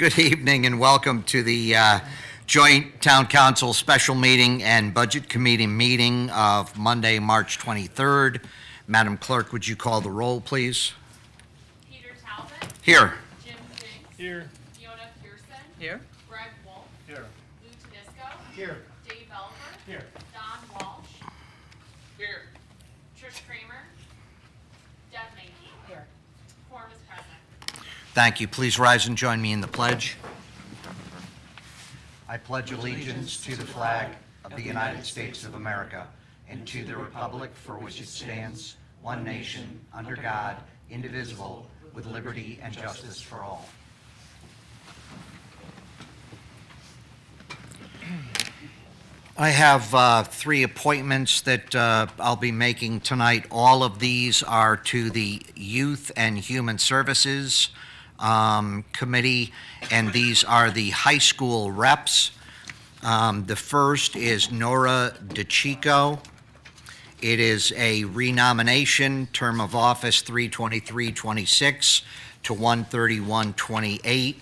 Good evening and welcome to the joint Town Council special meeting and Budget Committee meeting of Monday, March 23rd. Madam Clerk, would you call the roll, please? Peter Talbot. Here. Jim Figgs. Here. Fiona Pearson. Here. Greg Wolf. Here. Lou Tedisco. Here. Dave Belver. Here. Don Walsh. Here. Trish Kramer. Deb Mankey. Here. Quorum is present. Thank you. Please rise and join me in the pledge. I pledge allegiance to the flag of the United States of America and to the republic for which it stands, one nation, under God, indivisible, with liberty and justice for all. I have three appointments that I'll be making tonight. All of these are to the Youth and Human Services Committee, and these are the high school reps. The first is Nora DeChico. It is a renomination, term of office 3/23/26 to 1/31/28.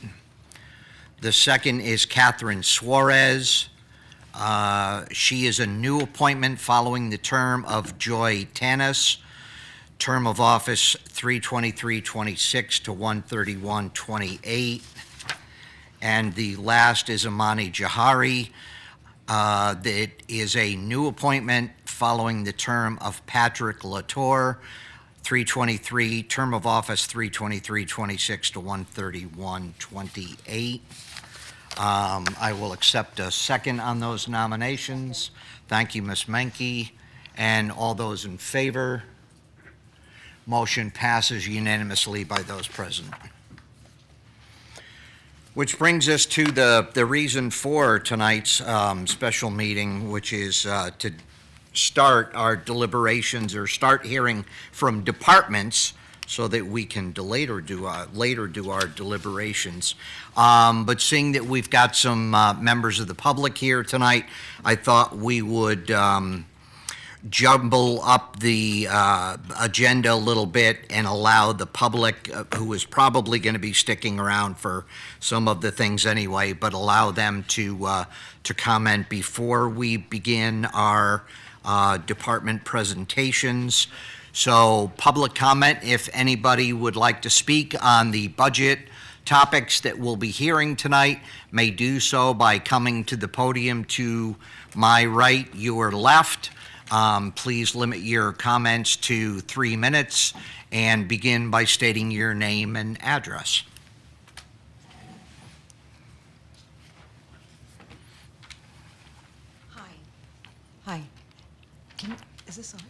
The second is Catherine Suarez. She is a new appointment following the term of Joy Tanis, term of office 3/23/26 to 1/31/28. And the last is Amani Jahari. That is a new appointment following the term of Patrick Latour, 3/23, term of office 3/23/26 to 1/31/28. I will accept a second on those nominations. Thank you, Ms. Menke. And all those in favor? Motion passes unanimously by those present. Which brings us to the reason for tonight's special meeting, which is to start our deliberations or start hearing from departments so that we can later do our deliberations. But seeing that we've got some members of the public here tonight, I thought we would jumble up the agenda a little bit and allow the public, who is probably going to be sticking around for some of the things anyway, but allow them to comment before we begin our department presentations. So public comment, if anybody would like to speak on the budget topics that we'll be hearing tonight, may do so by coming to the podium to my right, your left. Please limit your comments to 3 minutes and begin by stating your name and address. Hi. Is this on?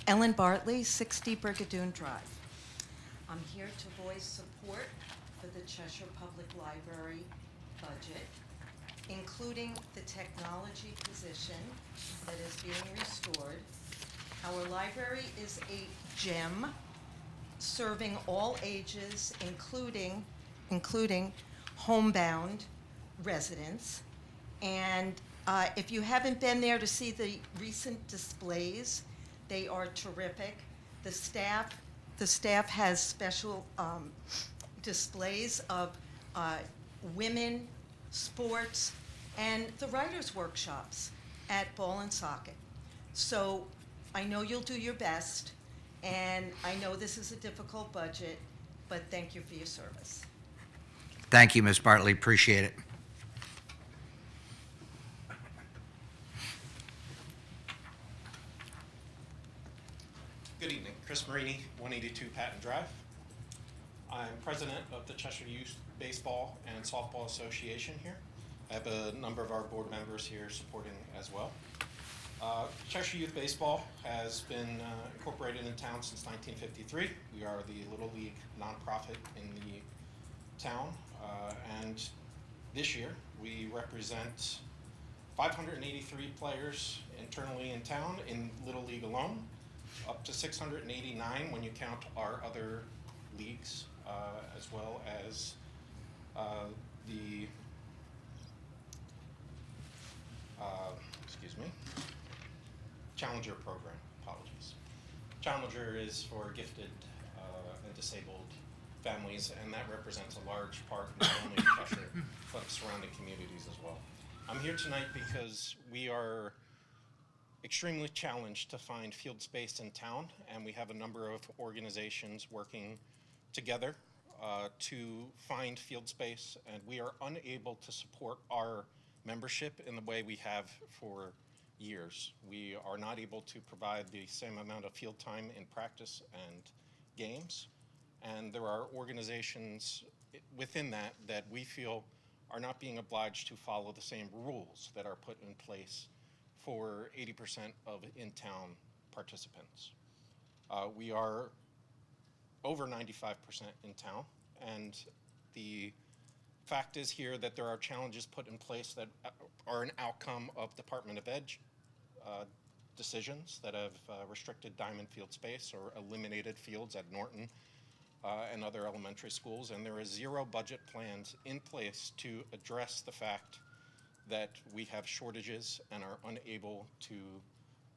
Ellen Bartley, 60 Brigadoon Drive. I'm here to voice support for the Cheshire Public Library budget, including the technology position that is being restored. Our library is a gem serving all ages, including homebound residents. And if you haven't been there to see the recent displays, they are terrific. The staff has special displays of women, sports, and the writers' workshops at Ball and Socket. So I know you'll do your best, and I know this is a difficult budget, but thank you for your service. Thank you, Ms. Bartley. Appreciate it. Good evening. Chris Marini, 182 Patton Drive. I'm president of the Cheshire Youth Baseball and Softball Association here. I have a number of our board members here supporting as well. Cheshire Youth Baseball has been incorporated in town since 1953. We are the Little League nonprofit in the town, and this year we represent 583 players internally in town in Little League alone, up to 689 when you count our other leagues, as well as the Challenger program. Apologies. Challenger is for gifted and disabled families, and that represents a large part not only of Cheshire of surrounding communities as well. I'm here tonight because we are extremely challenged to find field space in town, and we have a number of organizations working together to find field space, and we are unable to support our membership in the way we have for years. We are not able to provide the same amount of field time in practice and games, and there are organizations within that that we feel are not being obliged to follow the same rules that are put in place for 80% of in-town participants. We are over 95% in town, and the fact is here that there are challenges put in place that are an outcome of Department of Ed decisions that have restricted diamond field space or eliminated fields at Norton and other elementary schools, and there is zero budget plans in place to address the fact that we have shortages and are unable to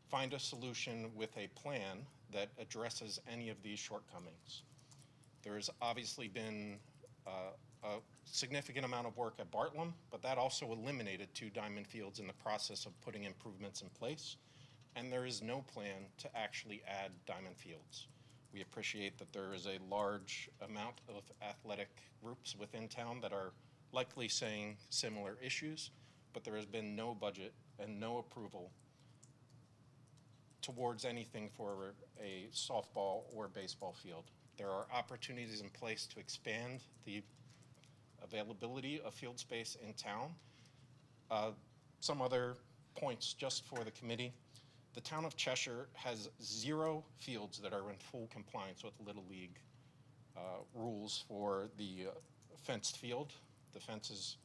find a solution with a plan that addresses any of these shortcomings. There has obviously been a significant amount of work at Bartlett, but that also eliminated 2 diamond fields in the process of putting improvements in place, and there is no plan to actually add diamond fields. We appreciate that there is a large amount of athletic groups within town that are likely saying similar issues, but there has been no budget and no approval towards anything for a softball or baseball field. There are opportunities in place to expand the availability of field space in town. Some other points just for the committee. The town of Cheshire has 0 fields that are in full compliance with Little League rules for the fenced field. The fences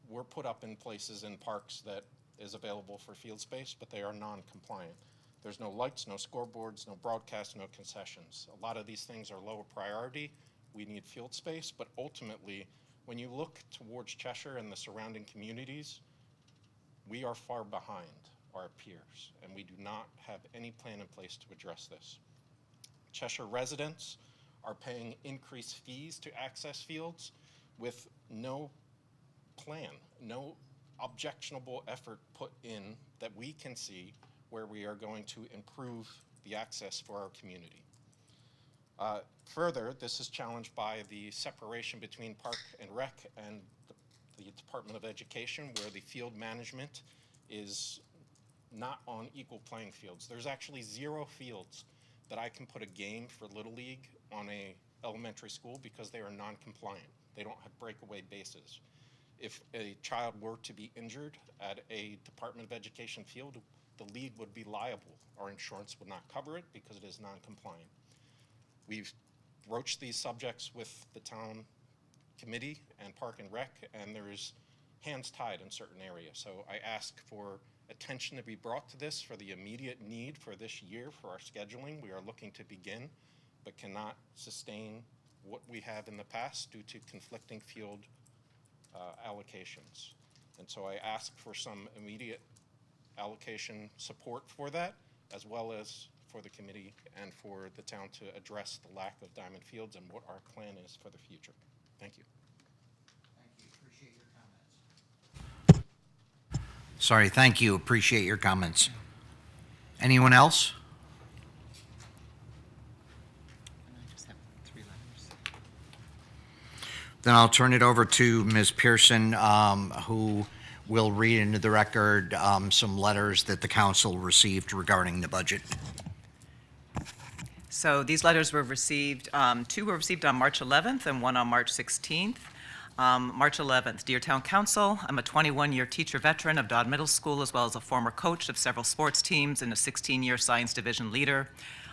were put up in places in parks that is available for field space, but they are non-compliant. There's no lights, no scoreboards, no broadcast, no concessions. A lot of these things are lower priority. We need field space, but ultimately, when you look towards Cheshire and the surrounding communities, we are far behind our peers, and we do not have any plan in place to address this. Cheshire residents are paying increased fees to access fields with no plan, no objectionable effort put in that we can see where we are going to improve the access for our community. Further, this is challenged by the separation between Park and Rec and the Department of Education, where the field management is not on equal playing fields. There's actually 0 fields that I can put a game for Little League on a elementary school because they are non-compliant. They don't have breakaway bases. If a child were to be injured at a Department of Education field, the league would be liable. Our insurance would not cover it because it is non-compliant. We've broached these subjects with the town committee and Park and Rec, and there's hands tied in certain areas. So I ask for attention to be brought to this for the immediate need for this year for our scheduling. We are looking to begin, but cannot sustain what we have in the past due to conflicting field allocations. And so I ask for some immediate allocation support for that, as well as for the committee and for the town to address the lack of diamond fields and what our plan is for the future. Thank you. Thank you. Appreciate your comments. Sorry, thank you. Appreciate your comments. Anyone else? I just have 3 letters. Then I'll turn it over to Ms. Pearson, who will read into the record some letters that the council received regarding the budget. So these letters were received, 2 were received on March 11th and 1 on March 16th. March 11th, Dear Town Council, I'm a 21-year teacher veteran of Dodd Middle School, as well as a former coach of several sports teams and a 16-year science division leader.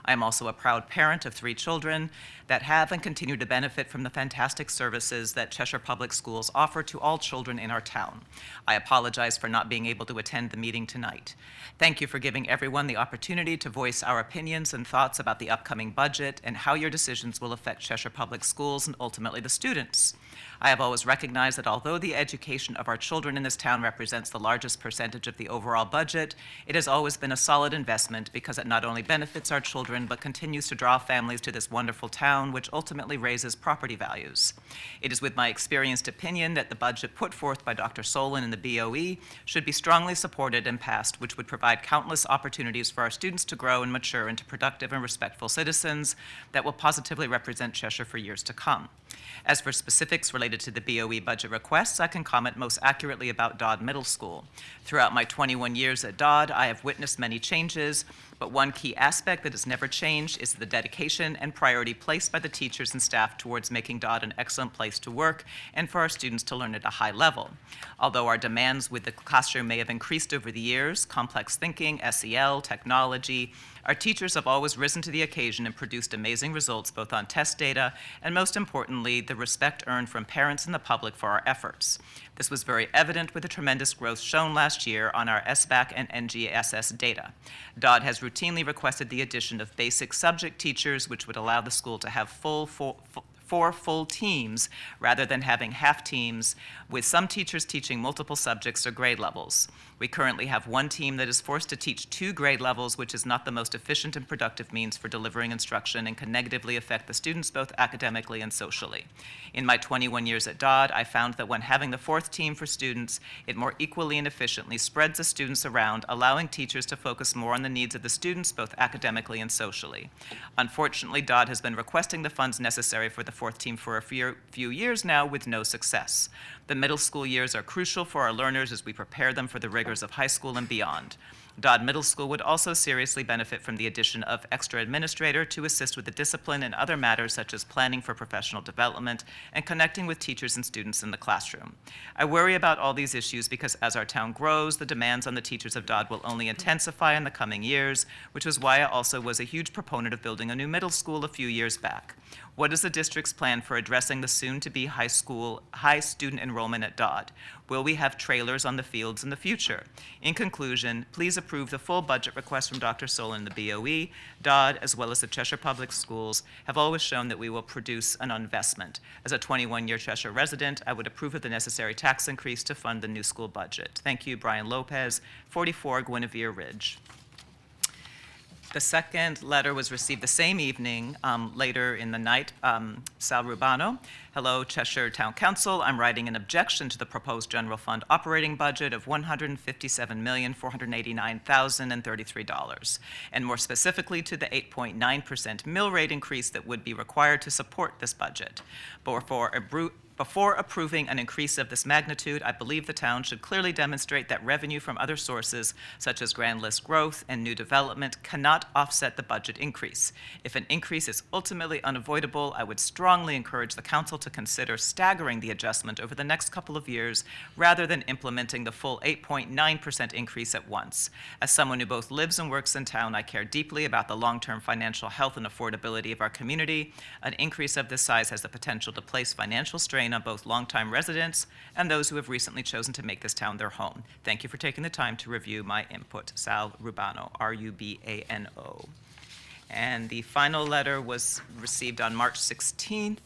I am also a proud parent of 3 children that have and continue to benefit from the fantastic services that Cheshire Public Schools offer to all children in our town. I apologize for not being able to attend the meeting tonight. Thank you for giving everyone the opportunity to voice our opinions and thoughts about the upcoming budget and how your decisions will affect Cheshire Public Schools and ultimately the students. I have always recognized that although the education of our children in this town represents the largest percentage of the overall budget, it has always been a solid investment because it not only benefits our children, but continues to draw families to this wonderful town, which ultimately raises property values. It is with my experienced opinion that the budget put forth by Dr. Solon and the BOE should be strongly supported and passed, which would provide countless opportunities for our students to grow and mature into productive and respectful citizens that will positively represent Cheshire for years to come. As for specifics related to the BOE budget requests, I can comment most accurately about Dodd Middle School. Throughout my 21 years at Dodd, I have witnessed many changes, but one key aspect that has never changed is the dedication and priority placed by the teachers and staff towards making Dodd an excellent place to work and for our students to learn at a high level. Although our demands with the classroom may have increased over the years, complex thinking, SEL, technology, our teachers have always risen to the occasion and produced amazing results both on test data and, most importantly, the respect earned from parents and the public for our efforts. This was very evident with the tremendous growth shown last year on our SBAC and NGSS data. Dodd has routinely requested the addition of basic subject teachers, which would allow the school to have four full teams rather than having half teams, with some teachers teaching multiple subjects or grade levels. We currently have one team that is forced to teach 2 grade levels, which is not the most efficient and productive means for delivering instruction and can negatively affect the students both academically and socially. In my 21 years at Dodd, I found that when having the 4th team for students, it more equally and efficiently spreads the students around, allowing teachers to focus more on the needs of the students both academically and socially. Unfortunately, Dodd has been requesting the funds necessary for the 4th team for a few years now with no success. The middle school years are crucial for our learners as we prepare them for the rigors of high school and beyond. Dodd Middle School would also seriously benefit from the addition of extra administrator to assist with the discipline and other matters such as planning for professional development and connecting with teachers and students in the classroom. I worry about all these issues because as our town grows, the demands on the teachers of Dodd will only intensify in the coming years, which is why I also was a huge proponent of building a new middle school a few years back. What is the district's plan for addressing the soon-to-be high student enrollment at Dodd? Will we have trailers on the fields in the future? In conclusion, please approve the full budget request from Dr. Solon and the BOE. Dodd, as well as the Cheshire Public Schools, have always shown that we will produce an investment. As a 21-year Cheshire resident, I would approve of the necessary tax increase to fund the new school budget. Thank you, Brian Lopez, 44 Guinevere Ridge. The second letter was received the same evening, later in the night. Sal Rubano. Hello, Cheshire Town Council. I'm writing an objection to the proposed general fund operating budget of $157,489,033, and more specifically to the 8.9% mill rate increase that would be required to support this budget. Before approving an increase of this magnitude, I believe the town should clearly demonstrate that revenue from other sources, such as grand list growth and new development, cannot offset the budget increase. If an increase is ultimately unavoidable, I would strongly encourage the council to consider staggering the adjustment over the next couple of years rather than implementing the full 8.9% increase at once. As someone who both lives and works in town, I care deeply about the long-term financial health and affordability of our community. An increase of this size has the potential to place financial strain on both longtime residents and those who have recently chosen to make this town their home. Thank you for taking the time to review my input. Sal Rubano, R-U-B-A-N-O. And the final letter was received on March 16th.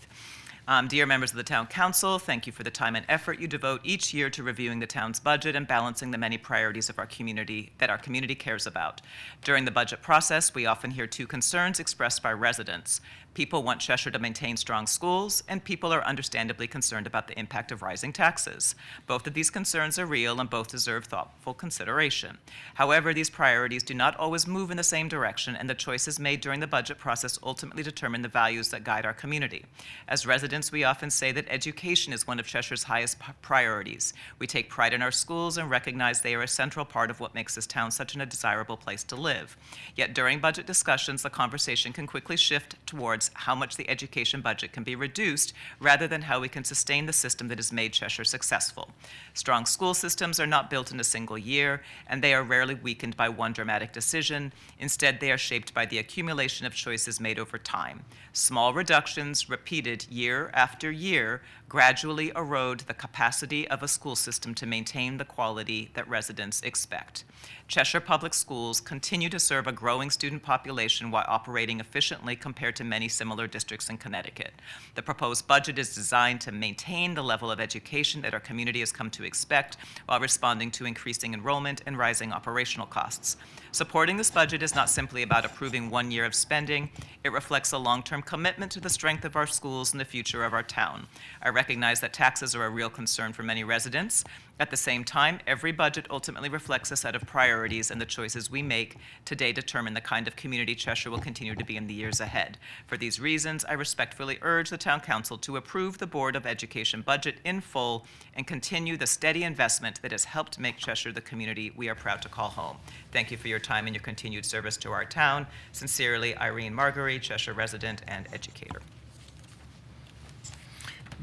Dear members of the Town Council, thank you for the time and effort you devote each year to reviewing the town's budget and balancing the many priorities of our community that our community cares about. During the budget process, we often hear 2 concerns expressed by residents. People want Cheshire to maintain strong schools, and people are understandably concerned about the impact of rising taxes. Both of these concerns are real and both deserve thoughtful consideration. However, these priorities do not always move in the same direction, and the choices made during the budget process ultimately determine the values that guide our community. As residents, we often say that education is one of Cheshire's highest priorities. We take pride in our schools and recognize they are a central part of what makes this town such a desirable place to live. Yet during budget discussions, the conversation can quickly shift towards how much the education budget can be reduced rather than how we can sustain the system that has made Cheshire successful. Strong school systems are not built in a single year, and they are rarely weakened by one dramatic decision. Instead, they are shaped by the accumulation of choices made over time. Small reductions repeated year after year gradually erode the capacity of a school system to maintain the quality that residents expect. Cheshire Public Schools continue to serve a growing student population while operating efficiently compared to many similar districts in Connecticut. The proposed budget is designed to maintain the level of education that our community has come to expect while responding to increasing enrollment and rising operational costs. Supporting this budget is not simply about approving 1 year of spending. It reflects a long-term commitment to the strength of our schools and the future of our town. I recognize that taxes are a real concern for many residents. At the same time, every budget ultimately reflects a set of priorities, and the choices we make today determine the kind of community Cheshire will continue to be in the years ahead. For these reasons, I respectfully urge the Town Council to approve the Board of Education budget in full and continue the steady investment that has helped make Cheshire the community we are proud to call home. Thank you for your time and your continued service to our town. Sincerely, Irene Marguerite, Cheshire resident and educator.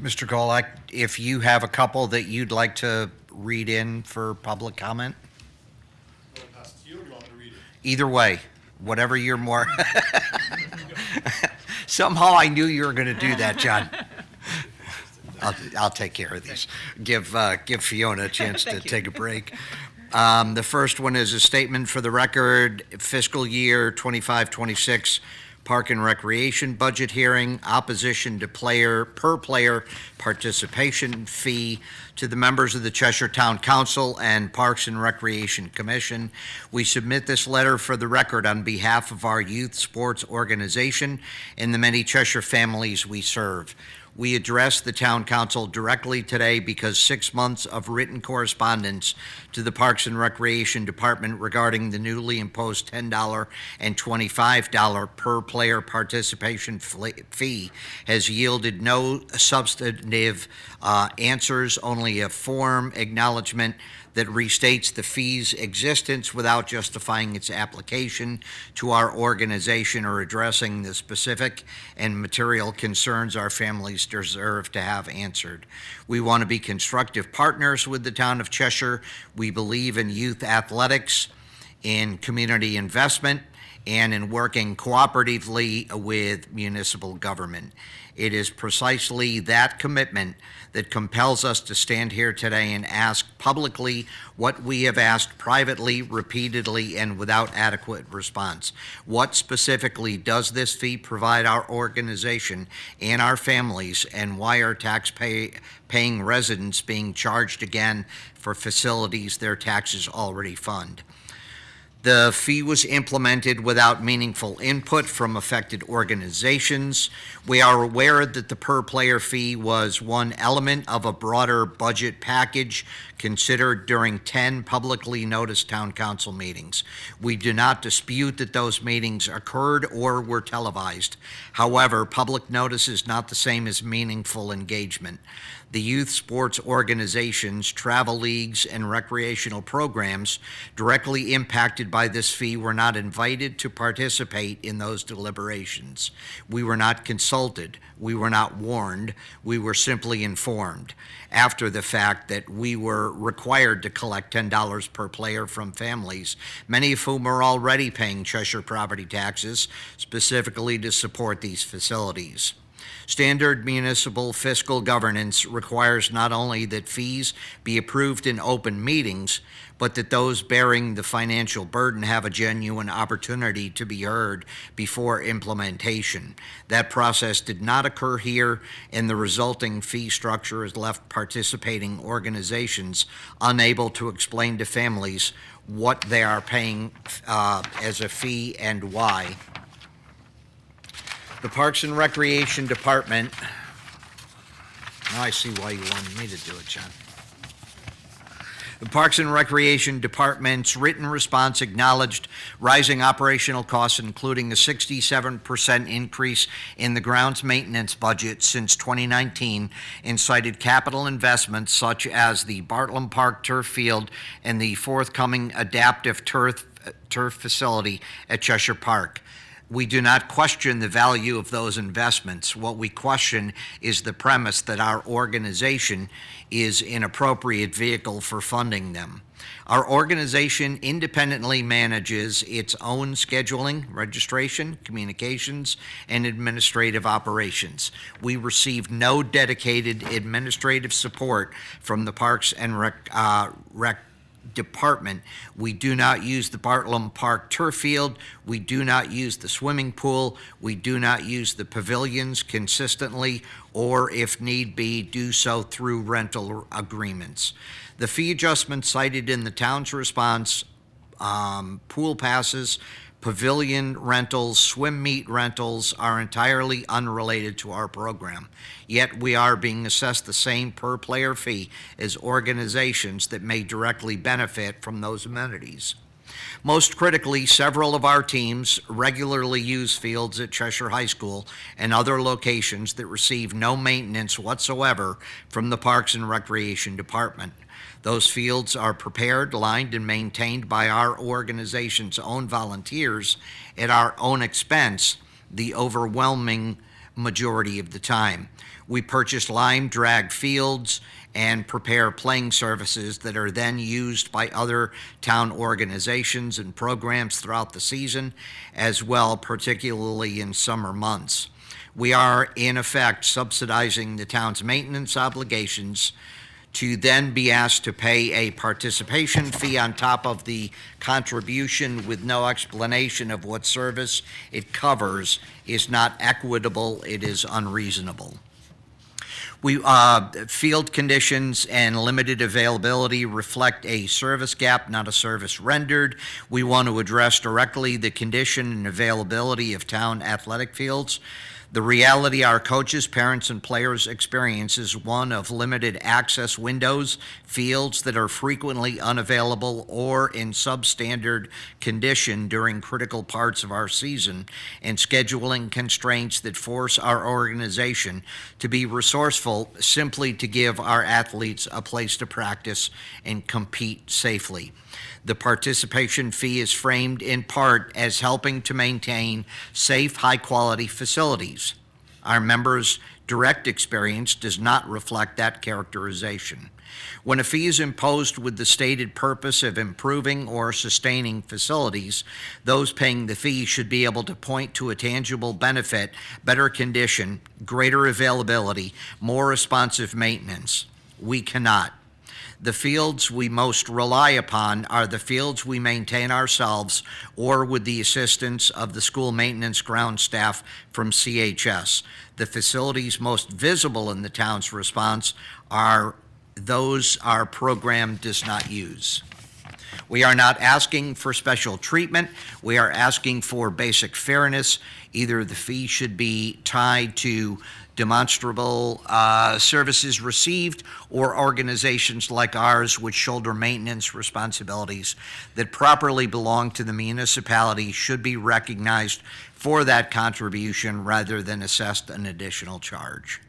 Mr. Golak, if you have a couple that you'd like to read in for public comment? Do you want to pass it to you, or do you want me to read it? Either way, whatever you're more. Somehow I knew you were going to do that, John. I'll take care of these. Give Fiona a chance to Thank you. take a break. The first one is a statement for the record, fiscal year 25-26 Park and Recreation budget hearing, opposition to per player participation fee to the members of the Cheshire Town Council and Parks and Recreation Commission. We submit this letter for the record on behalf of our youth sports organization and the many Cheshire families we serve. We addressed the Town Council directly today because 6 months of written correspondence to the Parks and Recreation Department regarding the newly imposed $10 and $25 per player participation fee has yielded no substantive answers, only a form acknowledgement that restates the fee's existence without justifying its application to our organization or addressing the specific and material concerns our families deserve to have answered. We want to be constructive partners with the town of Cheshire. We believe in youth athletics, in community investment, and in working cooperatively with municipal government. It is precisely that commitment that compels us to stand here today and ask publicly what we have asked privately, repeatedly, and without adequate response. What specifically does this fee provide our organization and our families, and why are tax-paying residents being charged again for facilities their taxes already fund? The fee was implemented without meaningful input from affected organizations. We are aware that the per-player fee was one element of a broader budget package considered during 10 publicly noticed town council meetings. We do not dispute that those meetings occurred or were televised. However, public notice is not the same as meaningful engagement. The youth sports organizations, travel leagues, and recreational programs directly impacted by this fee were not invited to participate in those deliberations. We were not consulted. We were not warned. We were simply informed after the fact that we were required to collect $10 per player from families, many of whom are already paying Cheshire property taxes, specifically to support these facilities. Standard municipal fiscal governance requires not only that fees be approved in open meetings, but that those bearing the financial burden have a genuine opportunity to be heard before implementation. That process did not occur here, and the resulting fee structure has left participating organizations unable to explain to families what they are paying as a fee and why. The Parks and Recreation Department, now I see why you wanted me to do it, John. The Parks and Recreation Department's written response acknowledged rising operational costs, including a 67% increase in the grounds maintenance budget since 2019, and cited capital investments such as the Bartlam Park turf field and the forthcoming adaptive turf facility at Cheshire Park. We do not question the value of those investments. What we question is the premise that our organization is an appropriate vehicle for funding them. Our organization independently manages its own scheduling, registration, communications, and administrative operations. We receive no dedicated administrative support from the Parks and Rec Department. We do not use the Bartlam Park turf field. We do not use the swimming pool. We do not use the pavilions consistently, or if need be, do so through rental agreements. The fee adjustments cited in the town's response, pool passes, pavilion rentals, swim meet rentals, are entirely unrelated to our program. Yet we are being assessed the same per-player fee as organizations that may directly benefit from those amenities. Most critically, several of our teams regularly use fields at Cheshire High School and other locations that receive no maintenance whatsoever from the Parks and Recreation Department. Those fields are prepared, lined, and maintained by our organization's own volunteers at our own expense the overwhelming majority of the time. We purchase lime drag fields and prepare playing surfaces that are then used by other town organizations and programs throughout the season, as well, particularly in summer months. We are, in effect, subsidizing the town's maintenance obligations to then be asked to pay a participation fee on top of the contribution with no explanation of what service it covers is not equitable, it is unreasonable. Field conditions and limited availability reflect a service gap, not a service rendered. We want to address directly the condition and availability of town athletic fields. The reality our coaches, parents, and players experience is one of limited access windows, fields that are frequently unavailable or in substandard condition during critical parts of our season, and scheduling constraints that force our organization to be resourceful simply to give our athletes a place to practice and compete safely. The participation fee is framed in part as helping to maintain safe, high-quality facilities. Our members' direct experience does not reflect that characterization. When a fee is imposed with the stated purpose of improving or sustaining facilities, those paying the fee should be able to point to a tangible benefit, better condition, greater availability, more responsive maintenance. We cannot. The fields we most rely upon are the fields we maintain ourselves or with the assistance of the school maintenance ground staff from CHS. The facilities most visible in the town's response are those our program does not use. We are not asking for special treatment. We are asking for basic fairness. Either the fee should be tied to demonstrable services received, or organizations like ours which shoulder maintenance responsibilities that properly belong to the municipality should be recognized for that contribution rather than assessed an additional charge.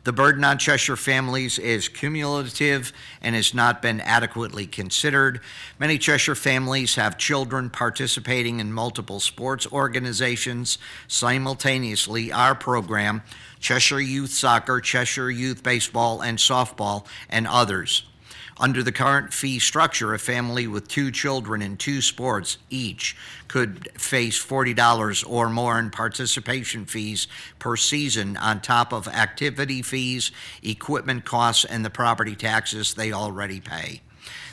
The burden on Cheshire families is cumulative and has not been adequately considered. Many Cheshire families have children participating in multiple sports organizations. Simultaneously, our program, Cheshire Youth Soccer, Cheshire Youth Baseball and Softball, and others. Under the current fee structure, a family with 2 children in 2 sports each could face $40 or more in participation fees per season on top of activity fees, equipment costs, and the property taxes they already pay.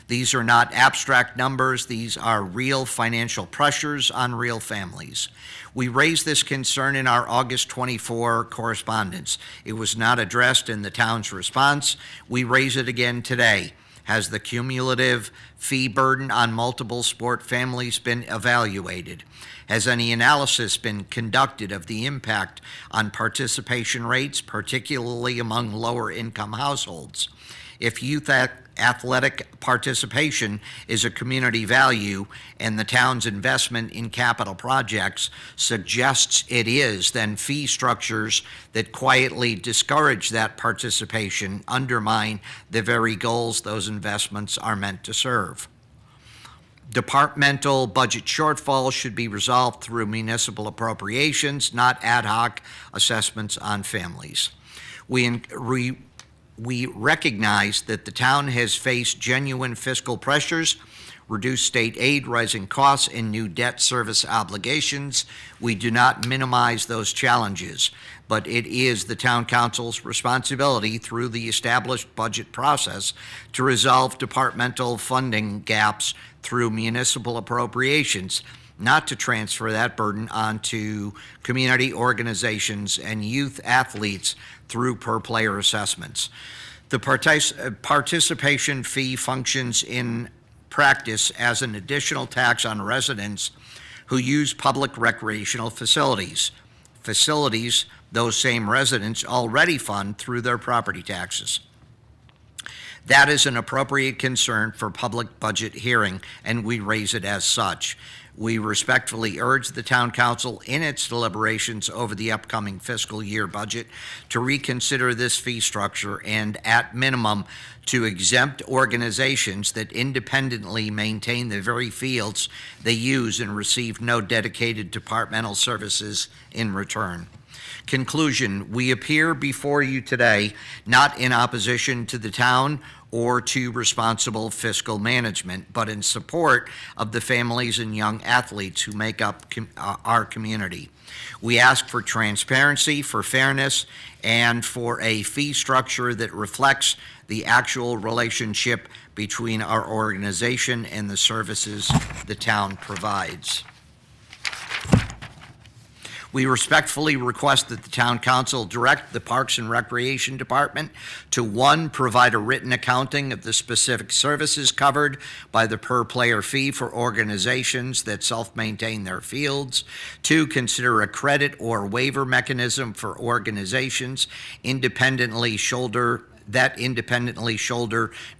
These are not abstract numbers. These are real financial pressures on real families. We raised this concern in our August 24 correspondence. It was not addressed in the town's response. We raise it again today. Has the cumulative fee burden on multiple sport families been evaluated? Has any analysis been conducted of the impact on participation rates, particularly among lower income households? If youth athletic participation is a community value and the town's investment in capital projects suggests it is, then fee structures that quietly discourage that participation undermine the very goals those investments are meant to serve. Departmental budget shortfalls should be resolved through municipal appropriations, not ad hoc assessments on families. We We recognize that the town has faced genuine fiscal pressures, reduced state aid, rising costs, and new debt service obligations. We do not minimize those challenges, but it is the town council's responsibility through the established budget process to resolve departmental funding gaps through municipal appropriations, not to transfer that burden onto community organizations and youth athletes through per-player assessments. The participation fee functions in practice as an additional tax on residents who use public recreational facilities. Facilities those same residents already fund through their property taxes. That is an appropriate concern for public budget hearing, and we raise it as such. We respectfully urge the town council in its deliberations over the upcoming fiscal year budget to reconsider this fee structure and, at minimum, to exempt organizations that independently maintain the very fields they use and receive no dedicated departmental services in return. Conclusion, we appear before you today not in opposition to the town or to responsible fiscal management, but in support of the families and young athletes who make up our community. We ask for transparency, for fairness, and for a fee structure that reflects the actual relationship between our organization and the services the town provides. We respectfully request that the town council direct the Parks and Recreation Department to, 1, provide a written accounting of the specific services covered by the per-player fee for organizations that self-maintain their fields. 2, consider a credit or waiver mechanism for organizations independently shoulder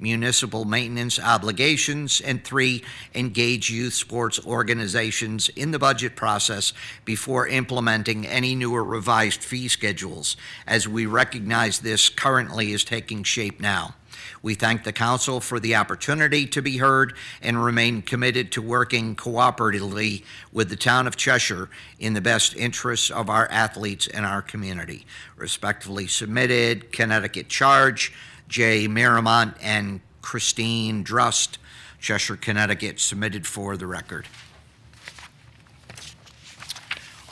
municipal maintenance obligations. And 3, engage youth sports organizations in the budget process before implementing any new or revised fee schedules, as we recognize this currently is taking shape now. We thank the council for the opportunity to be heard and remain committed to working cooperatively with the town of Cheshire in the best interests of our athletes and our community. Respectfully submitted, Connecticut Charge, Jay Miramont and Christine Drust, Cheshire, Connecticut, submitted for the record.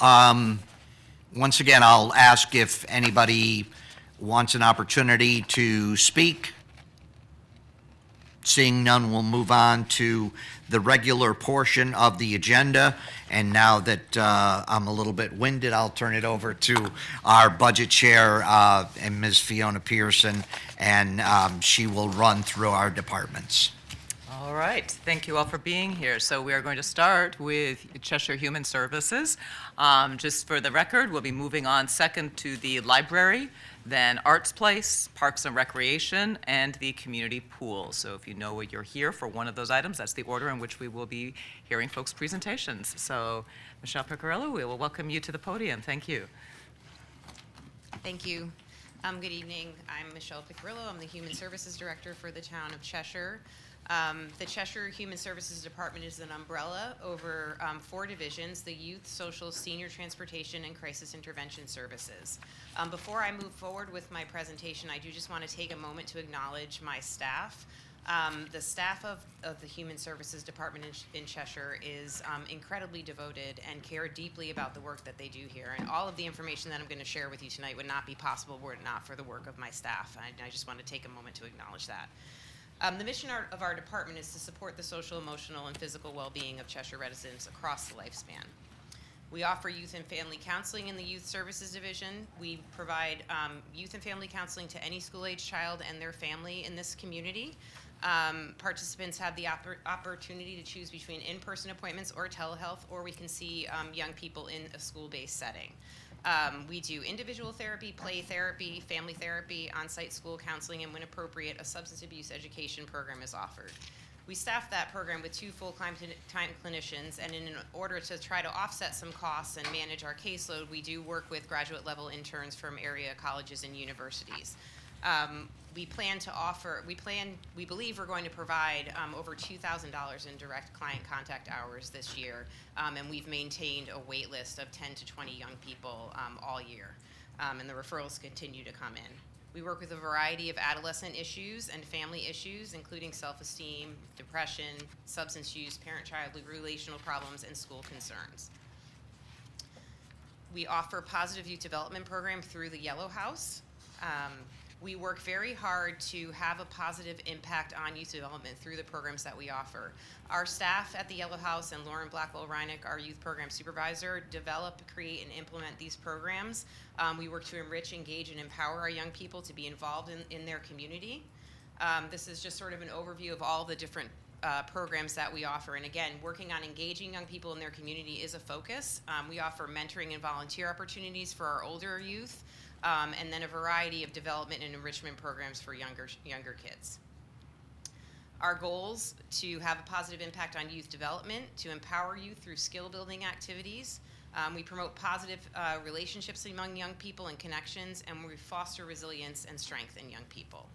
Once again, I'll ask if anybody wants an opportunity to speak. Seeing none, we'll move on to the regular portion of the agenda. And now that I'm a little bit winded, I'll turn it over to our budget chair, and Ms. Fiona Pearson, and she will run through our departments. All right, thank you all for being here. So we are going to start with Cheshire Human Services. Just for the record, we'll be moving on second to the library, then Arts Place, Parks and Recreation, and the community pool. So if you know what you're here for one of those items, that's the order in which we will be hearing folks' presentations. So Michelle Piccirillo, we will welcome you to the podium. Thank you. Thank you. Good evening. I'm Michelle Piccirillo. I'm the Human Services Director for the town of Cheshire. The Cheshire Human Services Department is an umbrella over 4 divisions: the Youth, Social, Senior Transportation, and Crisis Intervention Services. Before I move forward with my presentation, I do just want to take a moment to acknowledge my staff. The staff of the Human Services Department in Cheshire is incredibly devoted and care deeply about the work that they do here. And all of the information that I'm going to share with you tonight would not be possible were it not for the work of my staff. I just want to take a moment to acknowledge that. The mission of our department is to support the social, emotional, and physical well-being of Cheshire residents across the lifespan. We offer youth and family counseling in the Youth Services Division. We provide youth and family counseling to any school-age child and their family in this community. Participants have the opportunity to choose between in-person appointments or telehealth, or we can see young people in a school-based setting. We do individual therapy, play therapy, family therapy, on-site school counseling, and when appropriate, a substance abuse education program is offered. We staff that program with 2 full-time clinicians, and in order to try to offset some costs and manage our caseload, we do work with graduate-level interns from area colleges and universities. We believe we're going to provide over $2,000 in direct client contact hours this year, and we've maintained a wait list of 10 to 20 young people all year, and the referrals continue to come in. We work with a variety of adolescent issues and family issues, including self-esteem, depression, substance use, parent-child relational problems, and school concerns. We offer positive youth development program through the Yellow House. We work very hard to have a positive impact on youth development through the programs that we offer. Our staff at the Yellow House and Lauren Blackwell-Reinick, our youth program supervisor, develop, create, and implement these programs. We work to enrich, engage, and empower our young people to be involved in their community. This is just sort of an overview of all the different programs that we offer. And again, working on engaging young people in their community is a focus. We offer mentoring and volunteer opportunities for our older youth, and then a variety of development and enrichment programs for younger kids. Our goals: to have a positive impact on youth development, to empower youth through skill building activities. We promote positive relationships among young people and connections, and we foster resilience and strength in young people.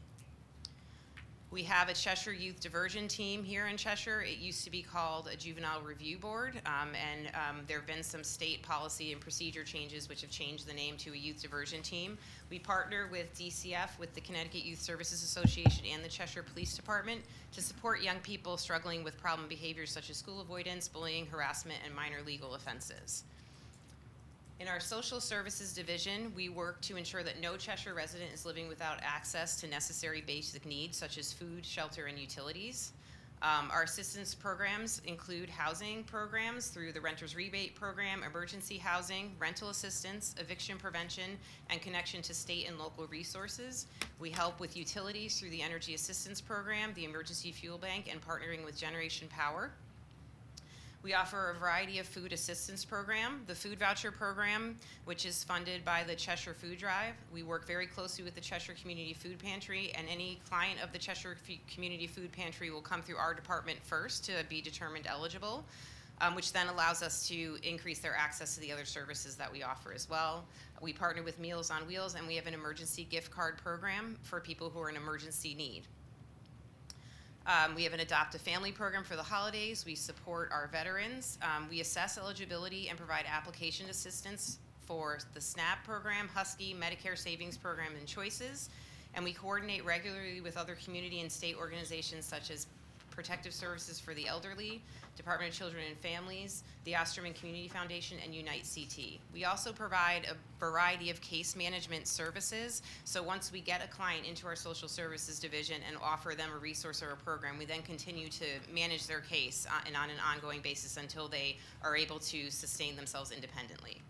We have a Cheshire Youth Diversion Team here in Cheshire. It used to be called a Juvenile Review Board, and there have been some state policy and procedure changes which have changed the name to a Youth Diversion Team. We partner with DCF, with the Connecticut Youth Services Association, and the Cheshire Police Department to support young people struggling with problem behaviors such as school avoidance, bullying, harassment, and minor legal offenses. In our social services division, we work to ensure that no Cheshire resident is living without access to necessary basic needs such as food, shelter, and utilities. Our assistance programs include housing programs through the Renters Rebate Program, emergency housing, rental assistance, eviction prevention, and connection to state and local resources. We help with utilities through the Energy Assistance Program, the Emergency Fuel Bank, and partnering with Generation Power. We offer a variety of food assistance program, the Food Voucher Program, which is funded by the Cheshire Food Drive. We work very closely with the Cheshire Community Food Pantry, and any client of the Cheshire Community Food Pantry will come through our department first to be determined eligible, which then allows us to increase their access to the other services that we offer as well. We partner with Meals on Wheels, and we have an emergency gift card program for people who are in emergency need. We have an Adopt a Family program for the holidays. We support our veterans. We assess eligibility and provide application assistance for the SNAP program, Husky, Medicare Savings Program, and Choices. And we coordinate regularly with other community and state organizations such as Protective Services for the Elderly, Department of Children and Families, the Osterman Community Foundation, and Unite CT. We also provide a variety of case management services. So once we get a client into our social services division and offer them a resource or a program, we then continue to manage their case and on an ongoing basis until they are able to sustain themselves independently.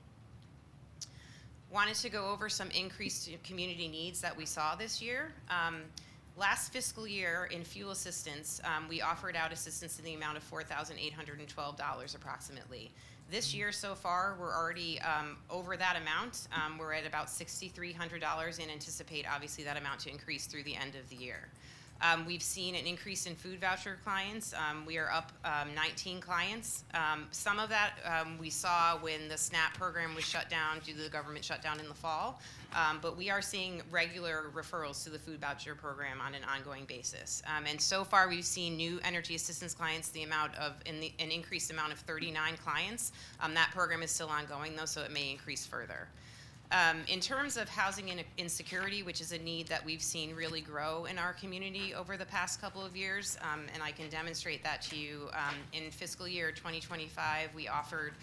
Wanted to go over some increased community needs that we saw this year. Last fiscal year in fuel assistance, we offered out assistance in the amount of $4,812 approximately. This year so far, we're already over that amount. We're at about $6,300 and anticipate obviously that amount to increase through the end of the year. We've seen an increase in food voucher clients. We are up 19 clients. Some of that we saw when the SNAP program was shut down due to the government shutdown in the fall. But we are seeing regular referrals to the food voucher program on an ongoing basis. And so far we've seen new energy assistance clients, an increased amount of 39 clients. That program is still ongoing though, so it may increase further. In terms of housing insecurity, which is a need that we've seen really grow in our community over the past couple of years, and I can demonstrate that to you. In fiscal year 2025, we offered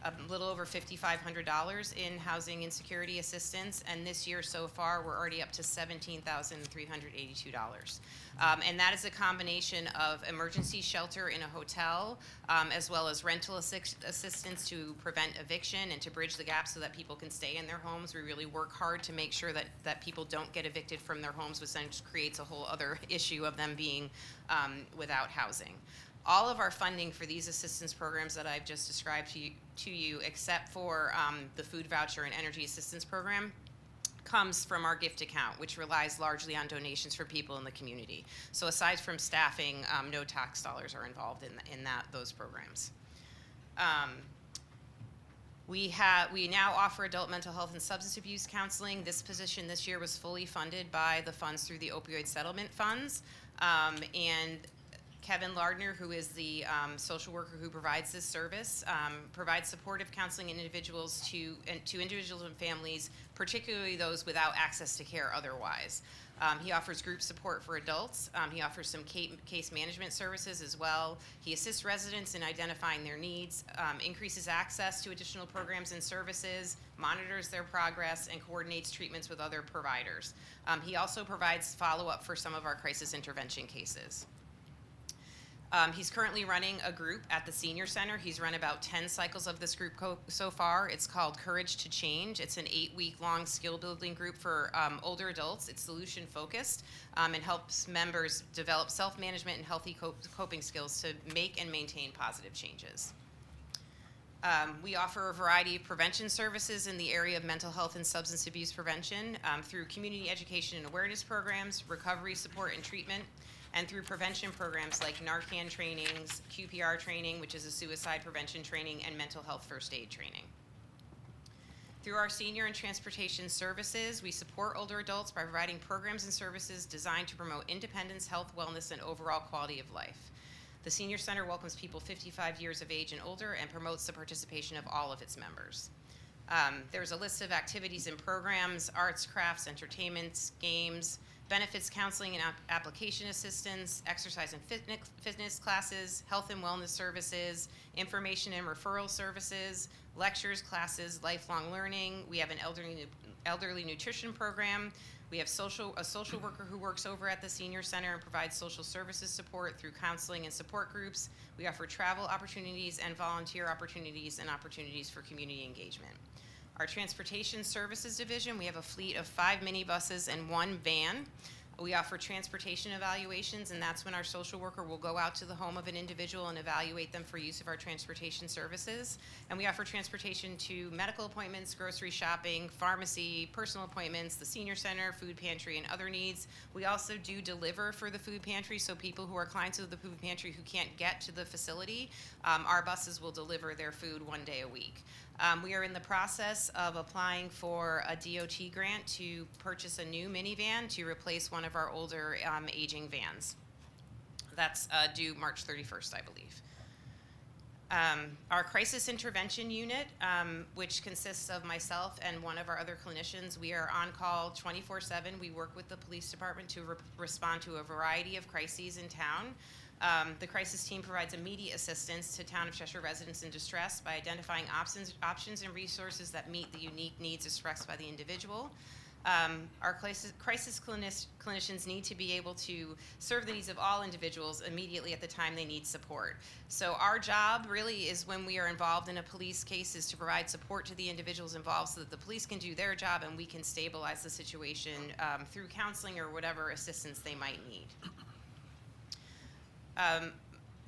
a little over $5,500 in housing insecurity assistance, and this year so far, we're already up to $17,382. And that is a combination of emergency shelter in a hotel, as well as rental assistance to prevent eviction and to bridge the gap so that people can stay in their homes. We really work hard to make sure that people don't get evicted from their homes, which then creates a whole other issue of them being without housing. All of our funding for these assistance programs that I've just described to you except for the food voucher and energy assistance program, comes from our gift account, which relies largely on donations from people in the community. So aside from staffing, no tax dollars are involved in those programs. We now offer adult mental health and substance abuse counseling. This position this year was fully funded by the funds through the opioid settlement funds. And Kevin Lardner, who is the social worker who provides this service, provides supportive counseling individuals to individuals and families, particularly those without access to care otherwise. He offers group support for adults. He offers some case management services as well. He assists residents in identifying their needs, increases access to additional programs and services, monitors their progress, and coordinates treatments with other providers. He also provides follow-up for some of our crisis intervention cases. He's currently running a group at the Senior Center. He's run about 10 cycles of this group so far. It's called Courage to Change. It's an 8-week-long skill-building group for older adults. It's solution-focused and helps members develop self-management and healthy coping skills to make and maintain positive changes. We offer a variety of prevention services in the area of mental health and substance abuse prevention through community education and awareness programs, recovery support and treatment, and through prevention programs like Narcan trainings, QPR training, which is a suicide prevention training, and mental health first aid training. Through our senior and transportation services, we support older adults by providing programs and services designed to promote independence, health, wellness, and overall quality of life. The Senior Center welcomes people 55 years of age and older and promotes the participation of all of its members. There's a list of activities and programs: arts, crafts, entertainments, games, benefits counseling and application assistance, exercise and fitness classes, health and wellness services, information and referral services, lectures, classes, lifelong learning. We have an elderly nutrition program. We have a social worker who works over at the Senior Center and provides social services support through counseling and support groups. We offer travel opportunities and volunteer opportunities and opportunities for community engagement. Our Transportation Services Division, we have a fleet of 5 minibuses and 1 van. We offer transportation evaluations, and that's when our social worker will go out to the home of an individual and evaluate them for use of our transportation services. And we offer transportation to medical appointments, grocery shopping, pharmacy, personal appointments, the Senior Center, food pantry, and other needs. We also do deliver for the food pantry, so people who are clients of the food pantry who can't get to the facility, our buses will deliver their food 1 day a week. We are in the process of applying for a DOT grant to purchase a new minivan to replace one of our older aging vans. That's due March 31st, I believe. Our crisis intervention unit, which consists of myself and one of our other clinicians, we are on call 24/7. We work with the police department to respond to a variety of crises in town. The crisis team provides immediate assistance to Town of Cheshire residents in distress by identifying options and resources that meet the unique needs expressed by the individual. Our crisis clinicians need to be able to serve the needs of all individuals immediately at the time they need support. So our job really is, when we are involved in a police case, is to provide support to the individuals involved so that the police can do their job and we can stabilize the situation through counseling or whatever assistance they might need.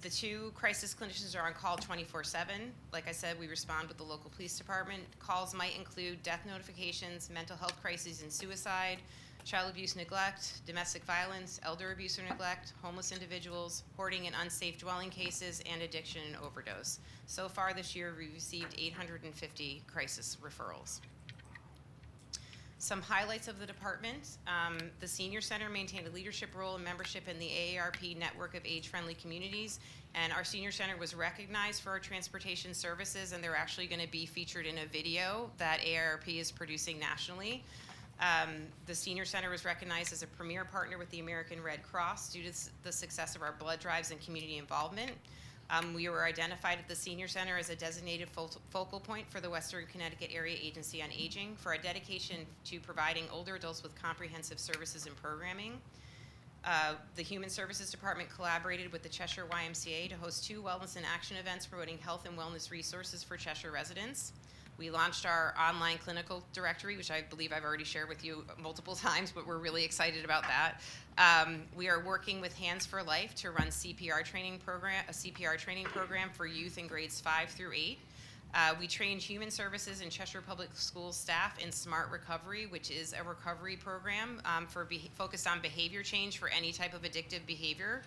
The 2 crisis clinicians are on call 24/7. Like I said, we respond with the local police department. Calls might include death notifications, mental health crises and suicide, child abuse, neglect, domestic violence, elder abuse or neglect, homeless individuals, hoarding and unsafe dwelling cases, and addiction and overdose. So far this year, we received 850 crisis referrals. Some highlights of the department: the Senior Center maintained a leadership role and membership in the AARP network of age-friendly communities, and our Senior Center was recognized for our transportation services, and they're actually going to be featured in a video that AARP is producing nationally. The Senior Center was recognized as a premier partner with the American Red Cross due to the success of our blood drives and community involvement. We were identified at the Senior Center as a designated focal point for the Western Connecticut Area Agency on Aging for our dedication to providing older adults with comprehensive services and programming. The Human Services Department collaborated with the Cheshire YMCA to host 2 wellness and action events promoting health and wellness resources for Cheshire residents. We launched our online clinical directory, which I believe I've already shared with you multiple times, but we're really excited about that. We are working with Hands for Life to run a CPR training program for youth in grades 5 through 8. We trained Human Services and Cheshire Public Schools staff in Smart Recovery, which is a recovery program focused on behavior change for any type of addictive behavior.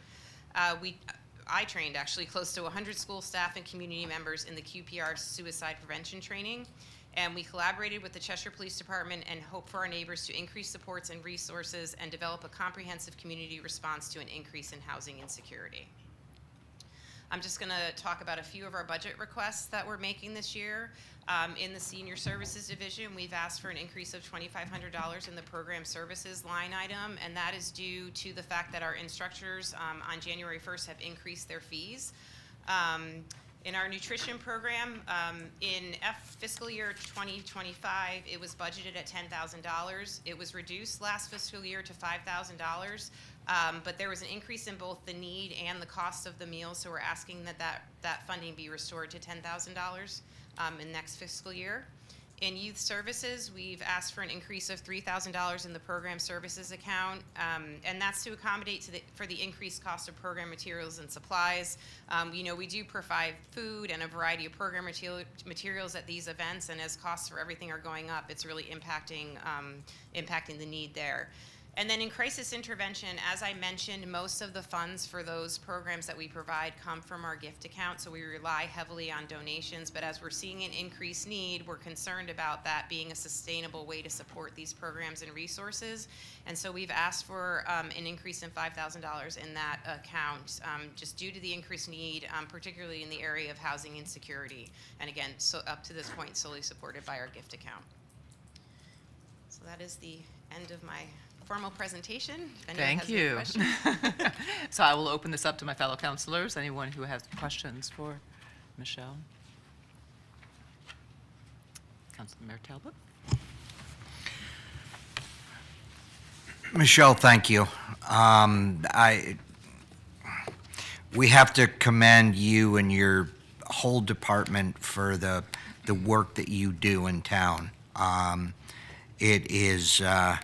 I trained actually close to 100 school staff and community members in the QPR suicide prevention training, and we collaborated with the Cheshire Police Department and hope for our neighbors to increase supports and resources and develop a comprehensive community response to an increase in housing insecurity. I'm just going to talk about a few of our budget requests that we're making this year. In the Senior Services Division, we've asked for an increase of $2,500 in the program services line item, and that is due to the fact that our instructors on January 1st have increased their fees. In our nutrition program, in fiscal year 2025, it was budgeted at $10,000. It was reduced last fiscal year to $5,000, but there was an increase in both the need and the cost of the meals, so we're asking that funding be restored to $10,000 in next fiscal year. In youth services, we've asked for an increase of $3,000 in the program services account, and that's to accommodate for the increased cost of program materials and supplies. We do provide food and a variety of program materials at these events, and as costs for everything are going up, it's really impacting the need there. And then in crisis intervention, as I mentioned, most of the funds for those programs that we provide come from our gift account, so we rely heavily on donations. But as we're seeing an increased need, we're concerned about that being a sustainable way to support these programs and resources. And so we've asked for an increase in $5,000 in that account, just due to the increased need, particularly in the area of housing insecurity. And again, so up to this point, solely supported by our gift account. So that is the end of my formal presentation. If anyone Thank has any you. questions. So I will open this up to my fellow counselors. Anyone who has questions for Michelle? Councilor Mayor Talbot? Michelle, thank you. We have to commend you and your whole department for the work that you do in town. It is an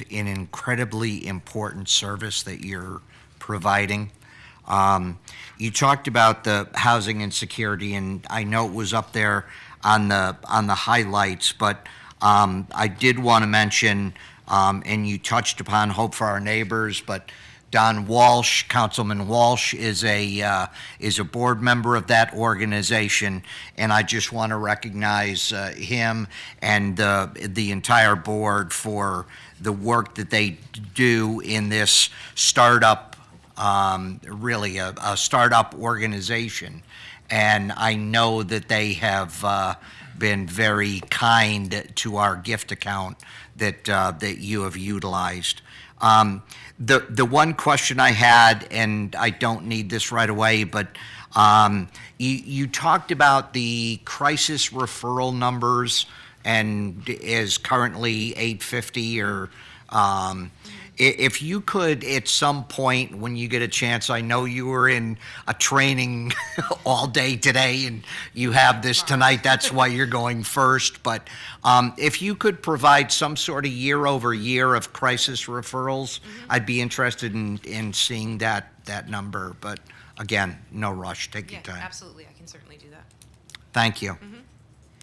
incredibly important service that you're providing. You talked about the housing insecurity, and I know it was up there on the highlights, but I did want to mention, and you touched upon Hope for Our Neighbors, but Don Walsh, Councilman Walsh, is a board member of that organization, and I just want to recognize him and the entire board for the work that they do in this startup, really a startup organization. And I know that they have been very kind to our gift account that you have utilized. The one question I had, and I don't need this right away, but you talked about the crisis referral numbers and is currently 850 or if you could at some point when you get a chance, I know you were in a training all day today and you have this tonight, that's why you're going first, but if you could provide some sort of year over year of crisis referrals, I'd be interested in seeing that number, but again, no rush, take your Yeah, time. absolutely. I can certainly do that. Thank you.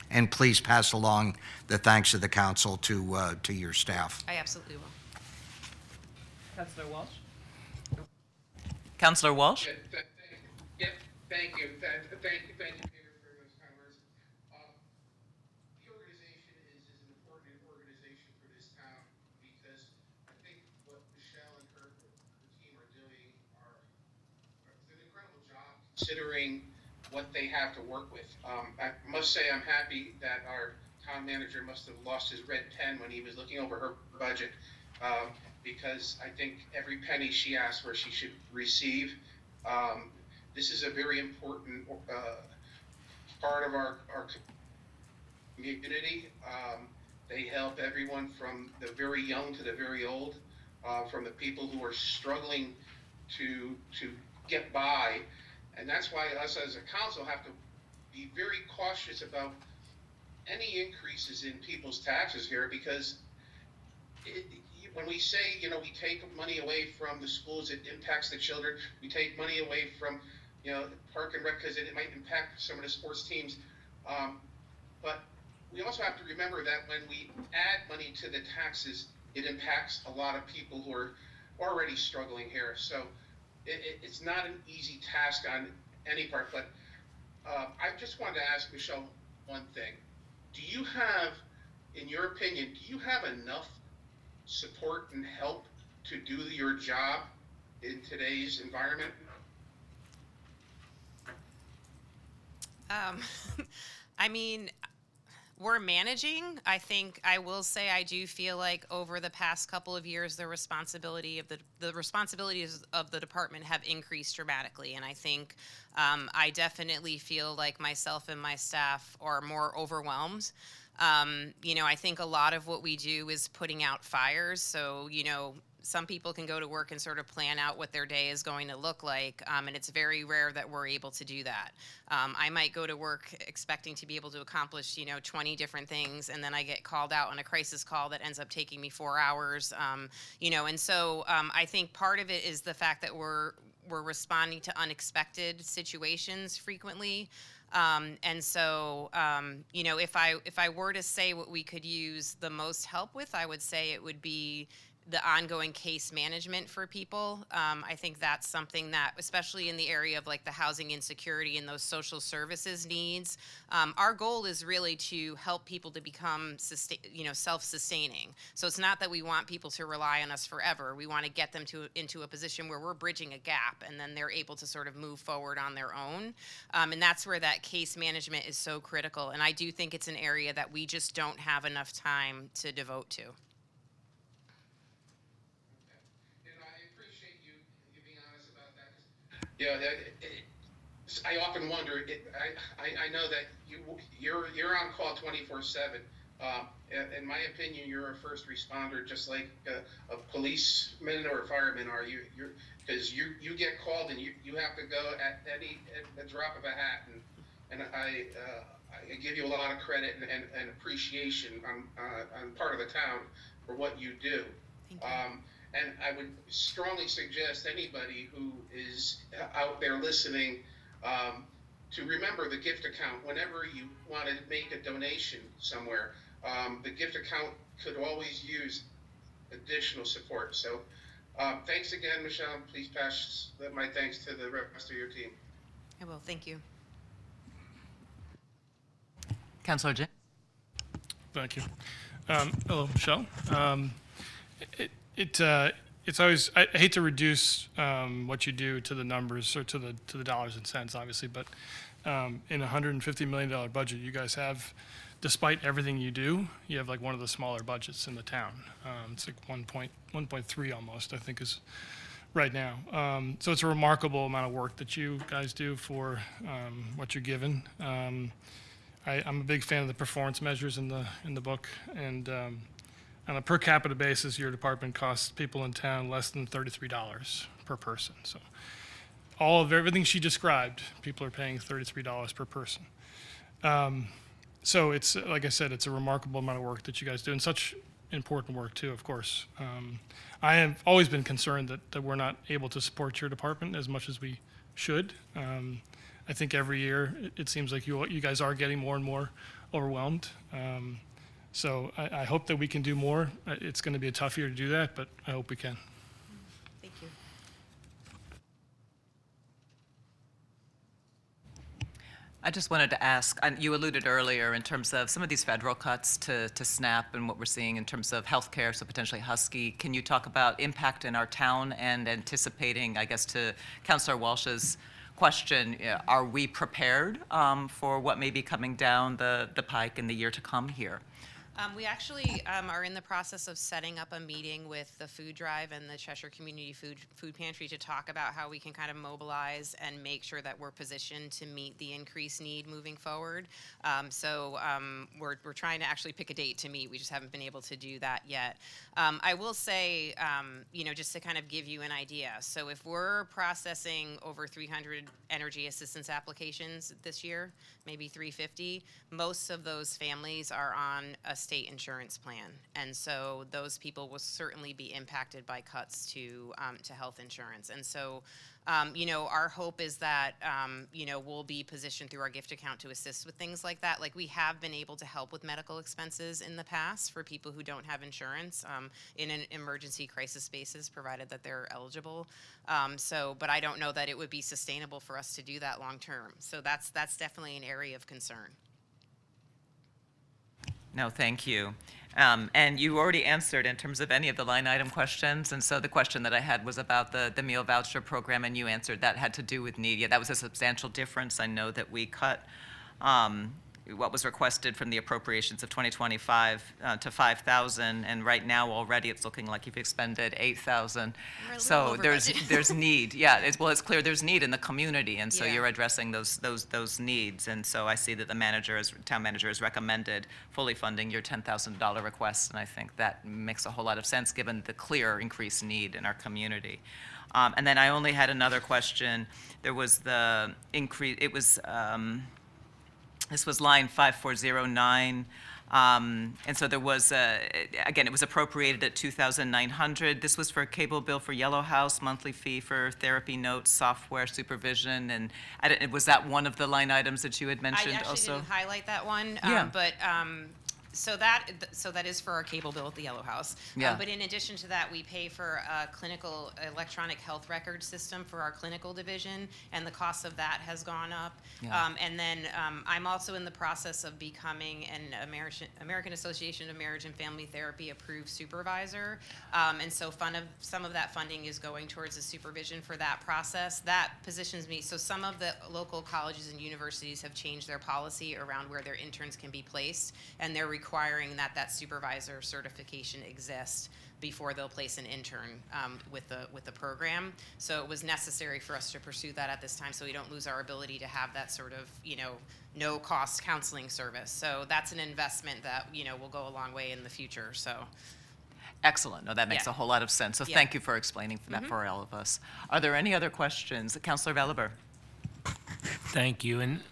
And please pass along the thanks of the council to your staff. I absolutely will. Councilor Walsh? Councilor Walsh? Yep, thank you, Peter, for those kind words. The organization is an important organization for this town because I think what Michelle and her team are doing it's an incredible job considering what they have to work with. I must say I'm happy that our town manager must have lost his red pen when he was looking over her budget. Because I think every penny she asked for, she should receive. This is a very important part of our community. They help everyone from the very young to the very old, from the people who are struggling to get by. And that's why us as a council have to be very cautious about any increases in people's taxes here because when we say, we take money away from the schools, it impacts the children. We take money away from, the park and rec because it might impact some of the sports teams. But we also have to remember that when we add money to the taxes, it impacts a lot of people who are already struggling here. So it's not an easy task on any part. But I just wanted to ask Michelle one thing. Do you have, in your opinion, enough support and help to do your job in today's environment? Um, I mean, we're managing. I think I will say I do feel like over the past couple of years, the responsibilities of the department have increased dramatically, and I think I definitely feel like myself and my staff are more overwhelmed. I think a lot of what we do is putting out fires. So, some people can go to work and sort of plan out what their day is going to look like, and it's very rare that we're able to do that. I might go to work expecting to be able to accomplish, 20 different things, and then I get called out on a crisis call that ends up taking me 4 hours, and so I think part of it is the fact that we're responding to unexpected situations frequently. And so, if I were to say what we could use the most help with, I would say it would be the ongoing case management for people. I think that's something that, especially in the area of like the housing insecurity and those social services needs, our goal is really to help people to become self-sustaining. So it's not that we want people to rely on us forever. We want to get them into a position where we're bridging a gap, and then they're able to sort of move forward on their own. And that's where that case management is so critical. And I do think it's an area that we just don't have enough time to devote to. Yeah, I often wonder. I know that you're on call 24/7. In my opinion, you're a first responder, just like a policeman or a fireman are. Because you get called and you have to go at the drop of a hat. And I give you a lot of credit and appreciation on part of the town for what you do. Thank you. And I would strongly suggest anybody who is out there listening to remember the gift account whenever you want to make a donation somewhere. The gift account could always use additional support. So thanks again, Michelle. Please pass my thanks to the rest of your team. I will. Thank you. Councilor Jim? Thank you. Hello, Michelle. It's always, I hate to reduce what you do to the numbers or to the dollars and cents, obviously, but in a $150 million budget, you guys have, despite everything you do, you have like one of the smaller budgets in the town. It's like 1.3 almost, I think, is right now. So it's a remarkable amount of work that you guys do for what you're given. I'm a big fan of the performance measures in the book, and on a per capita basis, your department costs people in town less than $33 per person. So all of everything she described, people are paying $33 per person. So it's, like I said, it's a remarkable amount of work that you guys do, and such important work too, of course. I have always been concerned that we're not able to support your department as much as we should. I think every year it seems like you guys are getting more and more overwhelmed. So I hope that we can do more. It's going to be a tough year to do that, but I hope we can. Thank you. I just wanted to ask, and you alluded earlier in terms of some of these federal cuts to SNAP and what we're seeing in terms of healthcare, so potentially Husky. Can you talk about impact in our town and anticipating, I guess, to Councilor Walsh's question, are we prepared for what may be coming down the pike in the year to come here? We actually are in the process of setting up a meeting with the food drive and the Cheshire Community Food Pantry to talk about how we can kind of mobilize and make sure that we're positioned to meet the increased need moving forward. So we're trying to actually pick a date to meet. We just haven't been able to do that yet. I will say, just to kind of give you an idea. So if we're processing over 300 energy assistance applications this year, maybe 350, most of those families are on a state insurance plan, and so those people will certainly be impacted by cuts to health insurance. And so, our hope is that we'll be positioned through our gift account to assist with things like that. Like we have been able to help with medical expenses in the past for people who don't have insurance in an emergency crisis basis, provided that they're eligible. But I don't know that it would be sustainable for us to do that long term. So that's definitely an area of concern. No, thank you. And you already answered in terms of any of the line item questions. And so the question that I had was about the meal voucher program, and you answered that had to do with need. Yeah, that was a substantial difference. I know that we cut what was requested from the appropriations of 2025 to 5,000, and right now already it's looking like you've expended 8,000. We're a little So over there's budget. there's need, yeah. It's clear there's need in the community, and so Yeah. you're addressing those needs. And so I see that the town manager has recommended fully funding your $10,000 request, and I think that makes a whole lot of sense given the clear increased need in our community. And then I only had another question. There was the increase. It was. This was line 5409. And so there was, again, it was appropriated at $2,900. This was for a cable bill for Yellow House, monthly fee for therapy notes, software supervision, and was that one of the line items that you had I mentioned actually also? didn't highlight that one, Yeah. but so that is for our cable bill at the Yellow House. Yeah. But in addition to that, we pay for a clinical electronic health record system for our clinical division, and the cost of that has gone up. Yeah. And then I'm also in the process of becoming an American Association of Marriage and Family Therapy approved supervisor, and so some of that funding is going towards the supervision for that process. That positions me. So some of the local colleges and universities have changed their policy around where their interns can be placed, and they're requiring that supervisor certification exists before they'll place an intern with the program. So it was necessary for us to pursue that at this time, so we don't lose our ability to have that sort of, no cost counseling service. So that's an investment that, will go a long way in the future. So Excellent. No, that makes Yeah. a whole lot of sense. So Yeah. thank you for explaining that for all of us. Are there any other questions? Councilor Valiber? Thank you. And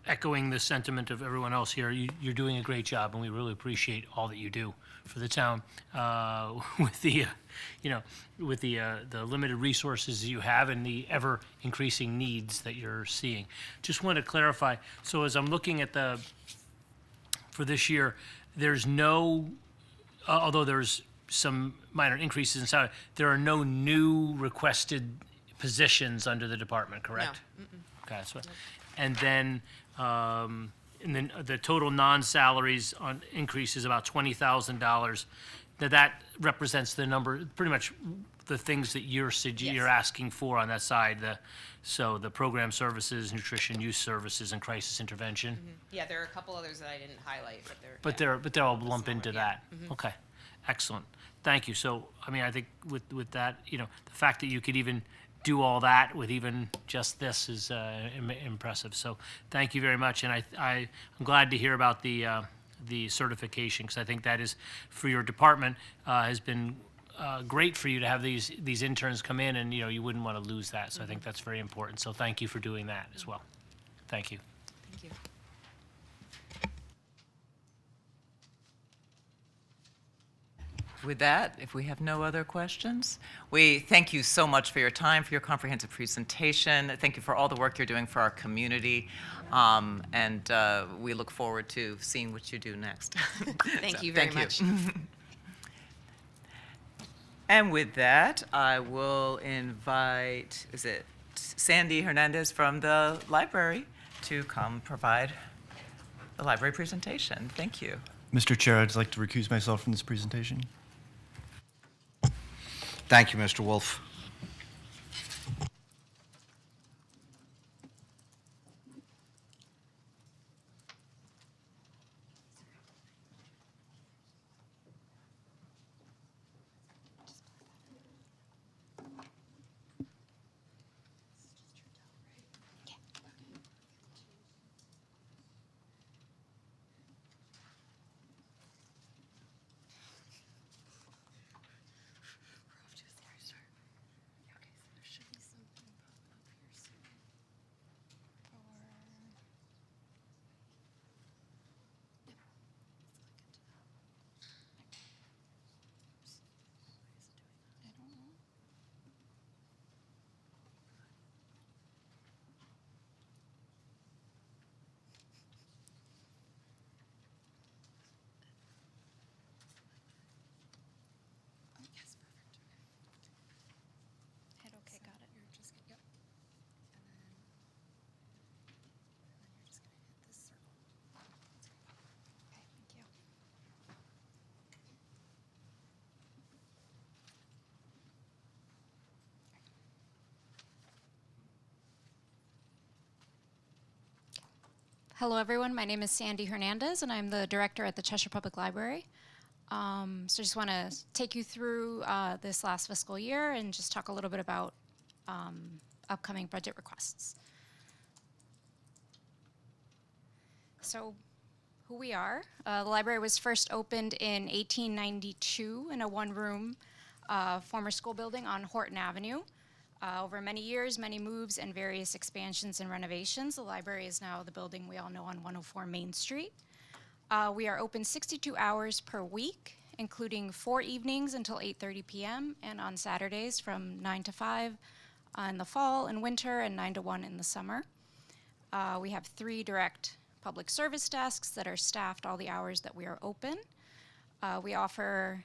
echoing the sentiment of everyone else here, you're doing a great job, and we really appreciate all that you do for the town with the, with the limited resources you have and the ever increasing needs that you're seeing. Just want to clarify. So as I'm looking at for this year, there's no, although there's some minor increases in salary, there are no new requested positions under the department, correct? No. Okay, that's what. And then the total non-salaries on increase is about $20,000. That represents the number, pretty much the things that you're Yes. asking for on that side. So the program services, nutrition, youth services, and crisis intervention. yeah, there are a couple others that I didn't highlight, but they're. But they'll lump Smaller, into yeah. that. Okay, excellent. Thank you. So, I mean, I think with that, the fact that you could even do all that with even just this is impressive. So, thank you very much. And I'm glad to hear about the certification, because I think that is, for your department, has been great for you to have these interns come in, and you wouldn't want to lose that. So I think that's very important. So thank you for doing that as well. Thank you. Thank you. With that, if we have no other questions, we thank you so much for your time, for your comprehensive presentation. Thank you for all the work you're doing for our community. And we look forward to seeing what you do next. Thank you very thank much. And with that, I will invite, is it Sandy Hernandez from the library to come provide the library presentation. Thank you. Mr. Chair, I'd like to recuse myself from this presentation. Thank you, Mr. Wolf. Hello, everyone. My name is Sandy Hernandez, and I'm the director at the Cheshire Public Library. So I just want to take you through this last fiscal year and just talk a little bit about upcoming budget requests. So who we are. The library was first opened in 1892 in a one-room former school building on Horton Avenue. Over many years, many moves, and various expansions and renovations, the library is now the building we all know on 104 Main Street. We are open 62 hours per week, including 4 evenings until 8:30 p.m. and on Saturdays from 9 to 5 in the fall and winter and 9 to 1 in the summer. We have 3 direct public service desks that are staffed all the hours that we are open. We offer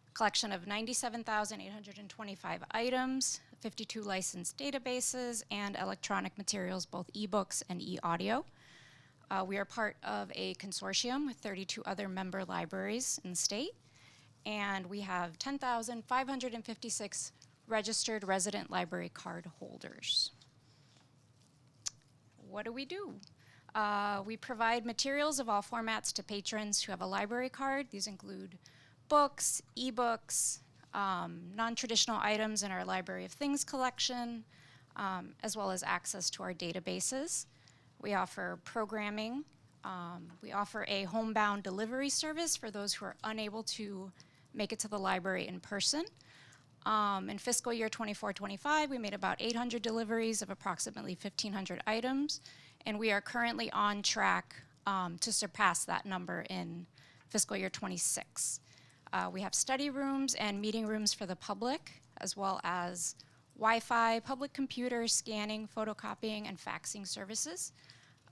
a collection of 97,825 items, 52 licensed databases, and electronic materials, both ebooks and e-audio. We are part of a consortium with 32 other member libraries in the state, and we have 10,556 registered resident library card holders. What do? We provide materials of all formats to patrons who have a library card. These include books, ebooks, non-traditional items in our Library of Things collection, as well as access to our databases. We offer programming. We offer a homebound delivery service for those who are unable to make it to the library in person. In fiscal year 24-25, we made about 800 deliveries of approximately 1,500 items, and we are currently on track to surpass that number in fiscal year 26. We have study rooms and meeting rooms for the public, as well as Wi-Fi, public computers, scanning, photocopying, and faxing services.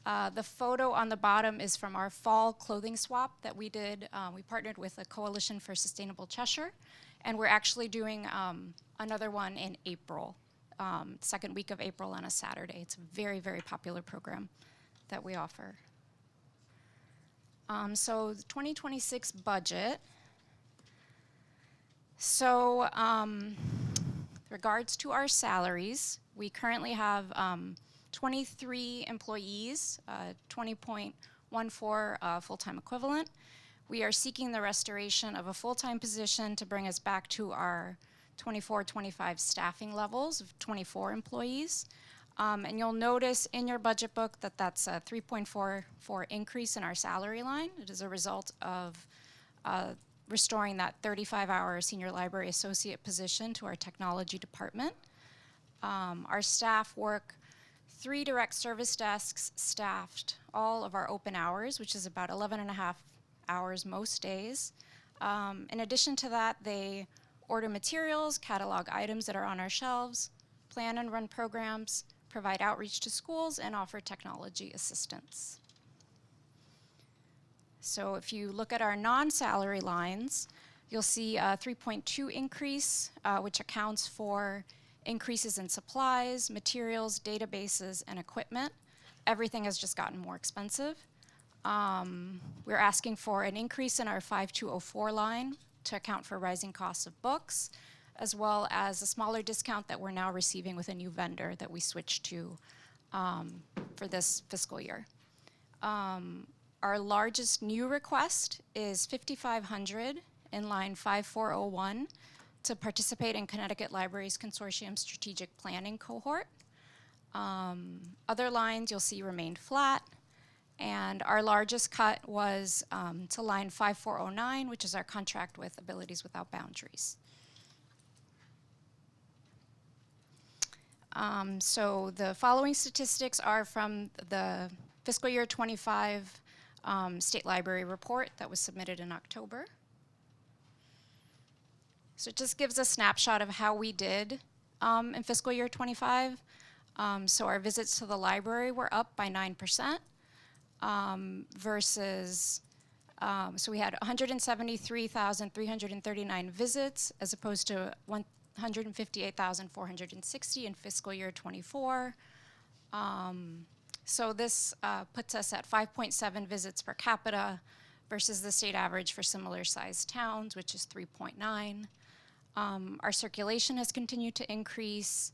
The photo on the bottom is from our fall clothing swap that we did. We partnered with the Coalition for Sustainable Cheshire, and we're actually doing another one in April, second week of April on a Saturday. It's a very, very popular program that we offer. So the 2026 budget. So regards to our salaries, we currently have 23 employees, 20.14 full-time equivalent. We are seeking the restoration of a full-time position to bring us back to our 24-25 staffing levels of 24 employees. And you'll notice in your budget book that that's a 3.44 increase in our salary line. It is a result of restoring that 35-hour senior library associate position to our technology department. Our staff work 3 direct service desks staffed all of our open hours, which is about 11.5 hours most days. In addition to that, they order materials, catalog items that are on our shelves, plan and run programs, provide outreach to schools, and offer technology assistance. So if you look at our non-salary lines, you'll see a 3.2 increase, which accounts for increases in supplies, materials, databases, and equipment. Everything has just gotten more expensive. We're asking for an increase in our 5204 line to account for rising costs of books, as well as a smaller discount that we're now receiving with a new vendor that we switched to for this fiscal year. Our largest new request is $5,500 in line 5401 to participate in Connecticut Libraries Consortium Strategic Planning Cohort. Other lines you'll see remained flat, and our largest cut was to line 5409, which is our contract with Abilities Without Boundaries. So the following statistics are from the fiscal year 25 State Library report that was submitted in October. So it just gives a snapshot of how we did in fiscal year 25. So our visits to the library were up by 9% versus, so we had 173,339 visits as opposed to 158,460 in fiscal year 24. So this puts us at 5.7 visits per capita versus the state average for similar sized towns, which is 3.9. Our circulation has continued to increase,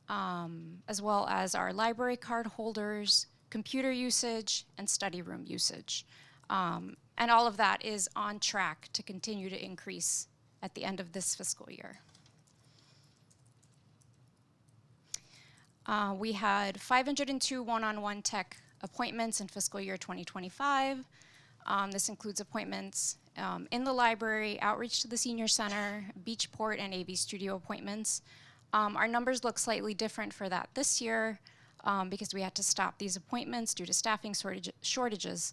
as well as our library card holders computer usage and study room usage. And all of that is on track to continue to increase at the end of this fiscal year. We had 502 one-on-one tech appointments in fiscal year 2025. This includes appointments in the library, outreach to the senior center, Beachport, and AV studio appointments. Our numbers look slightly different for that this year because we had to stop these appointments due to staffing shortages.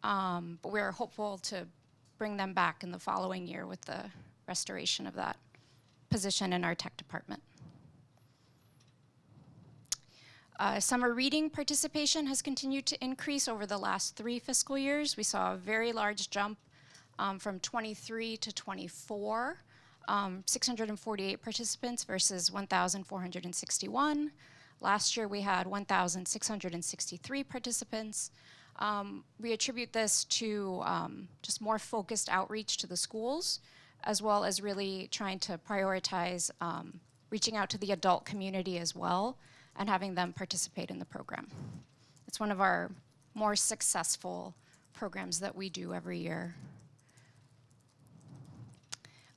But we're hopeful to bring them back in the following year with the restoration of that position in our tech department. Summer reading participation has continued to increase over the last 3 fiscal years. We saw a very large jump from 23 to 24, 648 participants versus 1,461. Last year we had 1,663 participants. We attribute this to just more focused outreach to the schools, as well as really trying to prioritize reaching out to the adult community as well and having them participate in the program. It's one of our more successful programs that we do every year.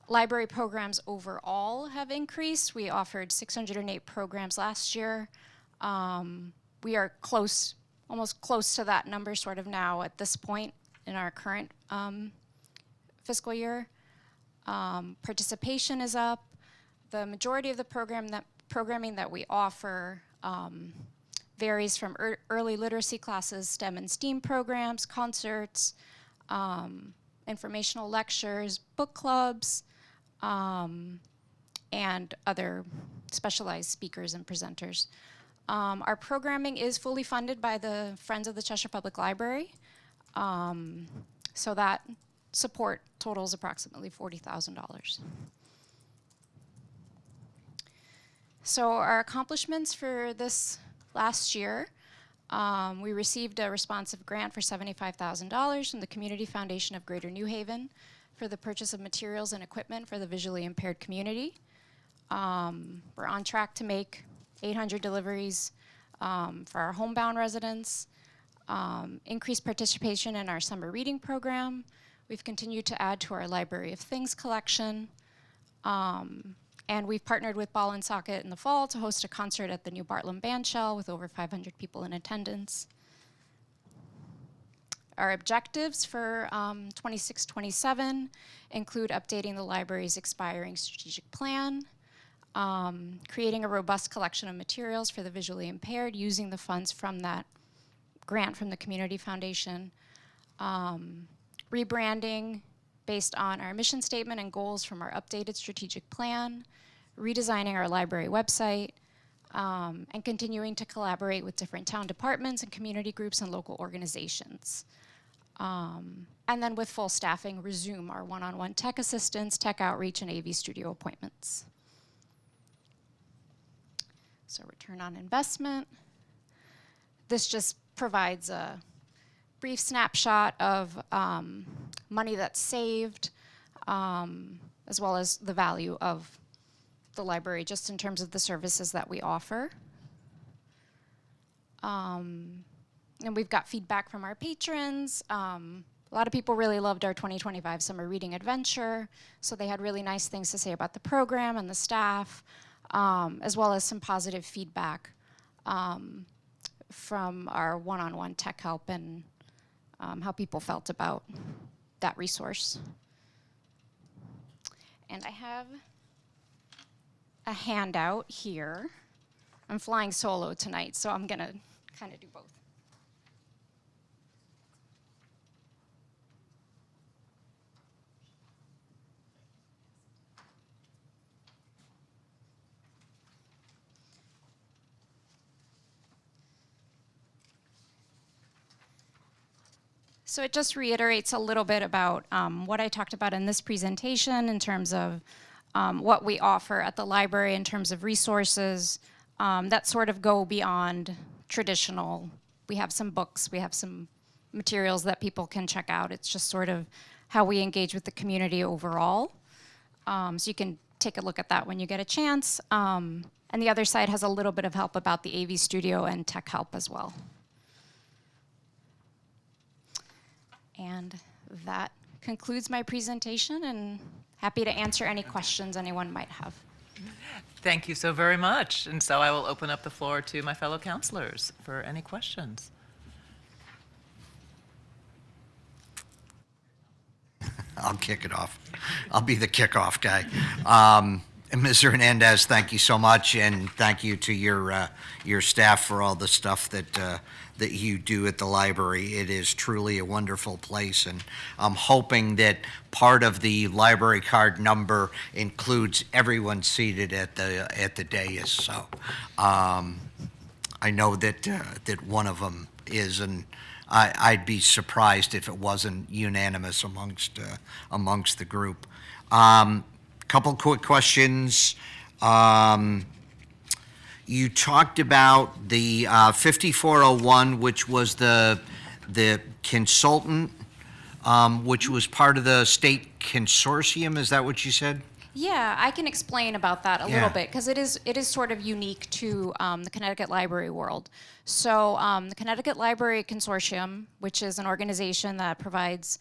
Library programs overall have increased. We offered 608 programs last year. We are close, almost close to that number sort of now at this point in our current fiscal year. Participation is up. The majority of the programming that we offer varies from early literacy classes, STEM and STEAM programs, concerts, informational lectures, book clubs, and other specialized speakers and presenters. Our programming is fully funded by the Friends of the Cheshire Public Library, so that support totals approximately $40,000. So our accomplishments for this last year, we received a responsive grant for $75,000 from the Community Foundation of Greater New Haven for the purchase of materials and equipment for the visually impaired community. We're on track to make 800 deliveries for our homebound residents, increased participation in our summer reading program. We've continued to add to our Library of Things collection. And we've partnered with Ball and Socket in the fall to host a concert at the New Bartlam Bandshell with over 500 people in attendance. Our objectives for 26-27 include updating the library's expiring strategic plan, creating a robust collection of materials for the visually impaired using the funds from that grant from the Community Foundation, rebranding based on our mission statement and goals from our updated strategic plan, redesigning our library website, and continuing to collaborate with different town departments and community groups and local organizations. And then with full staffing, resume our one-on-one tech assistance, tech outreach, and AV studio appointments. So return on investment. This just provides a brief snapshot of money that's saved, as well as the value of the library, just in terms of the services that we offer. And we've got feedback from our patrons. A lot of people really loved our 2025 Summer Reading Adventure, so they had really nice things to say about the program and the staff, as well as some positive feedback from our one-on-one tech help and how people felt about that resource. And I have a handout here. I'm flying solo tonight, so I'm gonna kind of do both. So it just reiterates a little bit about what I talked about in this presentation in terms of what we offer at the library in terms of resources that sort of go beyond traditional. We have some books, we have some materials that people can check out. It's just sort of how we engage with the community overall. So you can take a look at that when you get a chance. And the other side has a little bit of help about the AV studio and tech help as well. And that concludes my presentation, and happy to answer any questions anyone might have. Thank you so very much. And so I will open up the floor to my fellow counselors for any questions. I'll kick it off. I'll be the kickoff guy. And Mr. Hernandez, thank you so much, and thank you to your staff for all the stuff that you do at the library. It is truly a wonderful place, and I'm hoping that part of the library card number includes everyone seated at the dais. So I know that one of them is, and I'd be surprised if it wasn't unanimous amongst the group. Couple quick questions. You talked about the 5401, which was the consultant, which was part of the state consortium. Is that what you said? Yeah, I can explain about that a Yeah. little bit, because it is sort of unique to the Connecticut library world. So the Connecticut Library Consortium, which is an organization that provides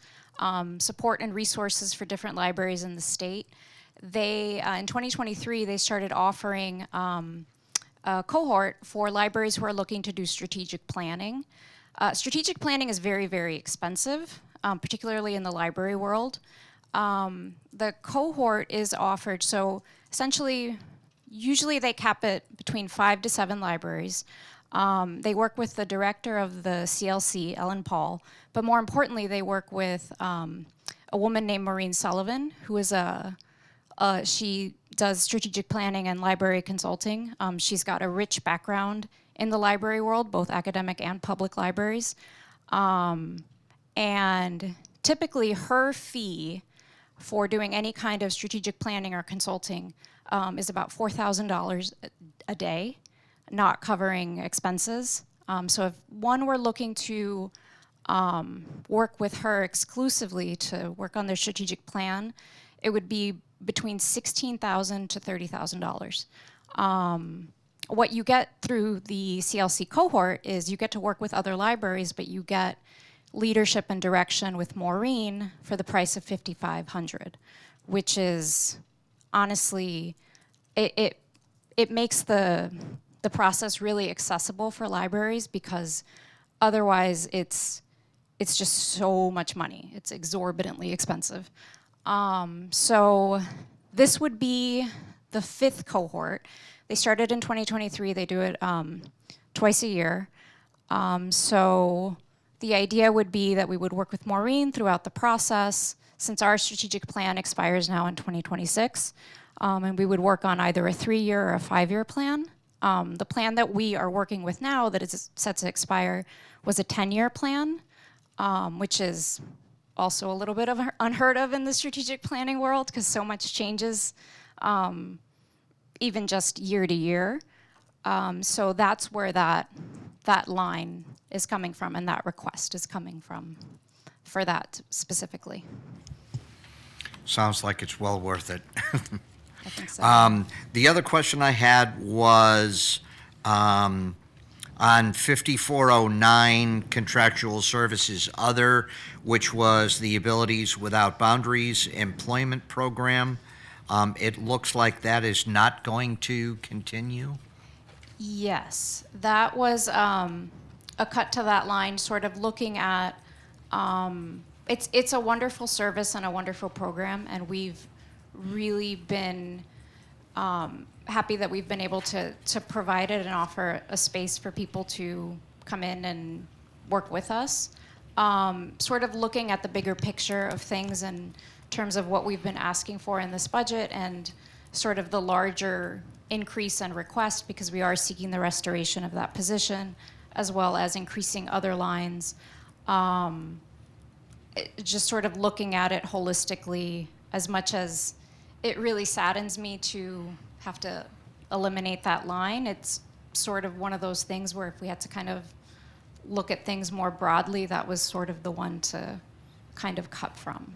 support and resources for different libraries in the state, they in 2023 they started offering a cohort for libraries who are looking to do strategic planning. Strategic planning is very, very expensive, particularly in the library world. The cohort is offered, so essentially, usually they cap it between 5 to 7 libraries. They work with the director of the CLC, Ellen Paul, but more importantly, they work with a woman named Maureen Sullivan, who is she does strategic planning and library consulting. She's got a rich background in the library world, both academic and public libraries. And typically her fee for doing any kind of strategic planning or consulting is about $4,000 a day, not covering expenses. So if one were looking to work with her exclusively to work on their strategic plan, it would be between $16,000 to $30,000. What you get through the CLC cohort is you get to work with other libraries, but you get leadership and direction with Maureen for the price of $5,500, which is honestly, it makes the process really accessible for libraries, because otherwise it's just so much money. It's exorbitantly expensive. So this would be the 5th cohort. They started in 2023. They do it twice a year. So the idea would be that we would work with Maureen throughout the process, since our strategic plan expires now in 2026. And we would work on either a 3-year or a 5-year plan. The plan that we are working with now that is set to expire was a 10-year plan, which is also a little bit of unheard of in the strategic planning world, because so much changes even just year to year. So that's where that line is coming from, and that request is coming from for that specifically. Sounds like it's well worth it. I think so. The other question I had was on 5409 contractual services other, which was the Abilities Without Boundaries employment program. It looks like that is not going to continue. Yes, that was a cut to that line, sort of looking at, it's a wonderful service and a wonderful program, and we've really been happy that we've been able to provide it and offer a space for people to come in and work with us. Sort of looking at the bigger picture of things in terms of what we've been asking for in this budget, and sort of the larger increase and request, because we are seeking the restoration of that position, as well as increasing other lines. Just sort of looking at it holistically, as much as it really saddens me to have to eliminate that line. It's sort of one of those things where if we had to kind of look at things more broadly, that was sort of the one to kind of cut from.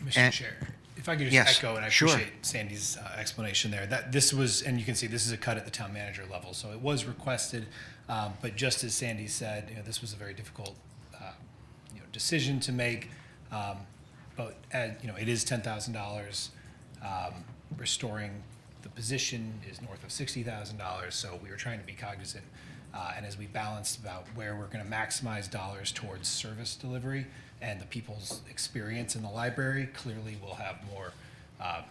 Mr. Chair, if I could just Yes, echo, and I sure. appreciate Sandy's explanation there, that this was, and you can see this is a cut at the town manager level, so it was requested, but just as Sandy said, this was a very difficult decision to make. But it is $10,000. Restoring the position is north of $60,000. So we were trying to be cognizant, and as we balanced about where we're going to maximize dollars towards service delivery and the people's experience in the library, clearly we'll have more, I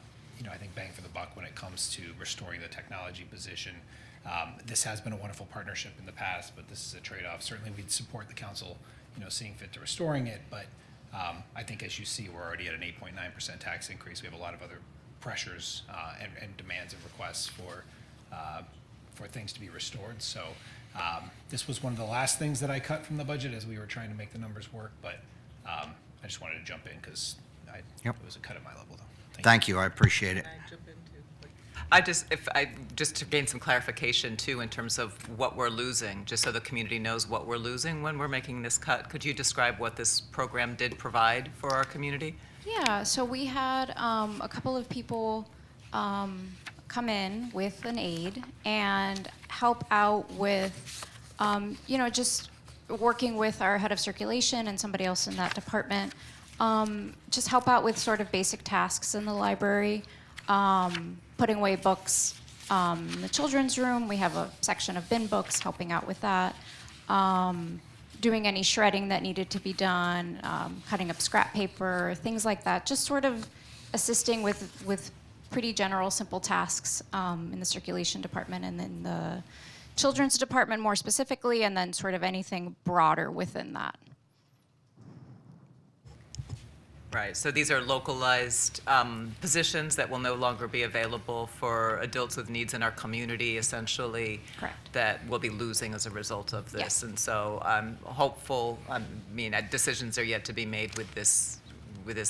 think, bang for the buck when it comes to restoring the technology position. This has been a wonderful partnership in the past, but this is a trade-off. Certainly, we'd support the council, seeing fit to restoring it, but I think, as you see, we're already at an 8.9% tax increase. We have a lot of other pressures and demands and requests for things to be restored. So this was one of the last things that I cut from the budget as we were trying to make the numbers work, but I just wanted to jump in because Yep. it was a cut at my level, though. Thank you, I appreciate it. Just to gain some clarification too, in terms of what we're losing, just so the community knows what we're losing when we're making this cut, could you describe what this program did provide for our community? Yeah, so we had a couple of people come in with an aide and help out with, just working with our head of circulation and somebody else in that department, just help out with sort of basic tasks in the library, putting away books in the children's room. We have a section of bin books, helping out with that. Doing any shredding that needed to be done, cutting up scrap paper, things like that. Just sort of assisting with pretty general, simple tasks in the circulation department and then the children's department more specifically, and then sort of anything broader within that. Right, so these are localized positions that will no longer be available for adults with needs in our community, essentially. Correct. That will be losing as a result of this. Yes. And so I'm hopeful, decisions are yet to be made with this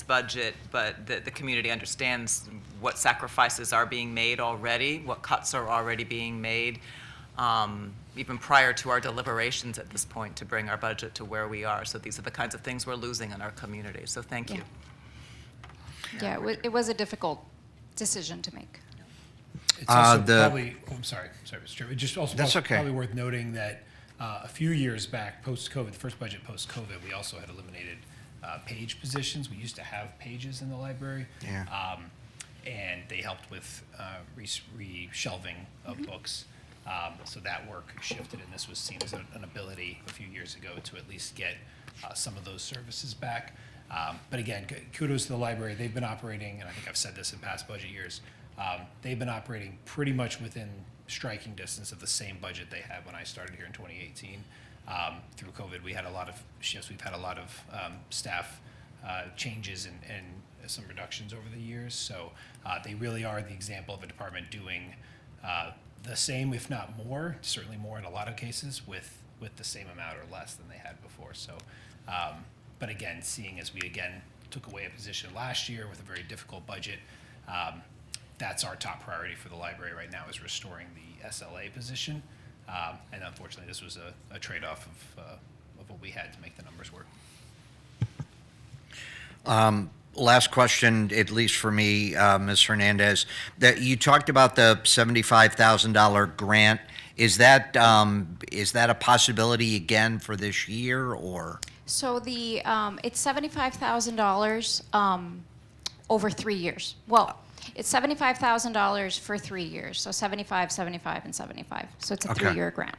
budget, but the community understands what sacrifices are being made already, what cuts are already being made, even prior to our deliberations at this point, to bring our budget to where we are. So these are the kinds of things we're losing in our community. So thank you. Yeah, it was a difficult decision to make. It's also the- probably, I'm sorry, Mr. Chairman. Just also That's okay. probably worth noting that a few years back, post-COVID, the first budget post-COVID, we also had eliminated page positions. We used to have pages in the library. Yeah. And they helped with reshelving of books. So that work shifted, and this was seen as an ability a few years ago to at least get some of those services back. But again, kudos to the library. They've been operating, and I think I've said this in past budget years, they've been operating pretty much within striking distance of the same budget they had when I started here in 2018. Through COVID, we had a lot of shifts. We've had a lot of staff changes and some reductions over the years. So they really are the example of a department doing the same, if not more, certainly more in a lot of cases, with the same amount or less than they had before. So, but again, seeing as we again took away a position last year with a very difficult budget, that's our top priority for the library right now, is restoring the SLA position. And unfortunately, this was a trade-off of what we had to make the numbers work. Last question, at least for me, Ms. Hernandez, that you talked about the $75,000 grant. Is that a possibility again for this year, or? So it's $75,000 over 3 years. Well, it's $75,000 for 3 years, so 75, 75, and 75. So it's a Okay. 3-year grant.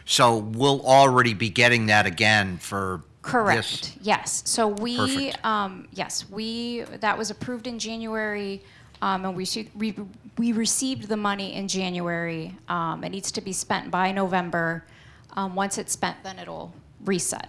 So we'll already be getting that again for this? Correct, yes. So we, Perfect. that was approved in January, and we received the money in January. It needs to be spent by November. Once it's spent, then it'll reset.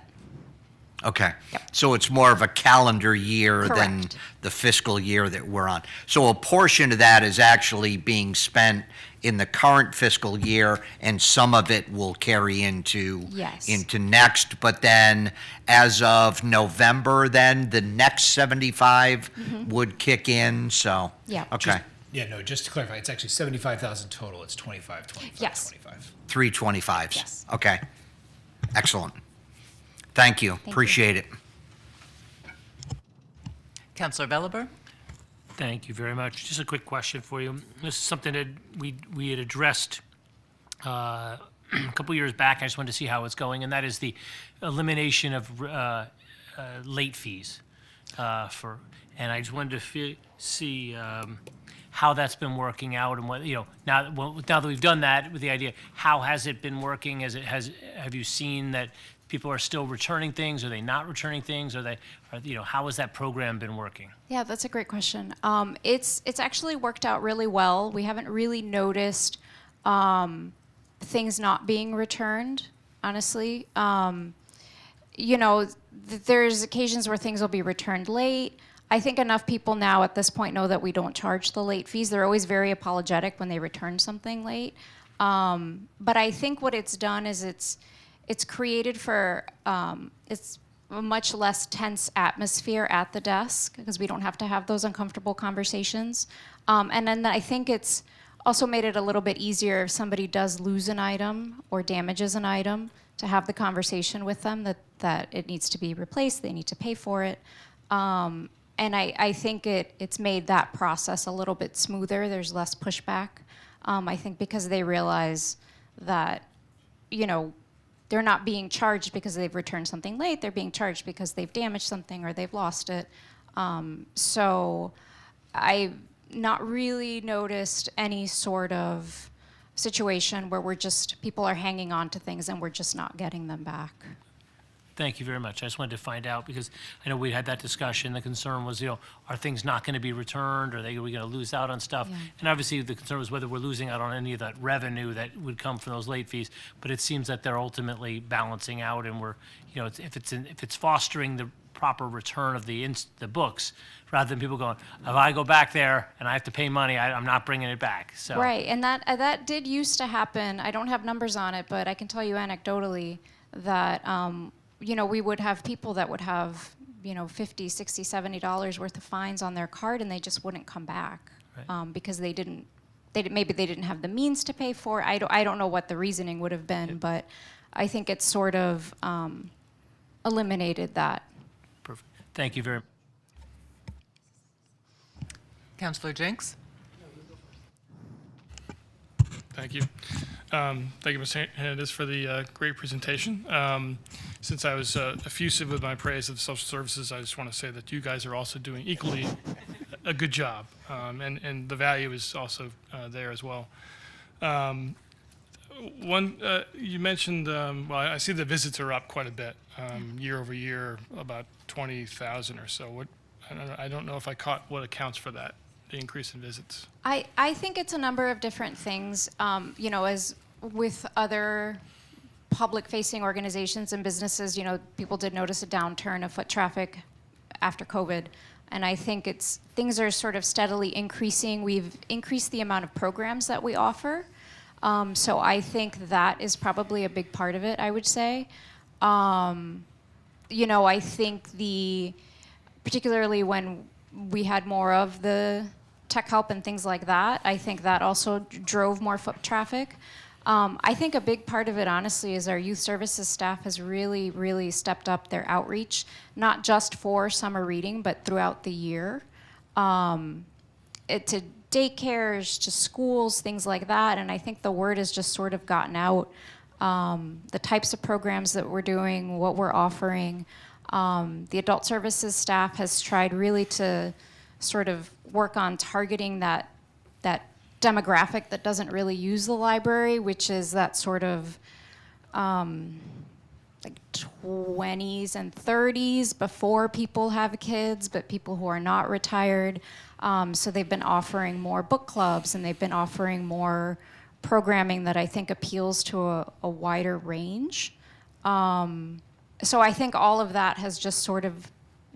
Okay. Yep. So it's more of a calendar year than Correct. the fiscal year that we're on. So a portion of that is actually being spent in the current fiscal year, and some of it will carry into Yes. into next. But then, as of November, then the next 75 would kick in. So Yeah. okay, Just to clarify, it's actually 75,000 total. It's 25, 25, Yes. 25. 325s. Yes. Okay. Excellent. Thank you. you. Appreciate it. Councilor Belliber? Thank you very much. Just a quick question for you. This is something that we had addressed a couple years back. I just wanted to see how it's going, and that is the elimination of late fees and I just wanted to see how that's been working out and what, now that we've done that with the idea, how has it been working? Have you seen that people are still returning things? Are they not returning things? How has that program been working? Yeah, that's a great question. It's actually worked out really well. We haven't really noticed things not being returned, honestly. There's occasions where things will be returned late. I think enough people now at this point know that we don't charge the late fees. They're always very apologetic when they return something late. But I think what it's done is it's created it's a much less tense atmosphere at the desk because we don't have to have those uncomfortable conversations. And then I think it's also made it a little bit easier if somebody does lose an item or damages an item to have the conversation with them that it needs to be replaced, they need to pay for it. And I think it's made that process a little bit smoother. There's less pushback. I think because they realize that, they're not being charged because they've returned something late. They're being charged because they've damaged something or they've lost it. So I've not really noticed any sort of situation where people are hanging on to things and we're just not getting them back. Thank you very much. I just wanted to find out because I know we had that discussion. The concern was, are things not going to be returned? Are we going to lose out on stuff? Yeah. And obviously the concern was whether we're losing out on any of that revenue that would come from those late fees. But it seems that they're ultimately balancing out, and if it's fostering the proper return of the books, rather than people going, if I go back there and I have to pay money, I'm not bringing it back. So Right, and that did used to happen. I don't have numbers on it, but I can tell you anecdotally that we would have people that would have, $50, $60, $70 worth of fines on their card, and they just wouldn't come back because maybe they didn't have the means to pay for it. I don't know what the reasoning would have been, but I think it's sort of eliminated that. Perfect. Thank you very much. Councilor Jenks? Thank you. Thank you, Ms. Hernandez, for the great presentation. Since I was effusive with my praise of social services, I just want to say that you guys are also doing equally a good job, and the value is also there as well. You mentioned, I see the visits are up quite a bit year over year, about 20,000 or so. I don't know if I caught what accounts for that, the increase in visits. I think it's a number of different things. As with other public-facing organizations and businesses, people did notice a downturn of foot traffic after COVID. And I think things are sort of steadily increasing. We've increased the amount of programs that we offer. So I think that is probably a big part of it, I would say. I think particularly when we had more of the tech help and things like that, I think that also drove more foot traffic. I think a big part of it, honestly, is our youth services staff has really, really stepped up their outreach, not just for summer reading, but throughout the year. To daycares, to schools, things like that, and I think the word has just sort of gotten out. The types of programs that we're doing, what we're offering. The adult services staff has tried really to sort of work on targeting that demographic that doesn't really use the library, which is that sort of like 20s and 30s before people have kids, but people who are not retired. So they've been offering more book clubs, and they've been offering more programming that I think appeals to a wider range. So I think all of that has just sort of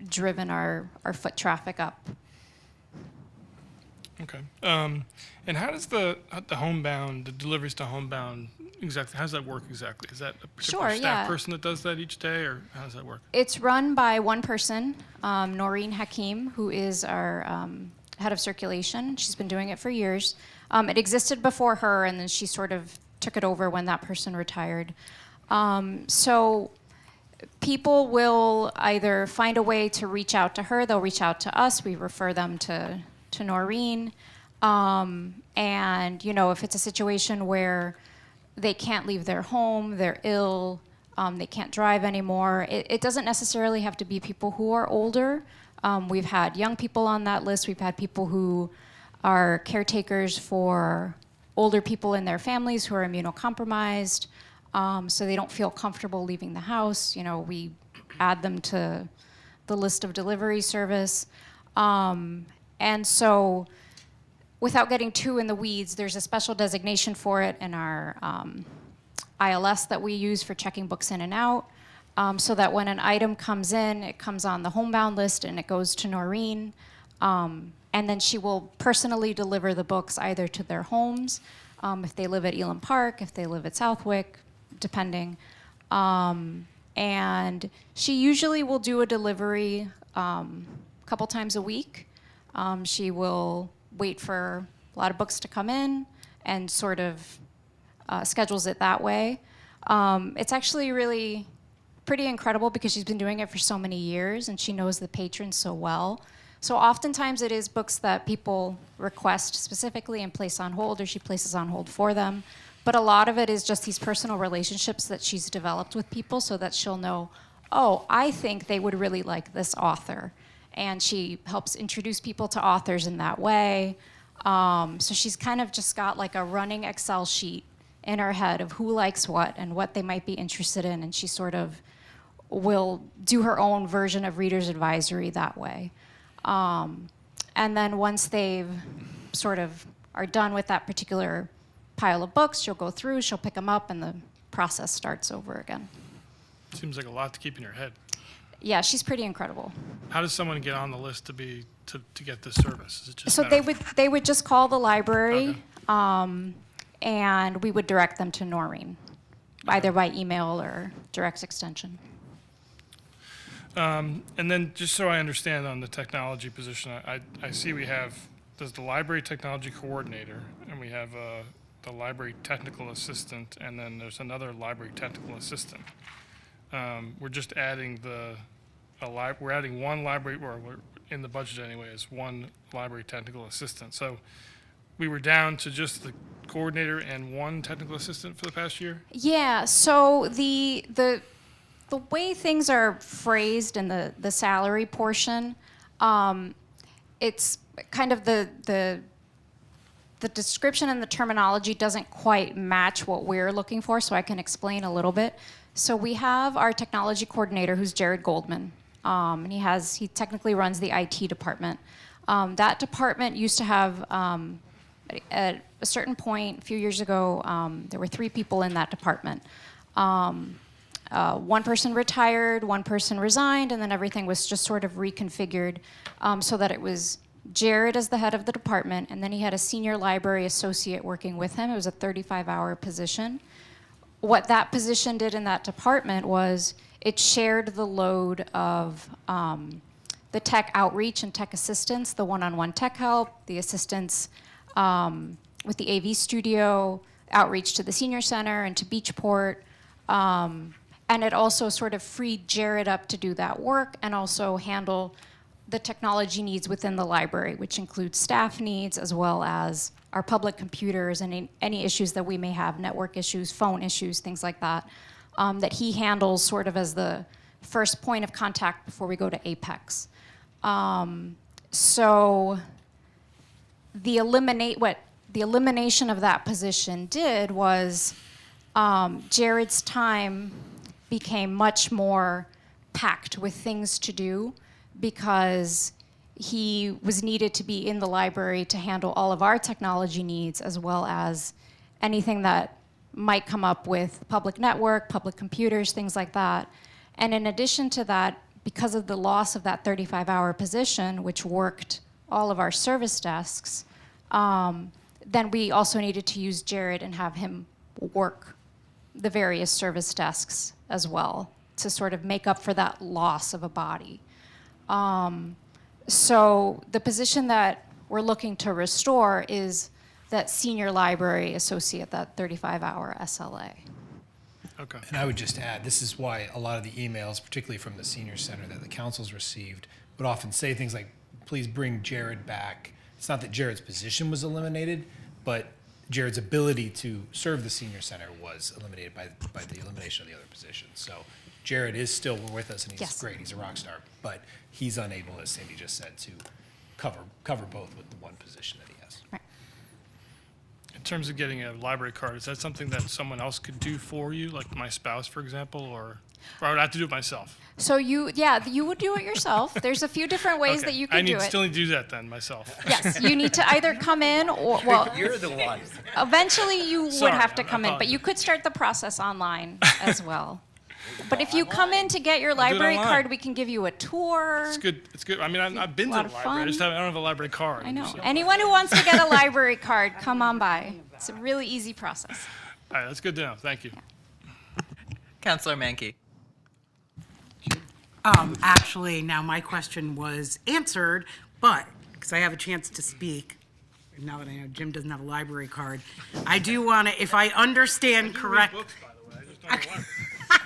driven our foot traffic up. Okay. And how does the homebound, the deliveries to homebound, exactly, how does that work exactly? Is that a particular Sure, staff yeah. person that does that each day, or how does that work? It's run by one person, Noreen Hakim, who is our head of circulation. She's been doing it for years. It existed before her, and then she sort of took it over when that person retired. So people will either find a way to reach out to her, they'll reach out to us, we refer them to Noreen. And, if it's a situation where they can't leave their home, they're ill, They can't drive anymore. It doesn't necessarily have to be people who are older. We've had young people on that list. We've had people who are caretakers for older people in their families who are immunocompromised, so they don't feel comfortable leaving the house. You know, we add them to the list of delivery service. And so, without getting too in the weeds, there's a special designation for it in our ILS that we use for checking books in and out, so that when an item comes in, it comes on the homebound list and it goes to Noreen. And then she will personally deliver the books either to their homes, if they live at Elam Park, if they live at Southwick, depending. And she usually will do a delivery a couple times a week. She will wait for a lot of books to come in and sort of schedules it that way. It's actually really pretty incredible because she's been doing it for so many years and she knows the patrons so well. So oftentimes it is books that people request specifically and place on hold, or she places on hold for them. But a lot of it is just these personal relationships that she's developed with people so that she'll know, oh, I think they would really like this author. And she helps introduce people to authors in that way. So she's kind of just got like a running Excel sheet in her head of who likes what and what they might be interested in. And she sort of will do her own version of Reader's Advisory that way. And then once they've sort of are done with that particular pile of books, she'll go through, she'll pick them up, and the process starts over again. Seems like a lot to keep in your head. Yeah, she's pretty incredible. How does someone get on the list to get this service? Is it just So matter they would just call the library, Okay. And we would direct them to Noreen, either by email or direct extension. And then, just so I understand on the technology position, I see there's the library technology coordinator, and we have the library technical assistant, and then there's another library technical assistant. We're just adding we're adding one library, or we're in the budget anyway, is one library technical assistant. So we were down to just the coordinator and one technical assistant for the past year? Yeah, so the way things are phrased in the salary portion, it's kind of the description and the terminology doesn't quite match what we're looking for, so I can explain a little bit. So we have our technology coordinator, who's Jared Goldman, and he technically runs the IT department. That department used to have, at a certain point, a few years ago, there were 3 people in that department. One person retired, one person resigned, and then everything was just sort of reconfigured so that it was Jared as the head of the department, and then he had a senior library associate working with him. It was a 35-hour position. What that position did in that department was it shared the load of the tech outreach and tech assistance, the one-on-one tech help, the assistance with the AV studio, outreach to the senior center and to Beachport. And it also sort of freed Jared up to do that work and also handle the technology needs within the library, which includes staff needs as well as our public computers and any issues that we may have, network issues, phone issues, things like that, that he handles sort of as the first point of contact before we go to Apex. So the elimination of that position did was Jared's time became much more packed with things to do because he was needed to be in the library to handle all of our technology needs as well as anything that might come up with public network, public computers, things like that. And in addition to that, because of the loss of that 35-hour position, which worked all of our service desks, then we also needed to use Jared and have him work the various service desks as well to sort of make up for that loss of a body. So the position that we're looking to restore is that senior library associate, that 35-hour SLA. Okay. And I would just add, this is why a lot of the emails, particularly from the senior center that the council's received, would often say things like, please bring Jared back. It's not that Jared's position was eliminated, but Jared's ability to serve the senior center was eliminated by the elimination of the other positions. So Jared is still with us, and he's Yes. great. He's a rock star, but he's unable, as Cindy just said, to cover both with the one position that he has. Right. In terms of getting a library card, is that something that someone else could do for you, like my spouse, for example, or I would have to do it myself? So you would do it yourself. There's a few different ways Okay. that you I can do still it. need to do that then myself. Yes, you need to either come in or, well, You're the one. eventually you would Sorry, have to I come in, but you apologize. could start the process online as well. But if you come in to get your I'll do it library online. card, we can give you a tour. It's good. It's good. I mean, I've been to lot the of library. I fun. don't have a library card. I know. so- Anyone who wants to get a library card, come on by. It's a really easy process. All right, that's good to know. Thank you. Counselor Mankey. Actually, now my question was answered, but, because I have a chance to speak, now that I know Jim doesn't have a library card, I do want to, if I understand correct, Books, by the way. I just don't know why.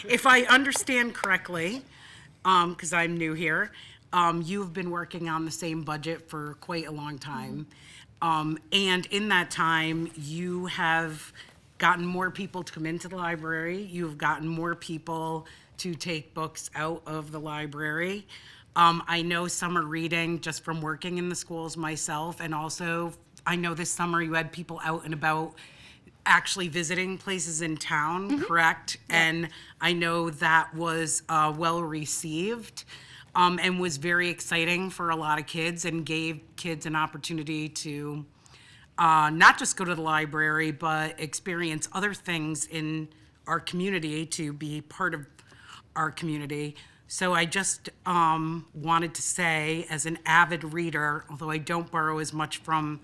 if I understand correctly, because I'm new here, you've been working on the same budget for quite a long time. And in that time, you have gotten more people to come into the library. You've gotten more people to take books out of the library. I know summer reading just from working in the schools myself, and also I know this summer you had people out and about actually visiting places in town, correct? And I know that was well received and was very exciting for a lot of kids and gave kids an opportunity to not just go to the library, but experience other things in our community, to be part of our community. So I just wanted to say, as an avid reader, although I don't borrow as much from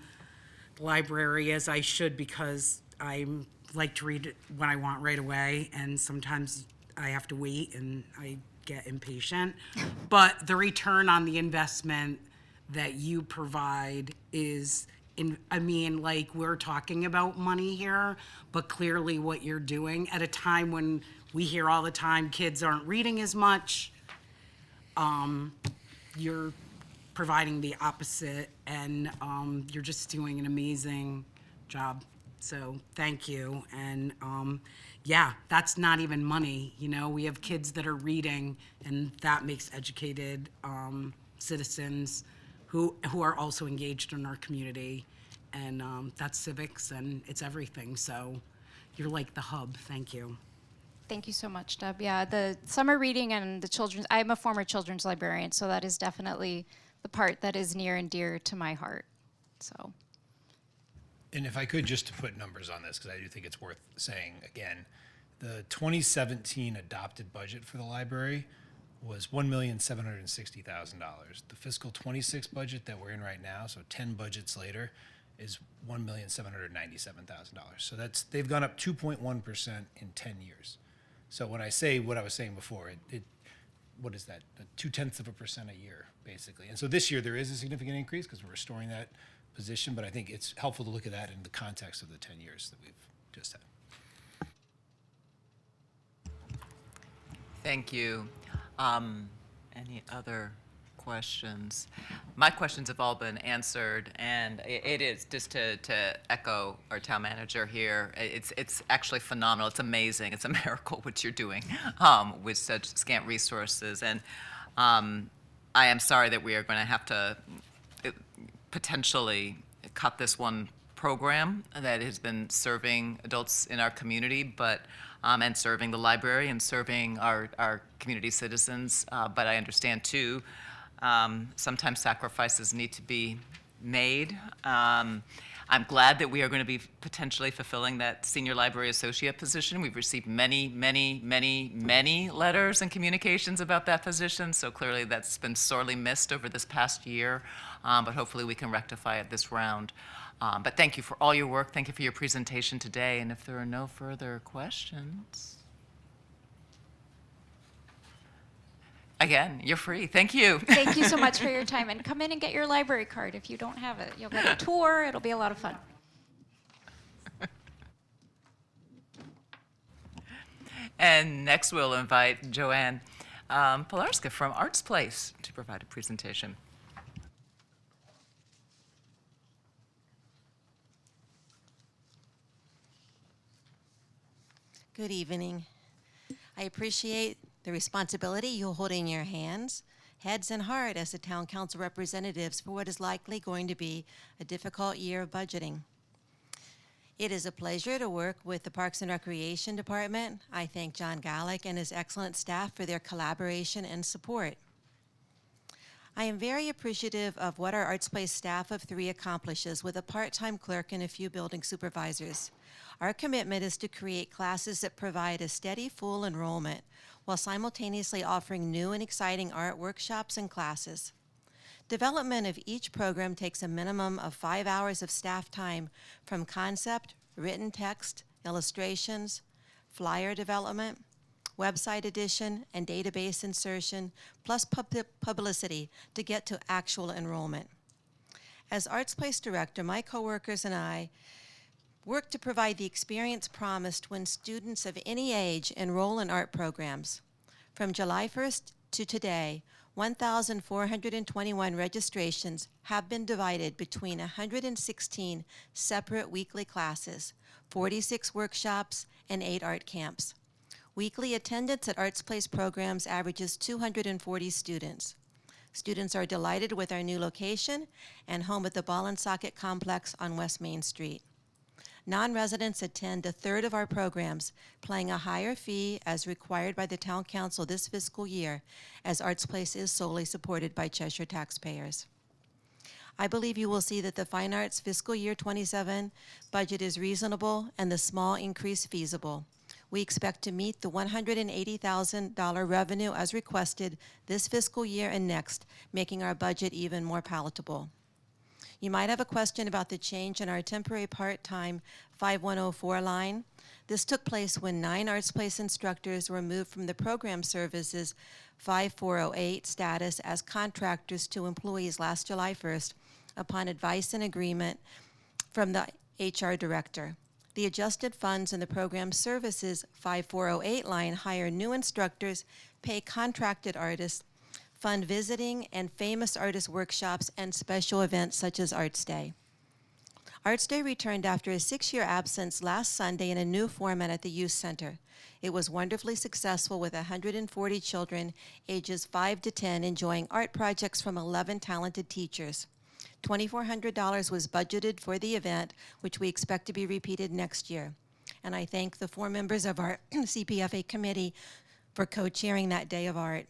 the library as I should, because I like to read it when I want right away, and sometimes I have to wait and I get impatient. But the return on the investment that you provide is, I mean, like, we're talking about money here, but clearly what you're doing at a time when we hear all the time kids aren't reading as much, you're providing the opposite, and you're just doing an amazing job. So thank you. And yeah, that's not even money. You know, we have kids that are reading, and that makes educated citizens who are also engaged in our community. And that's civics, and it's everything. So you're like the hub. Thank you. Thank you so much, Deb. Yeah, the summer reading and the children's, I'm a former children's librarian, so that is definitely the part that is near and dear to my heart. So, And if I could, just to put numbers on this, because I do think it's worth saying again, the 2017 adopted budget for the library was $1,760,000. The fiscal 26 budget that we're in right now, so 10 budgets later, is $1,797,000. So they've gone up 2.1% in 10 years. So when I say what I was saying before, what is that? 0.2% a year, basically. And so this year there is a significant increase because we're restoring that position, but I think it's helpful to look at that in the context of the 10 years that we've just had. Thank you. Any other questions? My questions have all been answered, and it is, just to echo our town manager here, it's actually phenomenal. It's amazing. It's a miracle what you're doing with such scant resources. And I am sorry that we are going to have to potentially cut this one program that has been serving adults in our community, but and serving the library and serving our community citizens. But I understand too, sometimes sacrifices need to be made. I'm glad that we are going to be potentially fulfilling that senior library associate position. We've received many, many, many, many letters and communications about that position, so clearly that's been sorely missed over this past year, but hopefully we can rectify it this round. But thank you for all your work. Thank you for your presentation today, and if there are no further questions, again, you're free. Thank you. thank you so much for your time, and come in and get your library card if you don't have it. You'll get a tour. It'll be a lot of fun. And next we'll invite Joanne Pilarska from Arts Place to provide a presentation. Good evening. I appreciate the responsibility you hold in your hands, heads, and heart as the town council representatives for what is likely going to be a difficult year of budgeting. It is a pleasure to work with the Parks and Recreation Department. I thank John Gallick and his excellent staff for their collaboration and support. I am very appreciative of what our Arts Place staff of 3 accomplishes with a part-time clerk and a few building supervisors. Our commitment is to create classes that provide a steady, full enrollment while simultaneously offering new and exciting art workshops and classes. Development of each program takes a minimum of 5 hours of staff time from concept, written text, illustrations, flyer development, website addition, and database insertion, plus publicity to get to actual enrollment. As Arts Place Director, my coworkers and I work to provide the experience promised when students of any age enroll in art programs. From July 1st to today, 1,421 registrations have been divided between 116 separate weekly classes, 46 workshops, and 8 art camps. Weekly attendance at Arts Place programs averages 240 students. Students are delighted with our new location and home at the Ball and Socket Complex on West Main Street. Non-residents attend a third of our programs, paying a higher fee as required by the Town Council this fiscal year, as Arts Place is solely supported by Cheshire taxpayers. I believe you will see that the Fine Arts fiscal year 27 budget is reasonable and the small increase feasible. We expect to meet the $180,000 revenue as requested this fiscal year and next, making our budget even more palatable. You might have a question about the change in our temporary part-time 5104 line. This took place when 9 Arts Place instructors were moved from the program services 5408 status as contractors to employees last July 1st upon advice and agreement from the HR director. The adjusted funds in the program services 5408 line hire new instructors, pay contracted artists, fund visiting and famous artist workshops and special events such as Arts Day. Arts Day returned after a 6-year absence last Sunday in a new format at the Youth Center. It was wonderfully successful with 140 children ages 5 to 10 enjoying art projects from 11 talented teachers. $2,400 was budgeted for the event, which we expect to be repeated next year. And I thank the 4 members of our CPFA committee for co-chairing that day of art.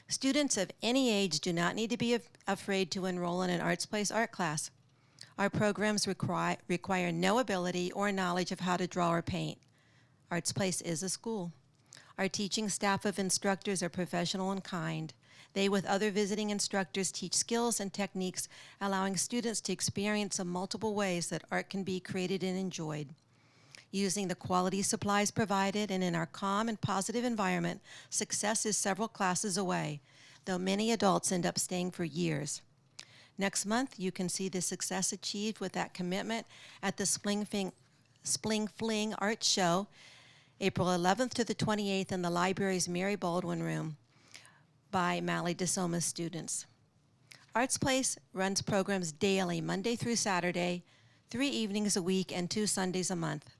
Students of any age do not need to be afraid to enroll in an Arts Place art class. Our programs require no ability or knowledge of how to draw or paint. Arts Place is a school. Our teaching staff of instructors are professional and kind. They, with other visiting instructors, teach skills and techniques, allowing students to experience in multiple ways that art can be created and enjoyed. Using the quality supplies provided and in our calm and positive environment, success is several classes away, though many adults end up staying for years. Next month, you can see the success achieved with that commitment at the Spling Fling Art Show, April 11th to the 28th in the library's Mary Baldwin Room by Mally DeSoma students. Arts Place runs programs daily, Monday through Saturday, 3 evenings a week and 2 Sundays a month.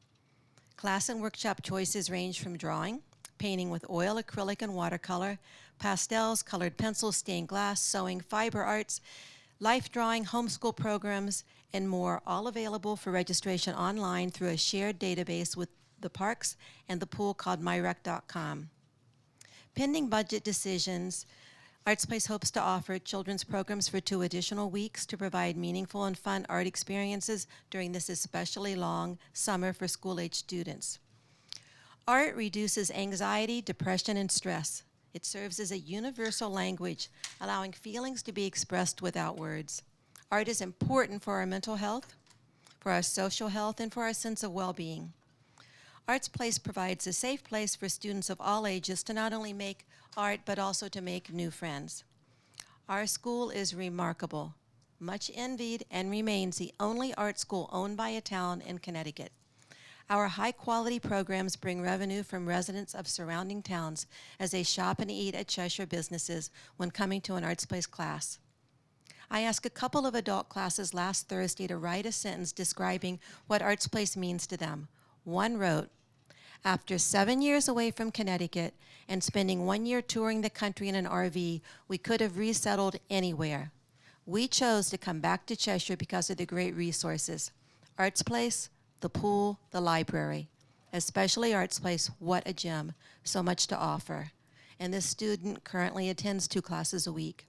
Class and workshop choices range from drawing, painting with oil, acrylic, and watercolor, pastels, colored pencils, stained glass, sewing, fiber arts, life drawing, homeschool programs, and more, all available for registration online through a shared database with the parks and the pool called myrec.com. Pending budget decisions, Arts Place hopes to offer children's programs for 2 additional weeks to provide meaningful and fun art experiences during this especially long summer for school-age students. Art reduces anxiety, depression, and stress. It serves as a universal language, allowing feelings to be expressed without words. Art is important for our mental health, for our social health, and for our sense of well-being. Arts Place provides a safe place for students of all ages to not only make art, but also to make new friends. Our school is remarkable, much envied, and remains the only art school owned by a town in Connecticut. Our high-quality programs bring revenue from residents of surrounding towns as they shop and eat at Cheshire businesses when coming to an Arts Place class. I asked a couple of adult classes last Thursday to write a sentence describing what Arts Place means to them. One wrote, After 7 years away from Connecticut and spending 1 year touring the country in an RV, we could have resettled anywhere. We chose to come back to Cheshire because of the great resources. Arts Place, the pool, the library. Especially Arts Place, what a gem, so much to offer. And this student currently attends 2 classes a week.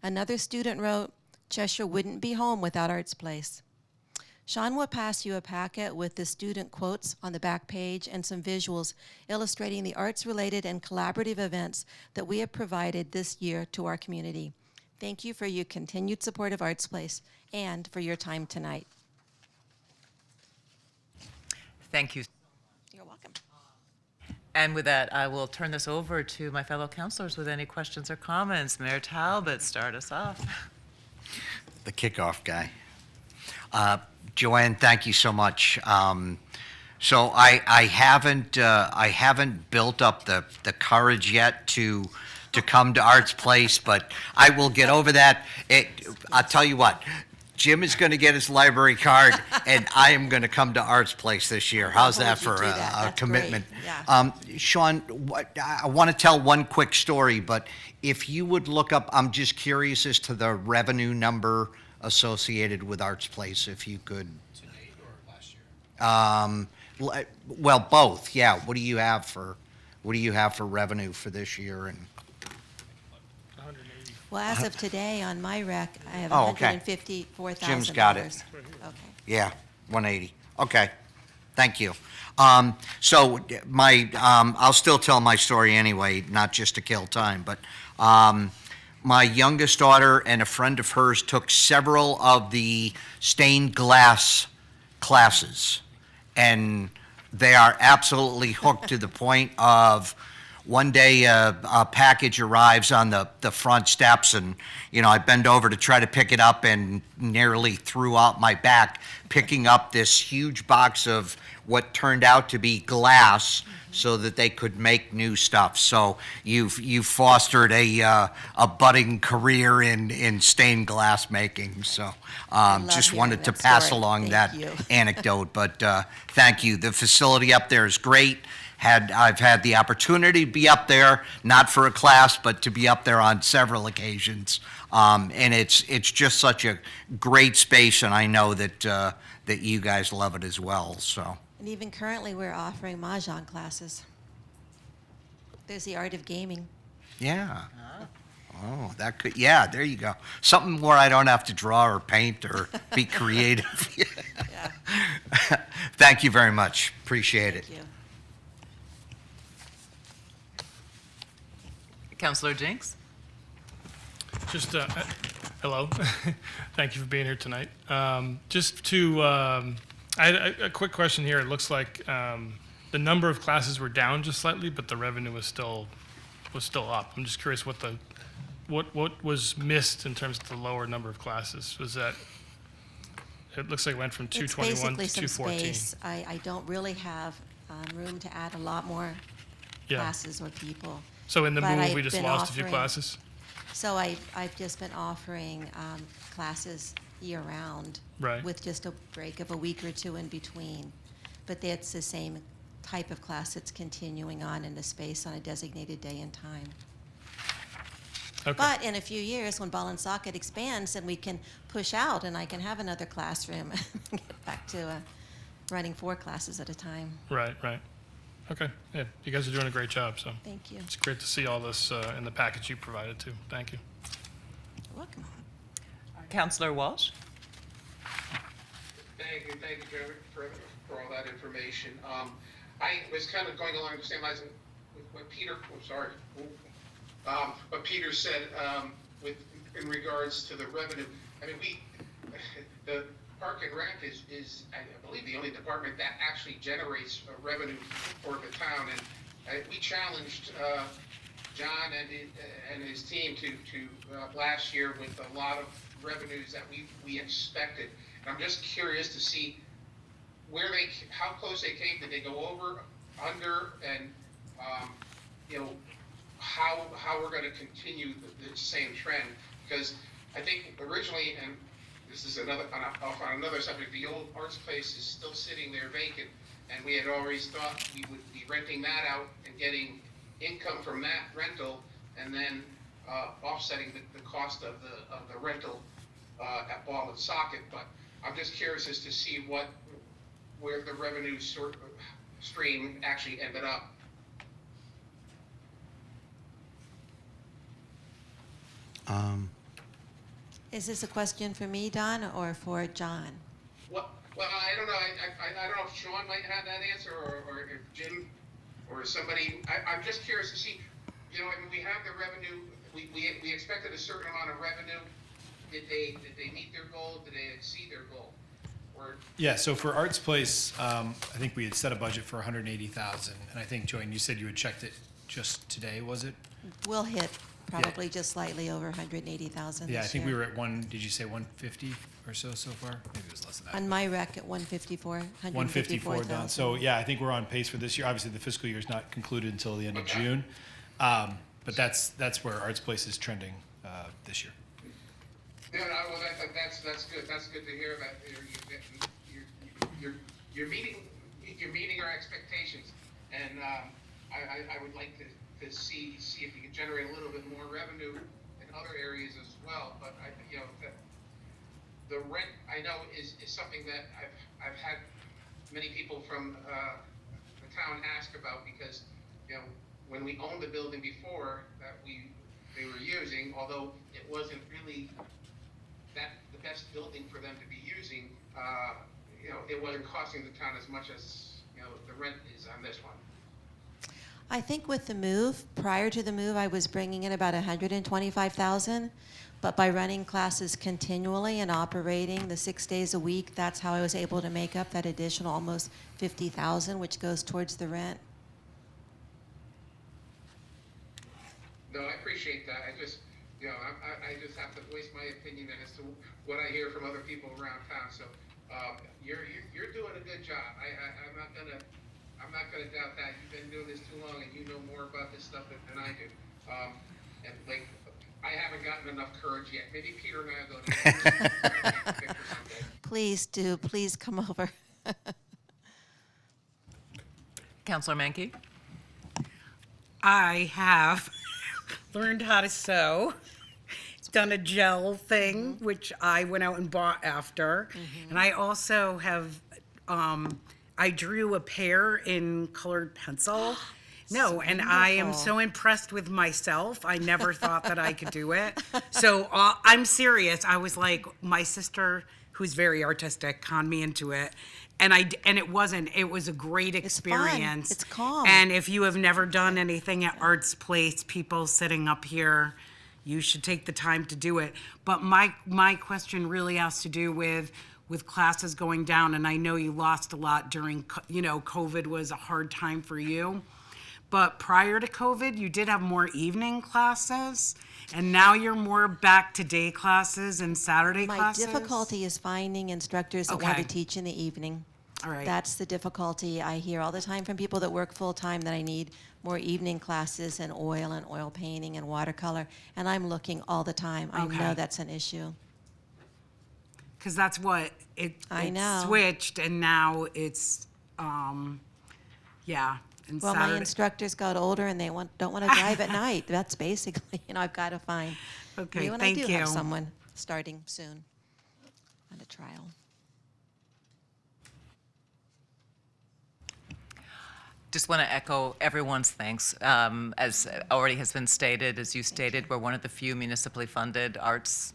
Another student wrote, Cheshire wouldn't be home without Arts Place. Sean will pass you a packet with the student quotes on the back page and some visuals illustrating the arts-related and collaborative events that we have provided this year to our community. Thank you for your continued support of Arts Place and for your time tonight. Thank you. You're welcome. And with that, I will turn this over to my fellow councilors with any questions or comments. Mayor Talbot, start us off. The kickoff guy. Joanne, thank you so much. So I haven't built up the courage yet to come to Arts Place, but I will get over that. I'll tell you what, Jim is going to get his library card, and I am going to come to Arts Place this year. How's that for a commitment? Yeah. Sean, I want to tell one quick story, but if you would look up, I'm just curious as to the revenue number associated with Arts Place, if you could. To date or last year? Well, both, yeah. What do you have for revenue for this year? And 180. Well, as of today, on my rec, I have Oh, okay. $154,000. Jim's got it. Okay. Yeah, 180. Okay, thank you. So I'll still tell my story anyway, not just to kill time, but my youngest daughter and a friend of hers took several of the stained glass classes, and they are absolutely hooked to the point of one day a package arrives on the front steps, and I bend over to try to pick it up and nearly threw out my back picking up this huge box of what turned out to be glass so that they could make new stuff. So you've fostered a budding career in stained glass making. So just hearing wanted to that pass story. along Thank that you. anecdote, but thank you. The facility up there is great. I've had the opportunity to be up there, not for a class, but to be up there on several occasions. And it's just such a great space, and I know that you guys love it as well. So And even currently, we're offering Mahjong classes. There's the art of gaming. yeah. Oh, that could, yeah, there you go. Something where I don't have to draw or paint or be creative. Yeah. Thank you very much. Appreciate it. Thank you. Councilor Jinks? Just, hello. Thank you for being here tonight. Just to, I had a quick question here. It looks like the number of classes were down just slightly, but the revenue was still up. I'm just curious what was missed in terms of the lower number of classes. Was that, it looks like it went from 221 to It's basically some 214. space. I don't really have room to add a lot more Yeah. classes or people. So in the But move, I've we just been lost a few offering- classes? So I've just been offering classes year-round. Right. With just a break of a week or two in between. But that's the same type of class that's continuing on in the space on a designated day and time. Okay. But in a few years, when Ball and Socket expands, then we can push out and I can have another classroom and get back to running 4 classes at a time. Right. Okay, yeah, you guys are doing a great job, so Thank you. it's great to see all this in the package you provided too. Thank you. You're welcome. Councilor Walsh? Thank you, Jeremy, for all that information. I was kind of going along the same lines with what Peter, what Peter said in regards to the revenue. I mean, the Park and Rec is, I believe, the only department that actually generates revenue for the town. And we challenged John and his team to last year with a lot of revenues that we expected. And I'm just curious to see how close they came. Did they go over, under, and how we're going to continue the same trend? Because I think originally, and this is on another subject, the old Arts Place is still sitting there vacant, and we had always thought we would be renting that out and getting income from that rental, and then offsetting the cost of the rental at Ball and Socket. But I'm just curious as to see where the revenue stream actually ended up. Is this a question for me, Don, or for John? Well, I don't know. I don't know if Sean might have that answer, or if Jim, or somebody. I'm just curious to see. You know, I mean, we have the revenue. We expected a certain amount of revenue. Did they meet their goal? Did they exceed their goal? Or Yeah, so for Arts Place, I think we had set a budget for 180,000, and I think, Joanne, you said you had checked it just today, was it? We'll hit probably just slightly over 180,000 Yeah, I this think we year. were at did you say 150 or so far? Maybe it was less than that. On my rec at 154, 154 done. So, yeah, I think we're on pace for this year. Obviously, the fiscal year is not concluded until the end of June. But that's where Arts Place is trending this year. yeah, no, well, that's good. That's good to hear that you're meeting our expectations, and I would like to see if you can generate a little bit more revenue in other areas as well. But the rent, I know, is something that I've had many people from the town ask about, because when we owned the building before that they were using, although it wasn't really the best building for them to be using, it wasn't costing the town as much as the rent is on this one. I think with the move, prior to the move, I was bringing in about 125,000, but by running classes continually and operating the 6 days a week, that's how I was able to make up that additional almost 50,000, which goes towards the rent. No, I appreciate that. I just, I just have to voice my opinion as to what I hear from other people around town. So, you're doing a good job. I'm not gonna doubt that. You've been doing this too long, and you know more about this stuff than I do. And like, I haven't gotten enough courage yet. Maybe Peter and I will go to someday. Please do. Please come over. Counselor Mankey? I have learned how to sew. Done a gel thing, which I went out and bought after. And I also have, I drew a pear in colored pencil. No, and I am wonderful. so impressed with myself. I never thought that I could do it. So I'm serious. I was like, my sister, who's very artistic, conned me into it. And it wasn't. It was a great fun. experience. It's calm. And if you have never done anything at Arts Place, people sitting up here, you should take the time to do it. But my question really has to do with classes going down, and I know you lost a lot during, COVID was a hard time for you. But prior to COVID, you did have more evening classes, and now you're more back to day classes and Saturday My classes? difficulty is finding instructors that want to Okay. teach in the evening. All right. That's the difficulty I hear all the time from people that work full-time, that I need more evening classes in oil and oil painting and watercolor, and I'm looking all the time. I Okay. know that's an issue. Because that's what it know. switched, and now it's, yeah. And Well, my Saturday. instructors got older and they don't want to drive at night. That's basically, I've got to find. Okay, you and thank I do have you. someone starting soon on a trial. Just want to echo everyone's thanks. As already has been stated, as you stated, we're one of the few municipally funded arts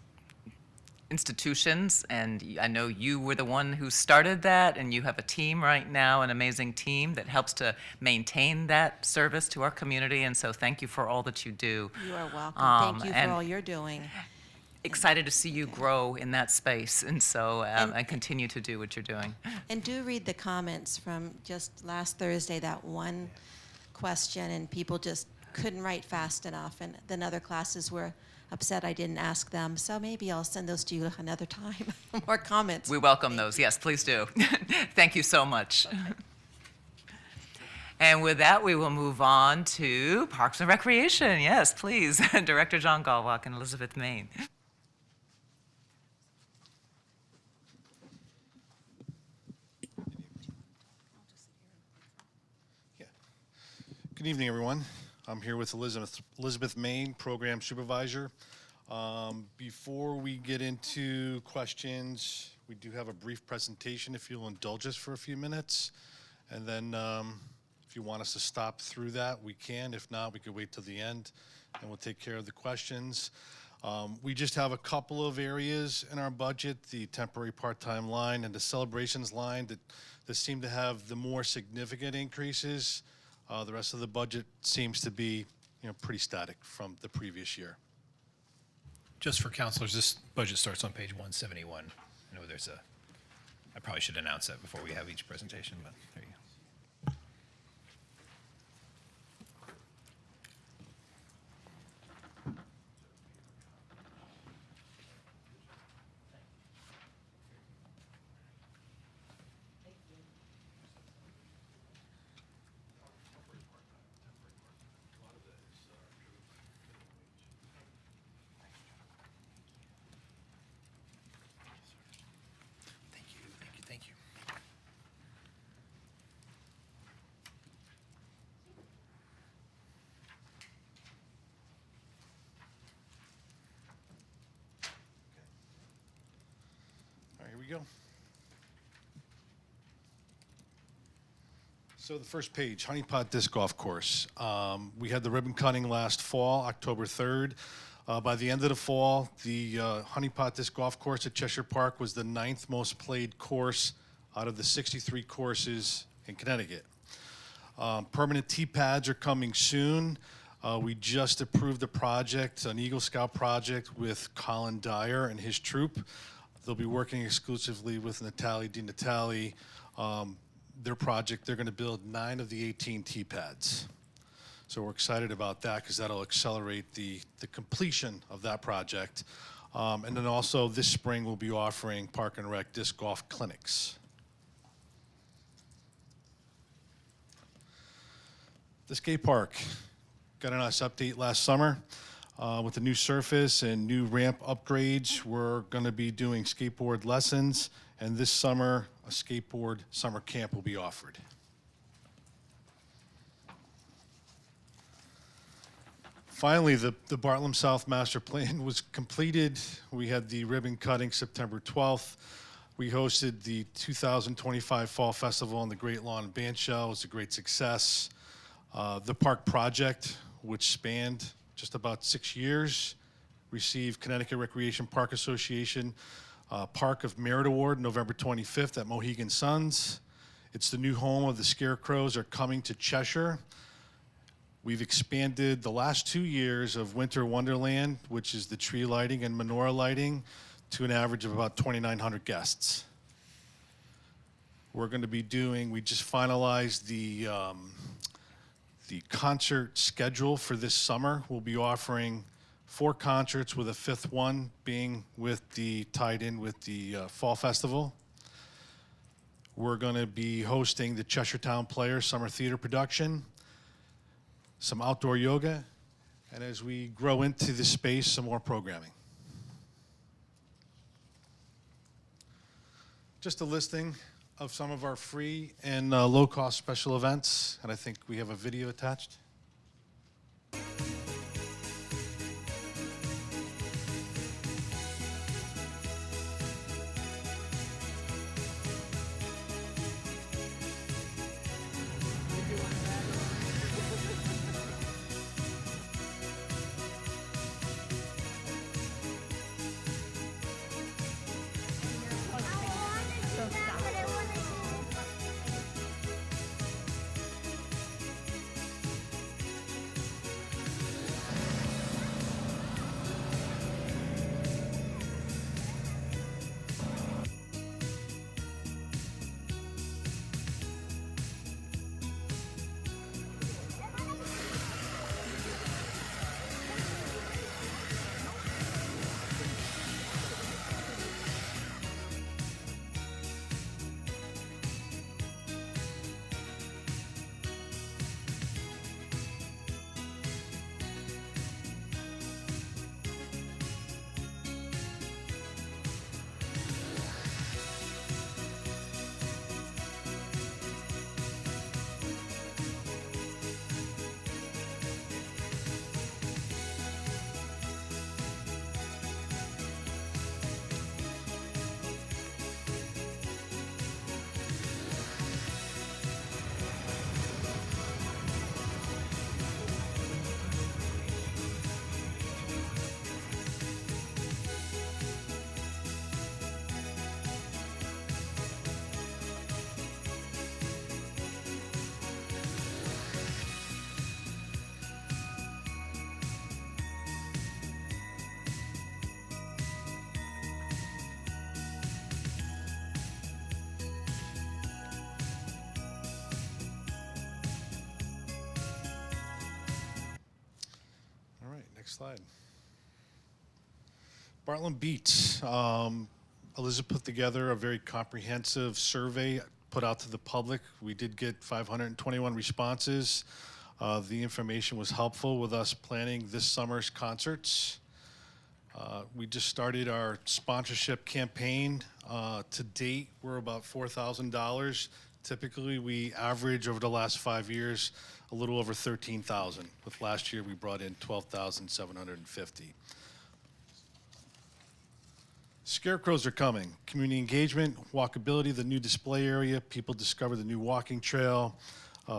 institutions, and I know you were the one who started that, and you have a team right now, an amazing team that helps to maintain that service to our community, and so thank you for all that you do. You are welcome. Thank you for and all you're doing. Excited to see you grow in that space, and so, and continue to do what you're doing. And do read the comments from just last Thursday, that one question, and people just couldn't write fast enough, and then other classes were upset I didn't ask them. So maybe I'll send those to you another time. More comments. We welcome those. Yes, please do. Thank you so much. And with that, we will move on to Parks and Recreation. Yes, please. Director John Galwak and Elizabeth Main. Good evening, everyone. I'm here with Elizabeth Main, Program Supervisor. Before we get into questions, we do have a brief presentation if you'll indulge us for a few minutes. And then if you want us to stop through that, we can. If not, we could wait till the end and we'll take care of the questions. We just have a couple of areas in our budget, the temporary part-time line and the celebrations line that seem to have the more significant increases. The rest of the budget seems to be, pretty static from the previous year. Just for counselors, this budget starts on page 171. I know I probably should announce that before we have each presentation, but there you go. Thank you. All right, here we go. So the first page, Honey Pot Disc Golf Course. We had the ribbon cutting last fall, October 3rd. By the end of the fall, the Honey Pot Disc Golf Course at Cheshire Park was the 9th most played course out of the 63 courses in Connecticut. Permanent tee pads are coming soon. We just approved a project, an Eagle Scout project with Colin Dyer and his troop. They'll be working exclusively with Natalie DiNatale. Their project, they're going to build 9 of the 18 tee pads. So we're excited about that because that'll accelerate the completion of that project. And then also this spring we'll be offering Park and Rec disc golf clinics. The skate park got a nice update last summer with the new surface and new ramp upgrades. We're going to be doing skateboard lessons, and this summer a skateboard summer camp will be offered. Finally, the Bartlett South Master Plan was completed. We had the ribbon cutting September 12th. We hosted the 2025 Fall Festival and the Great Lawn Band Show. It was a great success. The park project, which spanned just about 6 years, received Connecticut Recreation Park Association Park of Merit Award November 25th at Mohegan Suns. It's the new home of the Scarecrows are coming to Cheshire. We've expanded the last 2 years of Winter Wonderland, which is the tree lighting and menorah lighting, to an average of about 2,900 guests. We're going to be we just finalized the concert schedule for this summer. We'll be offering 4 concerts, with a 5th one being tied in with the Fall Festival. We're going to be hosting the Cheshire Town Players Summer Theater production, some outdoor yoga, and as we grow into the space, some more programming. Just a listing of some of our free and low-cost special events, and I think we have a video attached. Next slide. Bartlett Beats. Elizabeth put together a very comprehensive survey put out to the public. We did get 521 responses. The information was helpful with us planning this summer's concerts. We just started our sponsorship campaign. To date, we're about $4,000. Typically, we average over the last 5 years a little over $13,000. With last year, we brought in $12,750. Scarecrows are coming. Community engagement, walkability, the new display area, people discover the new walking trail,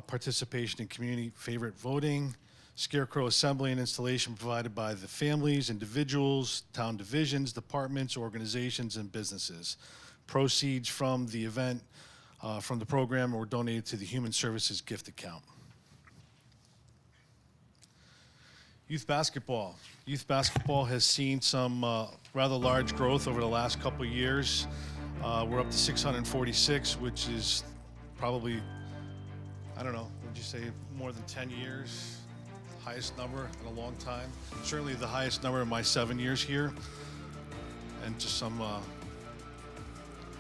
participation in community favorite voting, scarecrow assembly and installation provided by the families, individuals, town divisions, departments, organizations, and businesses. Proceeds from the event, from the program, were donated to the Human Services gift account. Youth basketball. Youth basketball has seen some rather large growth over the last couple of years. We're up to 646, which is probably, I don't know, would you say more than 10 years? Highest number in a long time. Certainly the highest number in my 7 years here. And just some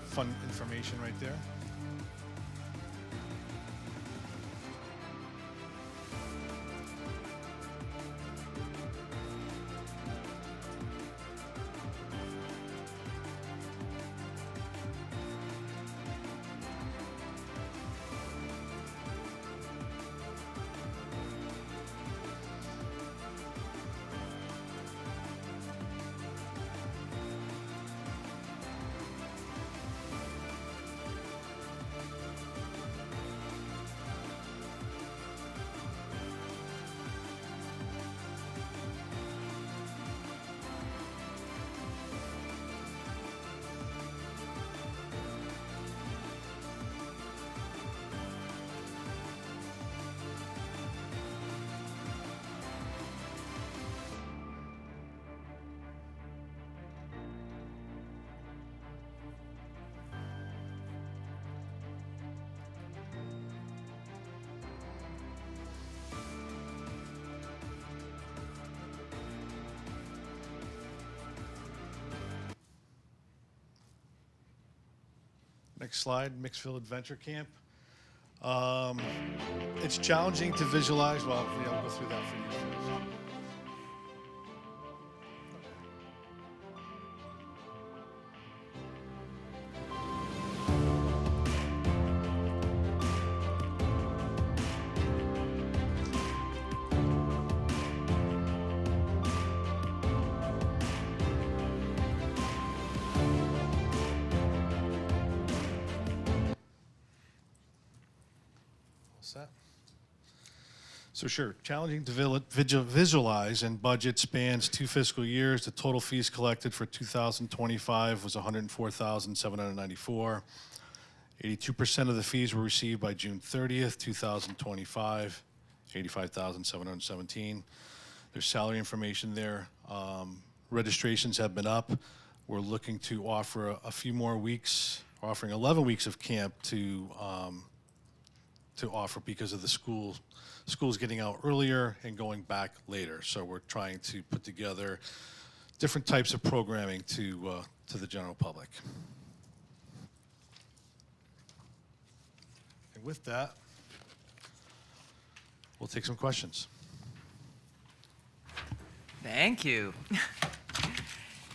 fun information right there. Next slide, Mixville Adventure Camp. It's challenging to visualize. Well, yeah, I'll go through that for you first. Set. So sure, challenging to visualize, and budget spans 2 fiscal years. The total fees collected for 2025 was $104,794. 82% of the fees were received by June 30th, 2025, $85,717. There's salary information there. Registrations have been up. We're looking to offer a few more weeks, offering 11 weeks of camp to offer because of the schools getting out earlier and going back later. So we're trying to put together different types of programming to the general public. And with that, we'll take some questions. Thank you.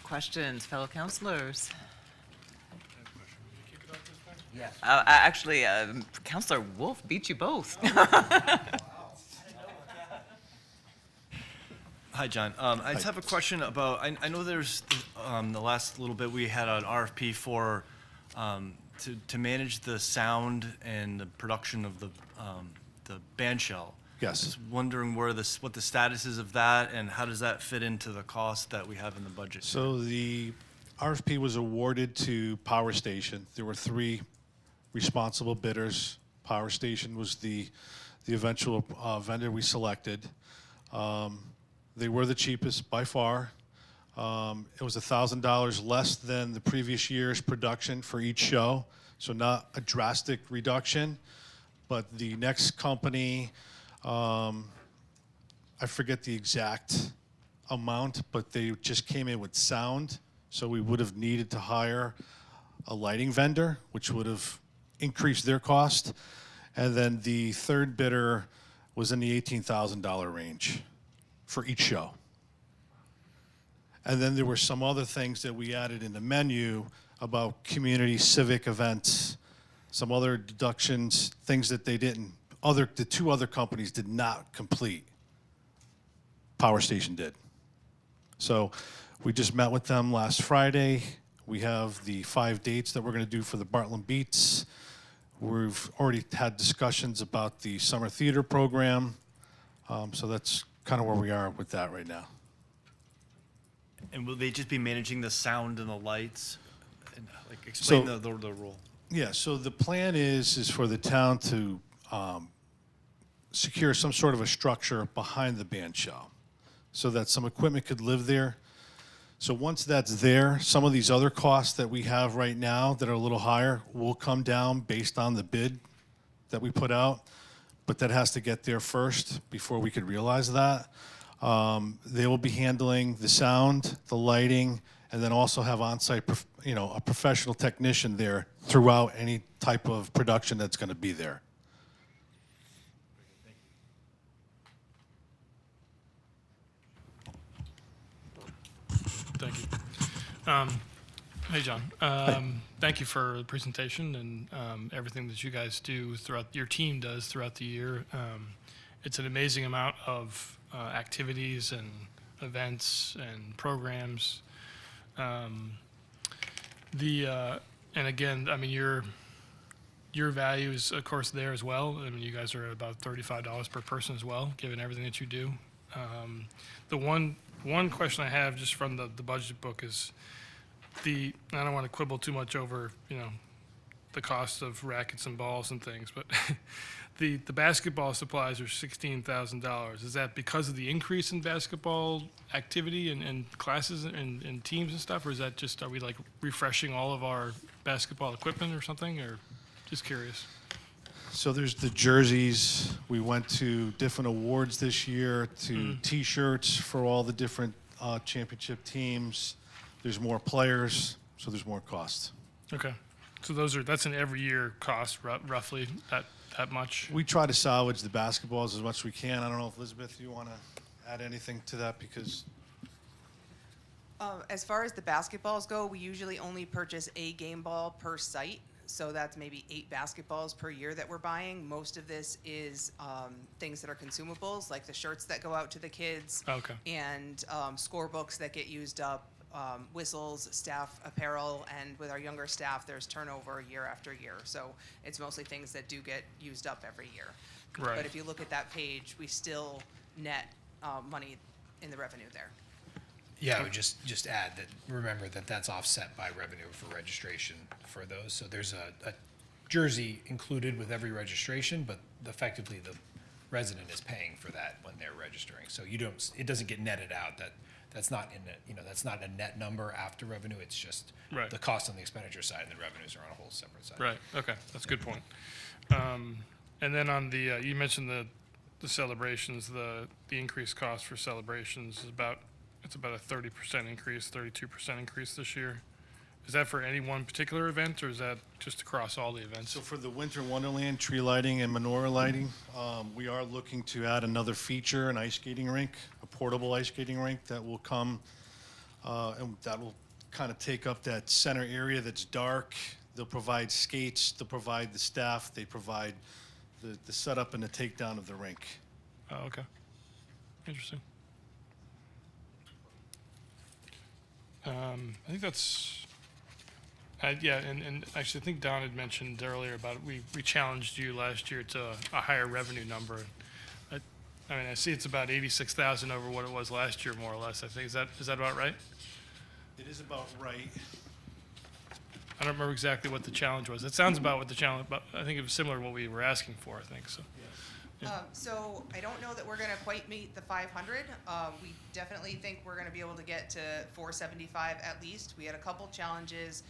Questions, fellow councilors? Yeah. Actually, Councilor Wolf beat you both. Hi, John. I just have a question about, I know there's, the last little bit, we had an RFP for, to manage the sound and the production of the band shell. Yes. Just wondering what the status is of that, and how does that fit into the cost that we have in the budget? So the RFP was awarded to Power Station. There were 3 responsible bidders. Power Station was the eventual vendor we selected. They were the cheapest by far. It was $1,000 less than the previous year's production for each show, so not a drastic reduction. But the next company, I forget the exact amount, but they just came in with sound, so we would have needed to hire a lighting vendor, which would have increased their cost. And then the third bidder was in the $18,000 range for each show. And then there were some other things that we added in the menu about community civic events, some other deductions, things that they didn't, the two other companies did not complete. Power Station did. So we just met with them last Friday. We have the 5 dates that we're going to do for the Bartlett Beats. We've already had discussions about the summer theater program. So that's kind of where we are with that right now. And will they just be managing the sound and the lights? And, like, explain So- the role. Yeah, so the plan is for the town to secure some sort of a structure behind the band shell so that some equipment could live there. So once that's there, some of these other costs that we have right now that are a little higher will come down based on the bid that we put out, but that has to get there first before we could realize that. They will be handling the sound, the lighting, and then also have on-site, a professional technician there throughout any type of production that's going to be there. Thank you. Hey, John. Thank you for the presentation and everything that you guys do your team does throughout the year. It's an amazing amount of activities and events and programs. And again, I mean, your value is, of course, there as well. I mean, you guys are at about $35 per person as well, given everything that you do. The one question I have just from the budget book is I don't want to quibble too much over, the cost of rackets and balls and things, but the basketball supplies are $16,000. Is that because of the increase in basketball activity and classes and teams and stuff, or is that just, are we like refreshing all of our basketball equipment or something, or just curious? So there's the jerseys. We went to different awards this year, to T-shirts for all the different championship teams. There's more players, so there's more costs. Okay. So that's an every year cost, roughly, that much? We try to salvage the basketballs as much as we can. I don't know if, Elizabeth, you want to add anything to that, because As far as the basketballs go, we usually only purchase a game ball per site. So that's maybe 8 basketballs per year that we're buying. Most of this is things that are consumables, like the shirts that go out to the kids. Okay. And scorebooks that get used up, whistles, staff apparel, and with our younger staff, there's turnover year after year. So it's mostly things that do get used up every year. Right. But if you look at that page, we still net money in the revenue there. Yeah, I would just add that, remember that that's offset by revenue for registration for those. So there's a jersey included with every registration, but effectively the resident is paying for that when they're registering. So it doesn't get netted out. That's not that's not a net number after revenue. It's just Right. the cost on the expenditure side, and the revenues are on a whole separate side. Right, okay, that's a good point. And then on the, you mentioned the celebrations, the increased cost for celebrations is about a 30% increase, 32% increase this year. Is that for any one particular event, or is that just across all the events? so for the Winter Wonderland tree lighting and menorah lighting, we are looking to add another feature, an ice skating rink, a portable ice skating rink that will come, and that will kind of take up that center area that's dark. They'll provide skates, they'll provide the staff, they provide the setup and the takedown of the rink. Oh, okay. Interesting. I think that's, yeah, and actually I think Don had mentioned earlier about we challenged you last year to a higher revenue number. I mean, I see it's about 86,000 over what it was last year, more or less, I think. Is that about right? It is about right. I don't remember exactly what the challenge was. It sounds about what the challenge, but I think it was similar to what we were asking for, I think, so. Yeah. So I don't know that we're going to quite meet the 500. We definitely think we're going to be able to get to 475 at least. We had a couple challenges.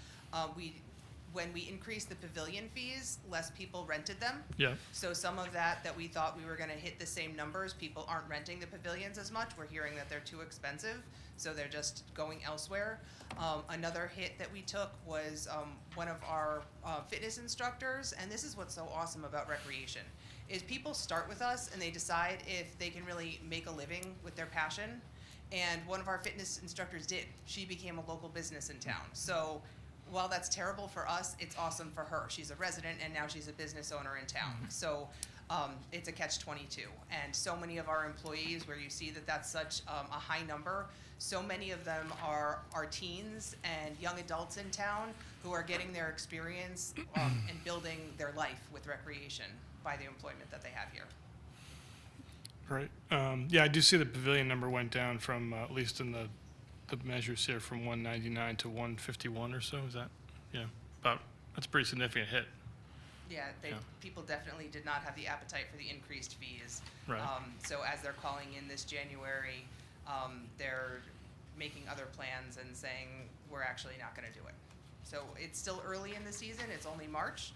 when we increased the pavilion fees, less people rented them. Yeah. So some of that we thought we were gonna hit the same numbers, people aren't renting the pavilions as much. We're hearing that they're too expensive, so they're just going elsewhere. Another hit that we took was one of our fitness instructors, and this is what's so awesome about recreation, is people start with us and they decide if they can really make a living with their passion. And one of our fitness instructors did. She became a local business in town. So while that's terrible for us, it's awesome for her. She's a resident and now she's a business owner in town. So it's a catch-22. And so many of our employees, where you see that that's such a high number, so many of them are teens and young adults in town who are getting their experience and building their life with recreation by the employment that they have here. Right. Yeah, I do see the pavilion number went down from, at least in the measures here, from 199 to 151 or so. Is that, yeah, that's a pretty significant hit. Yeah, Yeah. people definitely did not have the appetite for the increased fees. Right. So as they're calling in this January, they're making other plans and saying, we're actually not gonna do it. So it's still early in the season, it's only March,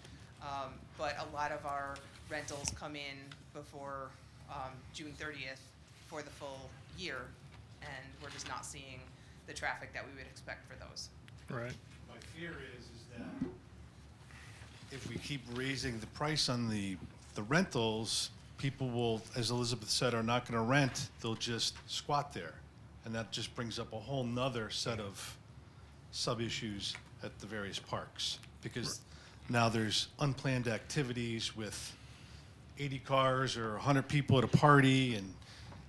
but a lot of our rentals come in before June 30th for the full year, and we're just not seeing the traffic that we would expect for those. Right. My fear is that if we keep raising the price on the rentals, people will, as Elizabeth said, are not gonna rent, they'll just squat there. And that just brings up a whole nother set of sub-issues at the various parks. Because now there's unplanned activities with 80 cars or 100 people at a party,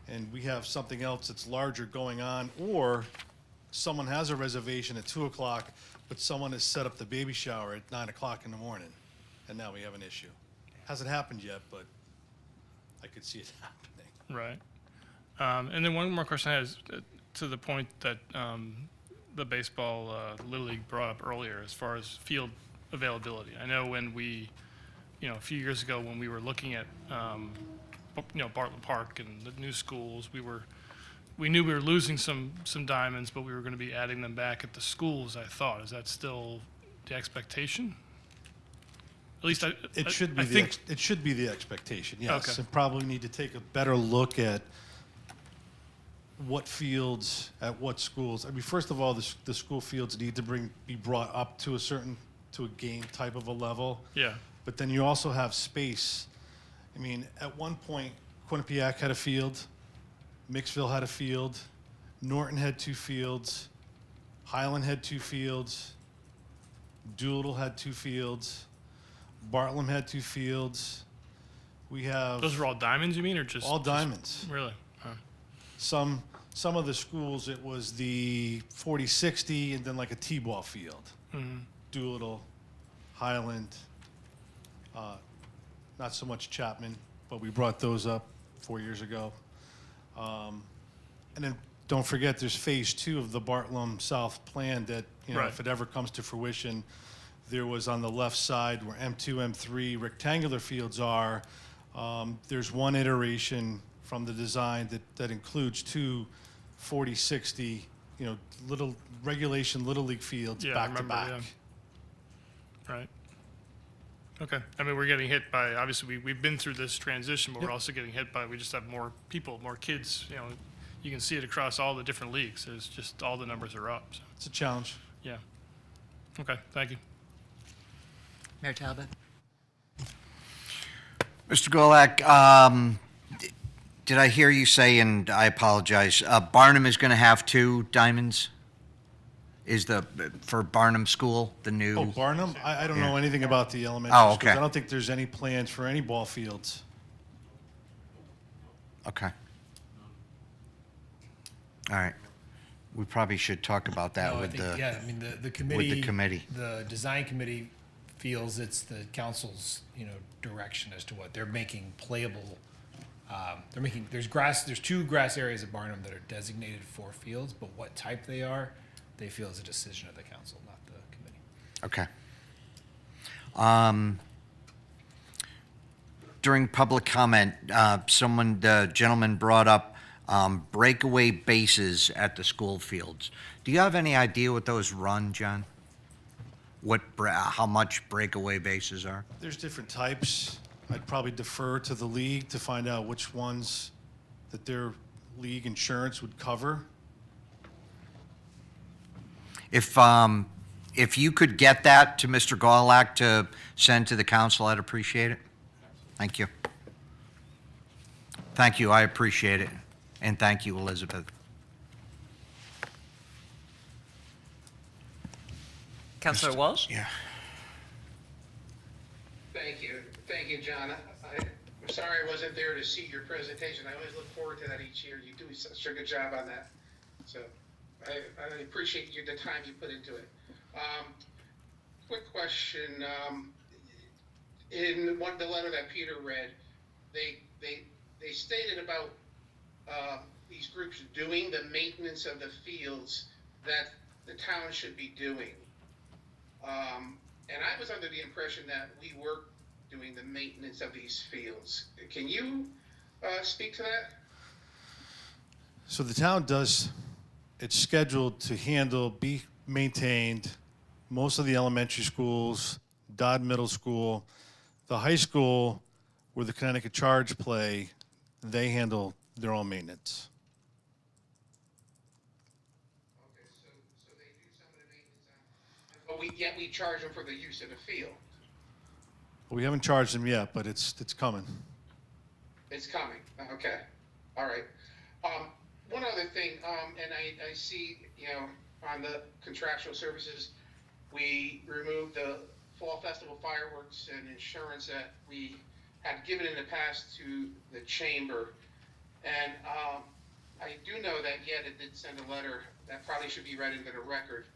and we have something else that's larger going on, or someone has a reservation at 2 o'clock, but someone has set up the baby shower at 9 o'clock in the morning, and now we have an issue. Hasn't happened yet, but I could see it happening. Right. And then one more question I had is to the point that the baseball Little League brought up earlier as far as field availability. I know when we, a few years ago when we were looking at, Bartlett Park and the new schools, we knew we were losing some diamonds, but we were going to be adding them back at the schools, I thought. Is that still the expectation? At least It should be I think, it should be the expectation, yes. Okay. And probably need to take a better look at what fields, at what schools. I mean, first of all, the school fields need to be brought up to a game type of a level. yeah, But then you also have space. I mean, at one point, Quinnipiac had a field, Mixville had a field, Norton had 2 fields, Highland had 2 fields, Doolittle had 2 fields, Bartlett had 2 fields. We have those are all diamonds, you mean, or just all diamonds. Really? Huh. Some of the schools, it was the 40-60 and then like a T-ball field. Mm-hmm. Doolittle, Highland, not so much Chapman, but we brought those up 4 years ago. And then don't forget, there's phase 2 of the Bartlett South plan that, Right. if it ever comes to fruition, there was on the left side where M2, M3 rectangular fields are, there's one iteration from the design that includes 2 40-60, little regulation Little League fields Yeah, I back to remember, back. yeah. Right. Okay. I mean, we're getting hit by, obviously, we've been through this transition, but we're Yep. also getting hit by, we just have more people, more kids, you can see it across all the different leagues. There's just, all the numbers are up, so, It's a challenge. yeah. Okay, thank you. Mayor Talbot? Mr. Golak, did I hear you say, and I apologize, Barnum is going to have 2 diamonds? Is for Barnum School, the new? Oh, Barnum? I don't know Yeah. anything about the elementary Oh, schools. okay. I don't think there's any plans for any ball fields. Okay. All right. We probably should talk about that No, I with think, the, yeah, I mean, the committee. with the committee. The design committee feels it's the council's, direction as to what they're making playable. There's 2 grass areas at Barnum that are designated for fields, but what type they are, they feel is a decision of the council, not the committee. Okay. During public comment, the gentleman brought up breakaway bases at the school fields. Do you have any idea what those run, John? how much breakaway bases are? There's different types. I'd probably defer to the league to find out which ones that their league insurance would cover. If you could get that to Mr. Gawlak to send to the council, I'd appreciate it. Thank you. Thank you, I appreciate it. And thank you, Elizabeth. Councilor Walsh? Yeah. Thank you, John. I'm sorry I wasn't there to see your presentation. I always look forward to that each year. You do such a good job on that. So I appreciate the time you put into it. Quick question. In the letter that Peter read, they stated about these groups doing the maintenance of the fields that the town should be doing. And I was under the impression that we were doing the maintenance of these fields. Can you speak to that? So the town does, it's scheduled to be maintained, most of the elementary schools, Dodd Middle School, the high school where the Connecticut Charge play, they handle their own maintenance. Okay, so they do some of the maintenance on, but yet we charge them for the use of the field. We haven't charged them yet, but it's coming. It's coming. Okay. All right. One other thing, and I see, on the contractual services, we removed the Fall Festival fireworks and insurance that we had given in the past to the chamber. And I do know that it did send a letter that probably should be read into the record.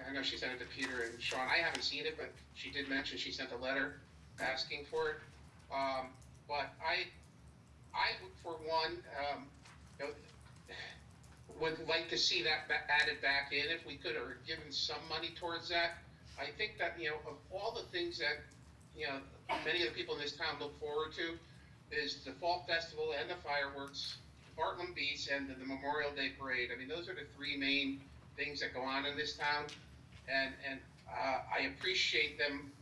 I know she sent it to Peter and Sean. I haven't seen it, but she did mention she sent a letter asking for it. But I for one, would like to see that added back in if we could, or given some money towards that. I think that, of all the things that, many of the people in this town look forward to is the Fall Festival and the fireworks, Bartlam Beach, and the Memorial Day Parade. I mean, those are the three main things that go on in this town. And I appreciate them,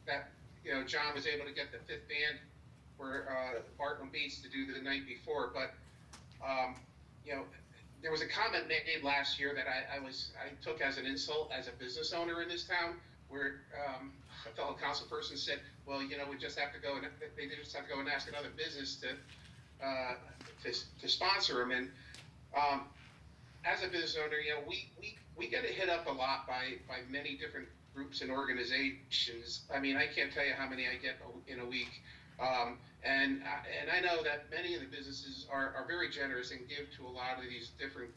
that, John was able to get the fifth band for Bartlam Beach to do the night before. But, there was a comment made last year that I took as an insult as a business owner in this town, where a fellow council person said, well, we just have to go and they just have to go and ask another business to sponsor them. And as a business owner, we get hit up a lot by many different groups and organizations. I mean, I can't tell you how many I get in a week. And I know that many of the businesses are very generous and give to a lot of these different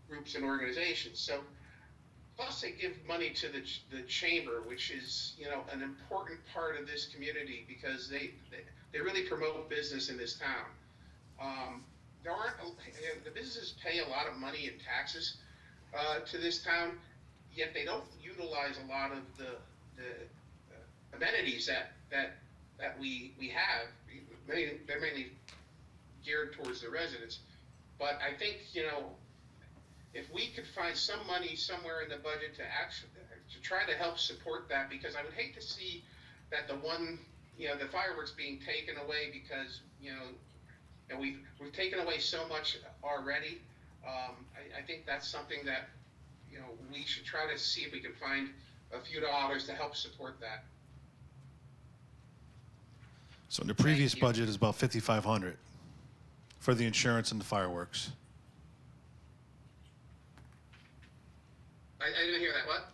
groups and organizations. So, plus they give money to the chamber, which is an important part of this community because they really promote business in this town. The businesses pay a lot of money in taxes to this town, yet they don't utilize a lot of the amenities that we have. They're mainly geared towards the residents. But I think, if we could find some money somewhere in the budget to try to help support that, because I would hate to see that the fireworks being taken away because, we've taken away so much already. I think that's something that, we should try to see if we can find a few dollars to help support that. So in the previous budget is about $5,500 for the insurance and the fireworks. I didn't hear that. What?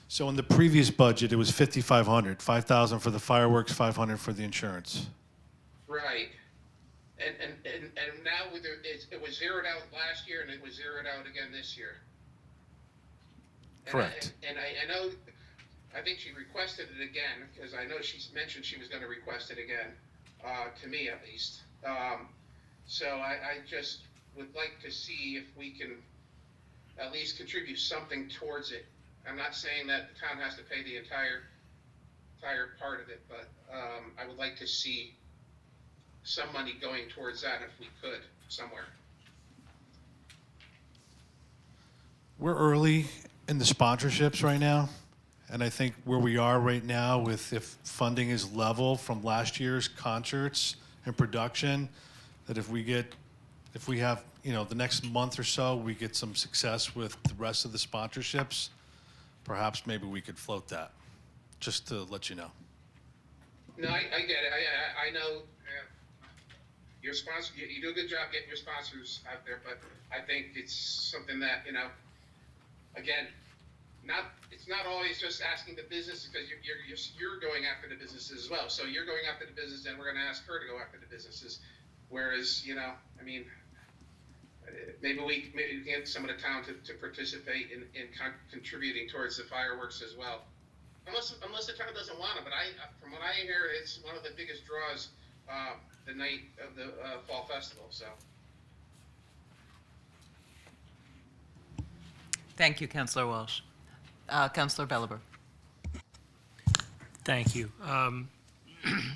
So in the previous budget, it was $5,500, $5,000 for the fireworks, $500 for the insurance. Right. And now it was zeroed out last year and it was zeroed out again this year. Correct. And I think she requested it again, because I know she's mentioned she was going to request it again, to me at least. So I just would like to see if we can at least contribute something towards it. I'm not saying that the town has to pay the entire part of it, but I would like to see some money going towards that if we could, somewhere. We're early in the sponsorships right now. And I think where we are right now with if funding is level from last year's concerts and production, that if we have, the next month or so, we get some success with the rest of the sponsorships, perhaps maybe we could float that, just to let you know. No, I get it. I know your sponsor. You do a good job getting your sponsors out there, but I think it's something that again, it's not always just asking the business, because you're going after the businesses as well. So you're going after the business, and we're going to ask her to go after the businesses. Whereas maybe we can get some of the town to participate in contributing towards the fireworks as well. Unless the town doesn't want it, but from what I hear, it's one of the biggest draws the night of the fall festival. So. Thank you, Councillor Walsh. Councillor Belliber. Thank you.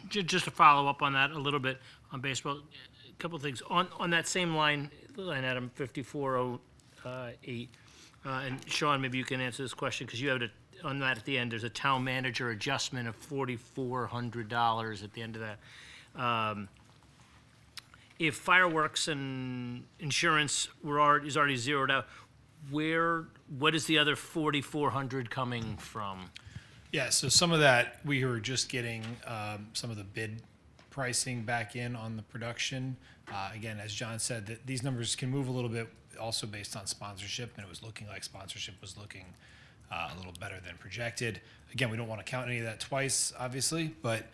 Just to follow up on that a little bit on baseball, a couple of things. On that same line item 5408, and Sean, maybe you can answer this question, because you have on that at the end, there's a town manager adjustment of $4,400 at the end of that. If fireworks and insurance is already zeroed out, what is the other $4,400 coming from? Yeah, so some of that, we were just getting some of the bid pricing back in on the production. Again, as John said, these numbers can move a little bit also based on sponsorship, and it was looking like sponsorship was looking a little better than projected. Again, we don't want to count any of that twice, obviously, but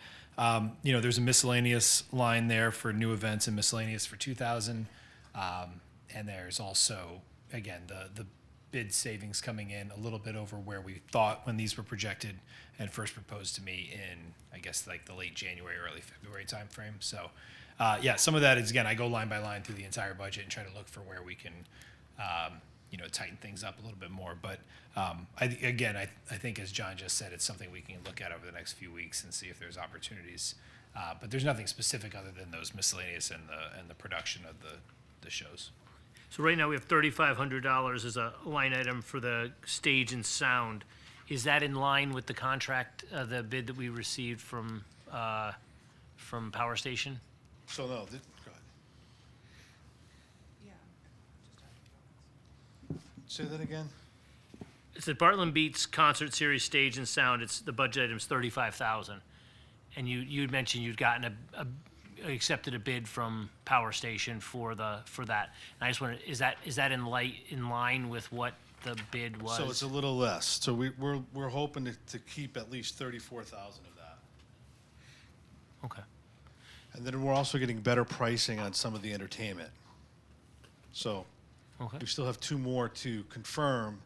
there's a miscellaneous line there for new events and miscellaneous for 2000. And there's also, again, the bid savings coming in a little bit over where we thought when these were projected and first proposed to me in, I guess, like the late January, early February timeframe. So, some of that is, again, I go line by line through the entire budget and try to look for where we can, tighten things up a little bit more. But I think, as John just said, it's something we can look at over the next few weeks and see if there's opportunities. But there's nothing specific other than those miscellaneous and the production of the shows. So right now we have $3,500 as a line item for the stage and sound. Is that in line with the contract, the bid that we received from Power Station? So no, go ahead. Say that again? It's the Bartlett Beats Concert Series Stage and Sound. It's the budget item's $35,000. And you'd mentioned you'd gotten accepted a bid from Power Station for that. And I just wondered, is that in line with what the bid was? So it's a little less. So we're hoping to keep at least 34,000 of that. Okay. And then we're also getting better pricing on some of the entertainment. So we still have 2 more to confirm.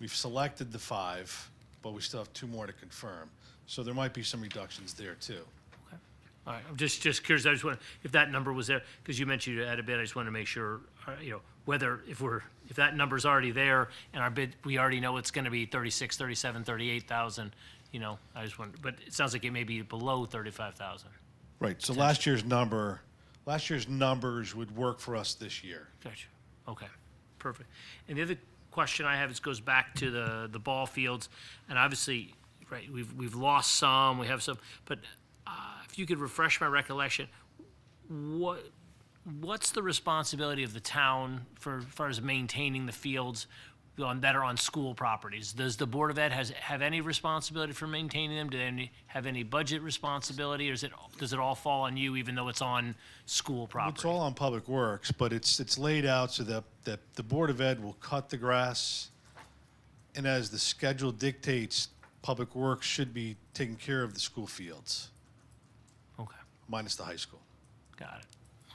We've selected the 5, but we still have 2 more to confirm. So there might be some reductions there too. Okay. All right. I'm just curious. I just want if that number was there, because you mentioned you had a bid. I just want to make sure, whether if that number's already there and our bid, we already know it's going to be 36, 37, 38,000. I just want. But it sounds like it may be below 35,000. Right. So last year's numbers would work for us this year. Gotcha. Okay. Perfect. And the other question I have goes back to the ball fields, and obviously, right, we've lost some, we have some, but if you could refresh my recollection, what's the responsibility of the town for as far as maintaining the fields that are on school properties? Does the Board of Ed have any responsibility for maintaining them? Do they have any budget responsibility, or does it all fall on you, even though it's on school property? It's all on Public Works, but it's laid out so that the Board of Ed will cut the grass, and as the schedule dictates, Public Works should be taking care of the school fields. Okay. Minus the high school. Got it.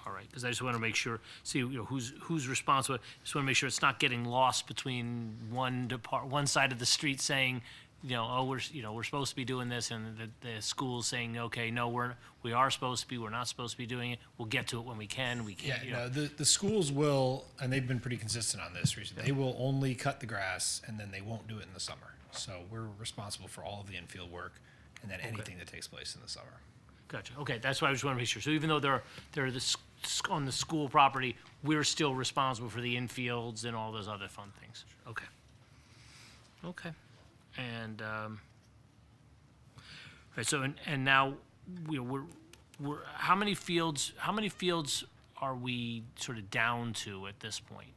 All right, because I just want to make sure, who's responsible. Just want to make sure it's not getting lost between one side of the street saying, we're supposed to be doing this, and the school's saying, okay, no, we are supposed to be, we're not supposed to be doing it. We'll get to it when we can. We can't. Yeah, the schools will, and they've been pretty consistent on this recently. They will only cut the grass, and then they won't do it in the summer. So we're responsible for all of the infield work, and then anything that takes place in the summer. Gotcha. Okay, that's why I just want to make sure. So even though they're on the school property, we're still responsible for the infields and all those other fun things. Okay. Okay. And, right, so, and now, we're, how many fields are we sort of down to at this point?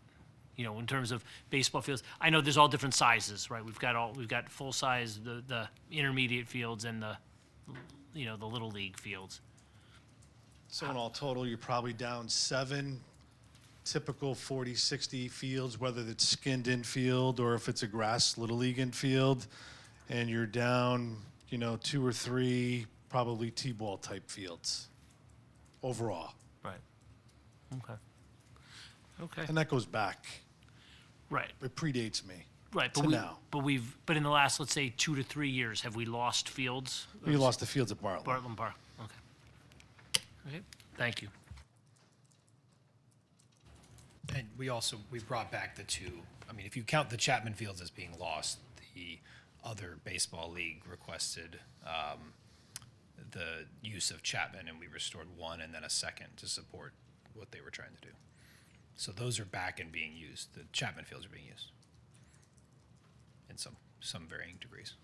You know, in terms of baseball fields, I know there's all different sizes, right? We've got full size, the intermediate fields and the little league fields. So in all total, you're probably down 7 typical 40, 60 fields, whether it's skinned infield or if it's a grass Little League infield. And you're down, 2 or 3 probably T-ball type fields overall. Right. Okay. Okay. And that goes back. Right. It predates me. Right. To now. But in the last, let's say, 2 to 3 years, have we lost fields? We lost the fields at Bartlett. Bartlett Park. Okay. Okay. Thank you. And we brought back the 2, I mean, if you count the Chapman Fields as being lost, the other baseball league requested the use of Chapman, and we restored 1 and then a second to support what they were trying to do. So those are back and being used. The Chapman Fields are being used in some varying degrees.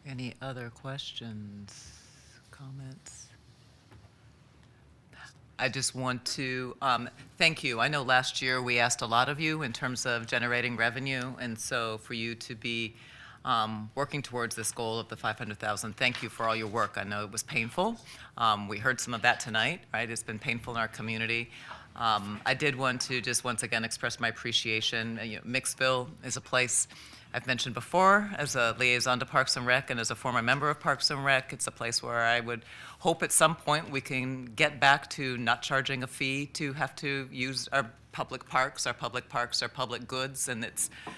Any other questions, comments? I just want to thank you. I know last year we asked a lot of you in terms of generating revenue, and so for you to be working towards this goal of the 500,000, thank you for all your work. I know it was painful. We heard some of that tonight, right? It's been painful in our community. I did want to just once again express my appreciation. Mixville is a place I've mentioned before as a liaison to Parks and Rec and as a former member of Parks and Rec. It's a place where I would hope at some point we can get back to not charging a fee to have to use our public parks. Our public parks are public goods, and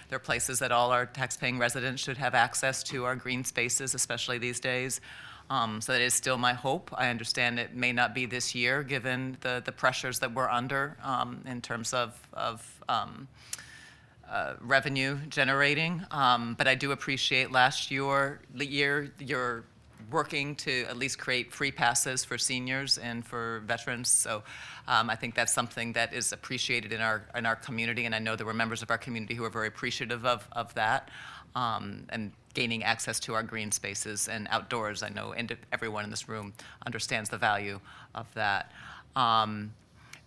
they're places that all our taxpaying residents should have access to our green spaces, especially these days. So that is still my hope. I understand it may not be this year, given the pressures that we're under in terms of revenue generating, but I do appreciate last year you're working to at least create free passes for seniors and for veterans. So I think that's something that is appreciated in our community, and I know there were members of our community who are very appreciative of that, and gaining access to our green spaces and outdoors. I know everyone in this room understands the value of that.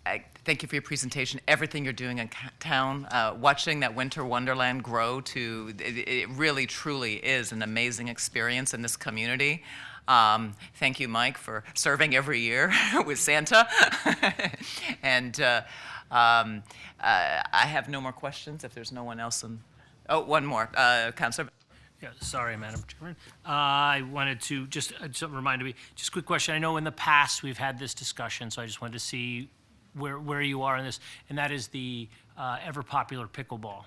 I thank you for your presentation, everything you're doing in town. Watching that Winter Wonderland grow it really, truly is an amazing experience in this community. Thank you, Mike, for serving every year with Santa. And I have no more questions if there's no one else. Oh, one more, Councilor. Yeah, sorry, Madam Chairman. I wanted to something reminded me, just a quick question. I know in the past we've had this discussion, so I just wanted to see where you are in this, and that is the ever popular pickleball.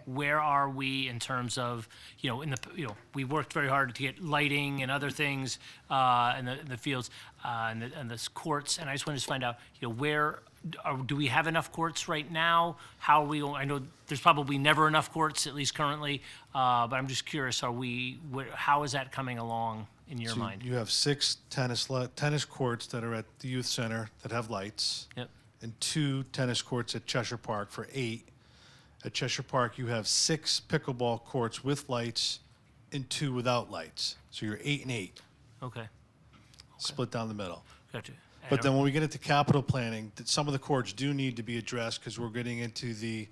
Where are we in terms of, we worked very hard to get lighting and other things in the fields and the courts, and I just wanted to find out, do we have enough courts right now? How are we? I know there's probably never enough courts, at least currently, but I'm just curious. How is that coming along in your mind? You have 6 tennis courts that are at the youth center that have lights. Yep. And 2 tennis courts at Cheshire Park for 8. At Cheshire Park, you have 6 pickleball courts with lights and 2 without lights. So you're 8 and 8. Okay. Split down the middle. Gotcha. But then when we get into capital planning, some of the courts do need to be addressed because we're getting into the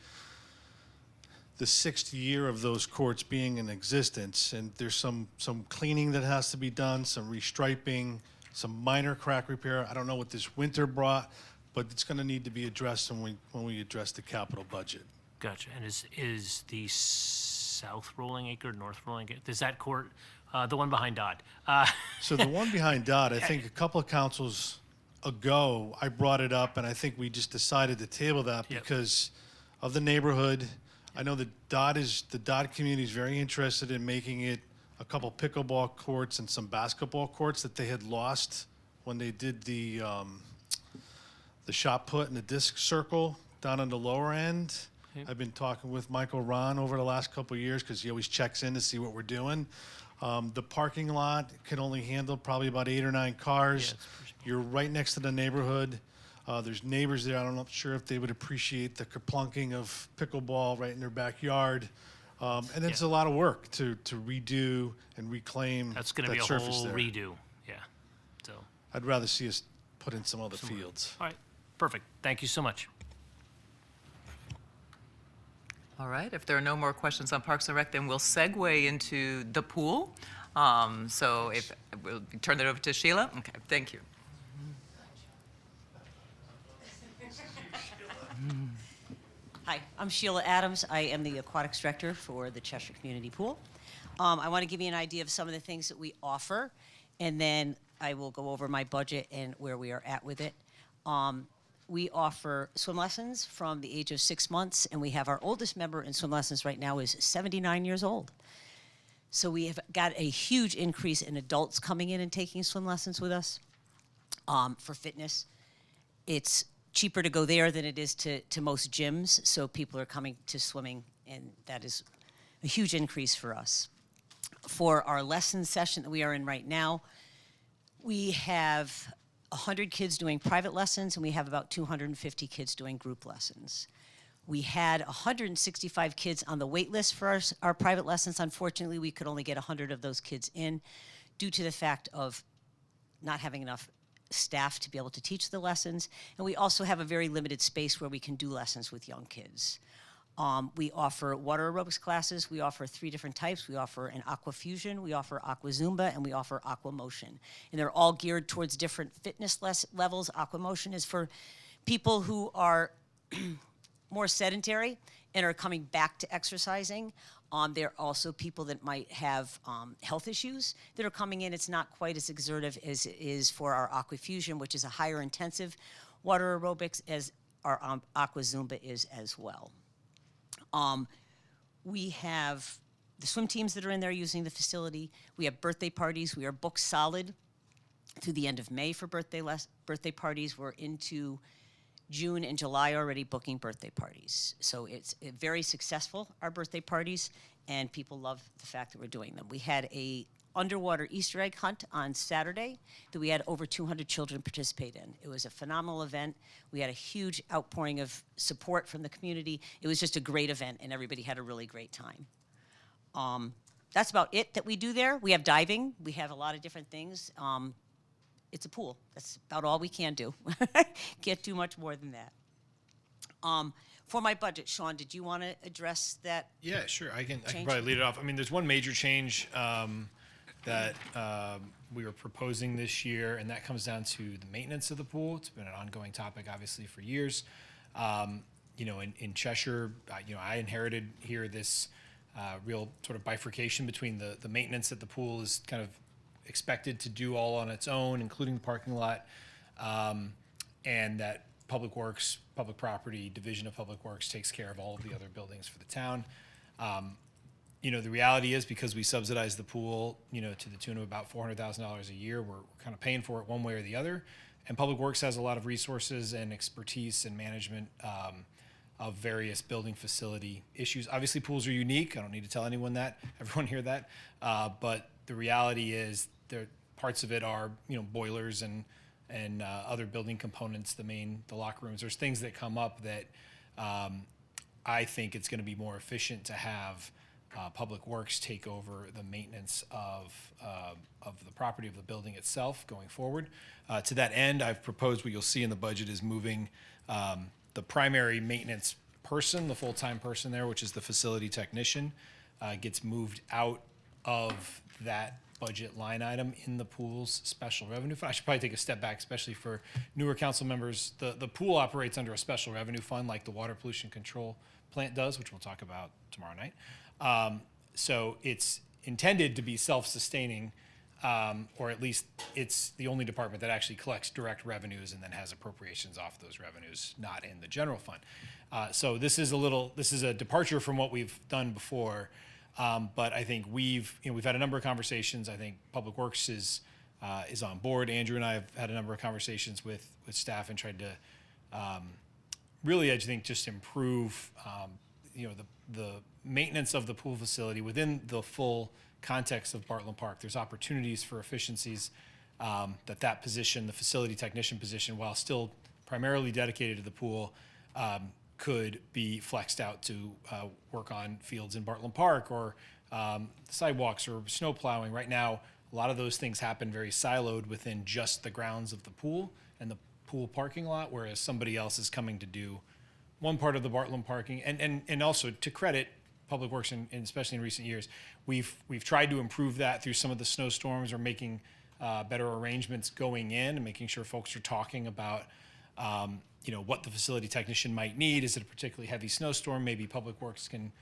6th year of those courts being in existence, and there's some cleaning that has to be done, some restriping, some minor crack repair. I don't know what this winter brought, but it's going to need to be addressed when we address the capital budget. Gotcha. And is the South Rolling Acre, North Rolling Acre, is that court the one behind Dodd? So the one behind Dodd, I think a couple of councils ago, I brought it up, and I think we just decided to table that because of the neighborhood. I know the Dodd community is very interested in making it a couple pickleball courts and some basketball courts that they had lost when they did the shot put and the disc circle down on the lower end. Yep. I've been talking with Michael Ron over the last couple of years because he always checks in to see what we're doing. The parking lot can only handle probably about 8 or 9 cars. You're right next to the neighborhood. There's neighbors there. I'm not sure if they would appreciate the kerplunking of pickleball right in their backyard. And it's a lot of work to redo and reclaim That's going to that be a surface whole there. redo, yeah. So, I'd rather see us put in some other fields. all right, perfect. Thank you so much. All right, if there are no more questions on Parks and Rec, then we'll segue into the pool. So if we'll turn it over to Sheila. Okay, thank you. Hi, I'm Sheila Adams. I am the aquatics director for the Cheshire Community Pool. I want to give you an idea of some of the things that we offer, and then I will go over my budget and where we are at with it. We offer swim lessons from the age of 6 months, and we have our oldest member in swim lessons right now is 79 years old. So we have got a huge increase in adults coming in and taking swim lessons with us. For fitness, it's cheaper to go there than it is to most gyms, so people are coming to swimming, and that is a huge increase for us. For our lesson session that we are in right now, we have 100 kids doing private lessons, and we have about 250 kids doing group lessons. We had 165 kids on the wait list for our private lessons. Unfortunately, we could only get 100 of those kids in due to the fact of not having enough staff to be able to teach the lessons. And we also have a very limited space where we can do lessons with young kids. We offer water aerobics classes. We offer 3 different types. We offer an aqua fusion, we offer aqua zumba, and we offer aqua motion. And they're all geared towards different fitness levels. Aqua motion is for people who are more sedentary and are coming back to exercising. There are also people that might have health issues that are coming in. It's not quite as exertive as it is for our aqua fusion, which is a higher intensive water aerobics, as our aqua zumba is as well. We have the swim teams that are in there using the facility. We have birthday parties. We are booked solid through the end of May for birthday parties. We're into June and July already booking birthday parties. So it's very successful, our birthday parties, and people love the fact that we're doing them. We had a underwater Easter egg hunt on Saturday that we had over 200 children participate in. It was a phenomenal event. We had a huge outpouring of support from the community. It was just a great event, and everybody had a really great time. That's about it that we do there. We have diving. We have a lot of different things. It's a pool. That's about all we can do. Can't do much more than that. For my budget, Sean, did you want to address that? Yeah, sure. I can change? probably lead it off. I mean, there's one major change that we were proposing this year, and that comes down to the maintenance of the pool. It's been an ongoing topic, obviously, for years. You know, in Cheshire, I inherited here this real sort of bifurcation between the maintenance that the pool is kind of expected to do all on its own, including the parking lot, and that Public Works, Public Property, Division of Public Works takes care of all of the other buildings for the town. You know, the reality is, because we subsidize the pool, to the tune of about $400,000 a year, we're kind of paying for it one way or the other. And Public Works has a lot of resources and expertise and management of various building facility issues. Obviously, pools are unique. I don't need to tell anyone that, everyone hear that. But the reality is, parts of it are, boilers and other building components, the locker rooms. There's things that come up that I think it's going to be more efficient to have Public Works take over the maintenance of the property of the building itself going forward. To that end, I've proposed what you'll see in the budget is moving the primary maintenance person, the full-time person there, which is the facility technician, gets moved out of that budget line item in the pool's special revenue fund. I should probably take a step back, especially for newer council members. The pool operates under a special revenue fund like the water pollution control plant does, which we'll talk about tomorrow night. So it's intended to be self-sustaining, or at least it's the only department that actually collects direct revenues and then has appropriations off those revenues, not in the general fund. So this is a departure from what we've done before. But I think we've had a number of conversations. I think Public Works is on board. Andrew and I have had a number of conversations with staff and tried to really, I think, just improve the maintenance of the pool facility within the full context of Bartland Park. There's opportunities for efficiencies that position, the facility technician position, while still primarily dedicated to the pool could be flexed out to work on fields in Bartland Park or sidewalks or snow plowing. Right now, a lot of those things happen very siloed within just the grounds of the pool and the pool parking lot, whereas somebody else is coming to do one part of the Bartland parking. And also, to credit Public Works, and especially in recent years, we've tried to improve that through some of the snowstorms or making better arrangements going in and making sure folks are talking about what the facility technician might need. Is it a particularly heavy snowstorm? Maybe Public Works can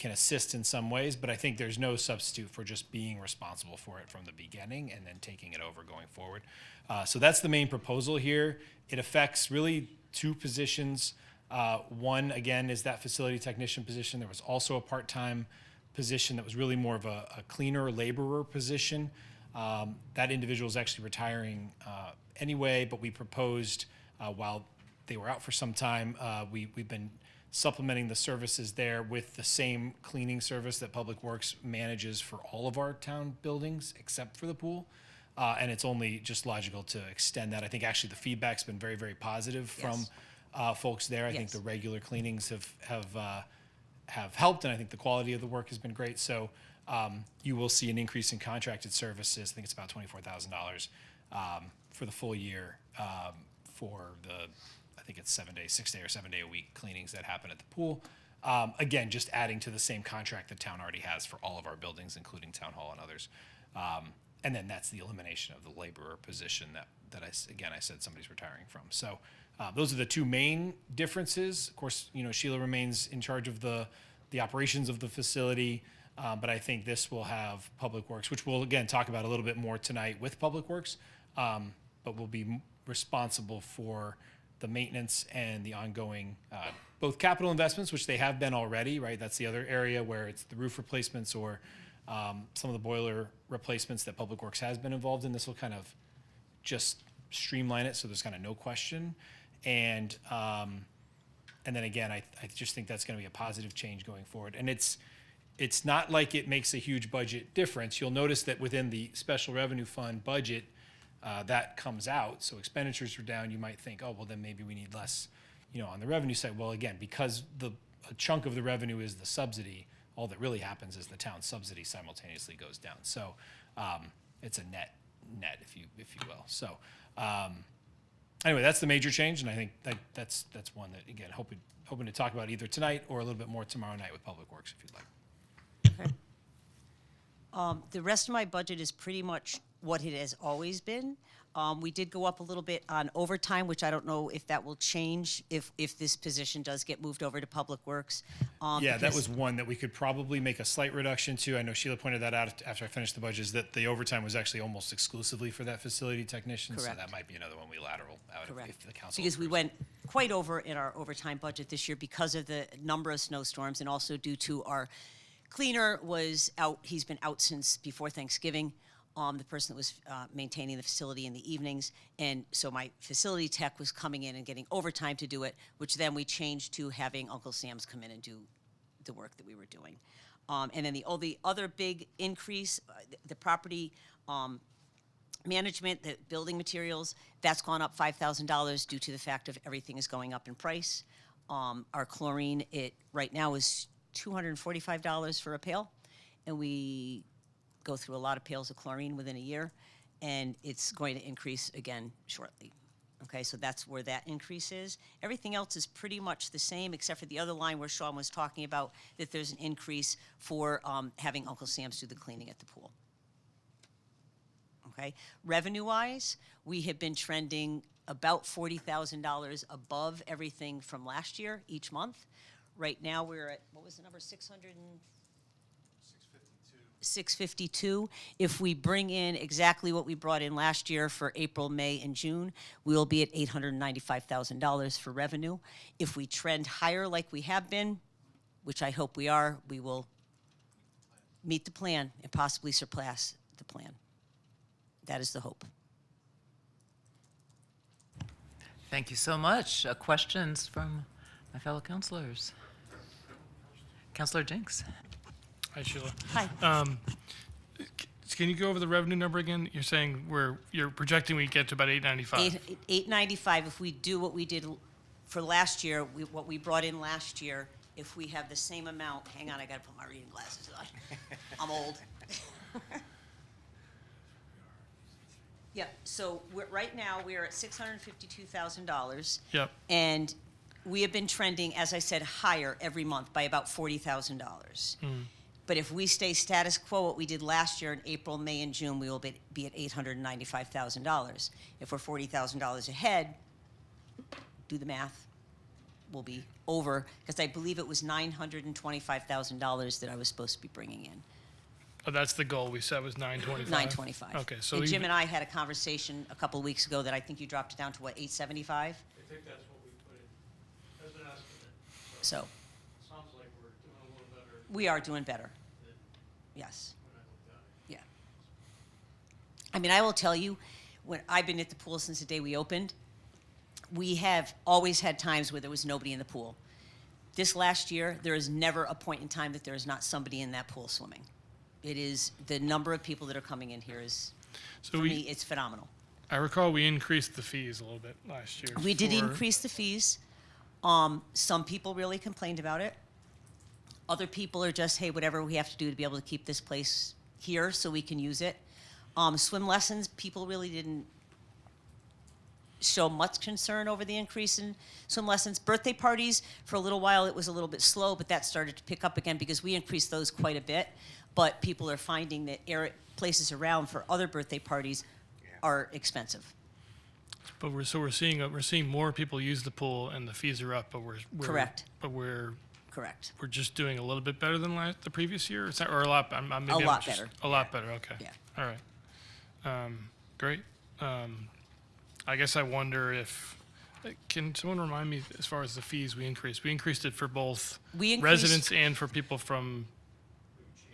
assist in some ways, but I think there's no substitute for just being responsible for it from the beginning and then taking it over going forward. So that's the main proposal here. It affects really two positions. One, again, is that facility technician position. There was also a part-time position that was really more of a cleaner laborer position. That individual is actually retiring anyway, but we proposed, while they were out for some time, we've been supplementing the services there with the same cleaning service that Public Works manages for all of our town buildings except for the pool. And it's only just logical to extend that. I think actually the feedback's been very, very positive from folks there. I think the regular cleanings have helped, and I think the quality of the work has been great. So you will see an increase in contracted services. I think it's about $24,000 for the full year for the, I think it's 6-day or 7-day a week cleanings that happen at the pool. Again, just adding to the same contract the town already has for all of our buildings, including Town Hall and others. And then that's the elimination of the laborer position that I said somebody's retiring from. So those are the two main differences. Of course, Sheila remains in charge of the operations of the facility, but I think this will have Public Works, which we'll again talk about a little bit more tonight with Public Works, but will be responsible for the maintenance and the ongoing both capital investments, which they have been already, right? That's the other area where it's the roof replacements or some of the boiler replacements that Public Works has been involved in. This will kind of just streamline it, so there's kind of no question. And then again, I just think that's going to be a positive change going forward. And it's not like it makes a huge budget difference. You'll notice that within the special revenue fund budget, that comes out. So expenditures are down. You might think, oh, well, then maybe we need less, on the revenue side. Well, again, because a chunk of the revenue is the subsidy, all that really happens is the town subsidy simultaneously goes down. So it's a net, if you will. So anyway, that's the major change, and I think that's one that, again, hoping to talk about either tonight or a little bit more tomorrow night with Public Works, if you'd like. Okay. The rest of my budget is pretty much what it has always been. We did go up a little bit on overtime, which I don't know if that will change if this position does get moved over to Public Works. Yeah, that was one that we could probably make a slight reduction to. I know Sheila pointed that out after I finished the budget, is that the overtime was actually almost exclusively for that facility technician. Correct. So that might be another one we lateral out if the council Because we approves. went quite over in our overtime budget this year because of the number of snowstorms and also due to our cleaner was out. He's been out since before Thanksgiving. The person that was maintaining the facility in the evenings. And so my facility tech was coming in and getting overtime to do it, which then we changed to having Uncle Sam's come in and do the work that we were doing. And then the other big increase, the property management, the building materials, that's gone up $5,000 due to the fact of everything is going up in price. Our chlorine, right now is $245 for a pail, and we go through a lot of pails of chlorine within a year, and it's going to increase again shortly. Okay, so that's where that increase is. Everything else is pretty much the same, except for the other line where Sean was talking about that there's an increase for having Uncle Sam's do the cleaning at the pool. Okay, revenue-wise, we have been trending about $40,000 above everything from last year each month. Right now, we're at, what was the number, 652. If we bring in exactly what we brought in last year for April, May, and June, we'll be at $895,000 for revenue. If we trend higher like we have been, which I hope we are, we will meet the plan and possibly surpass the plan. That is the hope. Thank you so much. Questions from my fellow councilors? Councilor Jinks. Hi, Sheila. Hi. Can can you go over the revenue number again? You're saying you're projecting we get to about 895. 895, if we do what we did for last year, what we brought in last year, if we have the same amount, hang on, I gotta put my reading glasses on. I'm old. Yeah, so right now, we're at $652,000. Yep. And we have been trending, as I said, higher every month by about $40,000. But if we stay status quo, what we did last year in April, May, and June, we will be at $895,000. If we're $40,000 ahead, do the math, we'll be over, because I believe it was $925,000 that I was supposed to be bringing in. Oh, that's the goal we set was 925? 925. Okay, so And Jim and I had a conversation a couple of weeks ago that I think you dropped it down to, what, 875? I think that's what we put in as an estimate. So Sounds like we're doing a little better. we are doing better. Yes. Yeah. I mean, I will tell you, when I've been at the pool since the day we opened, we have always had times where there was nobody in the pool. This last year, there is never a point in time that there is not somebody in that pool swimming. It is, the number of people that are coming in here is, So for me, it's phenomenal. I recall we increased the fees a little bit last year. We did for- increase the fees. Some people really complained about it. Other people are just, hey, whatever we have to do to be able to keep this place here so we can use it. Swim lessons, people really didn't show much concern over the increase in swim lessons. Birthday parties, for a little while, it was a little bit slow, but that started to pick up again because we increased those quite a bit. But people are finding that places around for other birthday parties are expensive. But we're seeing more people use the pool and the fees are up, but we're Correct. But we're Correct. We're just doing a little bit better than the previous year, is that, or a lot? Maybe I'm lot just- better. A lot better. Okay. Yeah. All right. Great. I guess I wonder if can someone remind me as far as the fees we increased? We increased it for both We increased- residents and for people from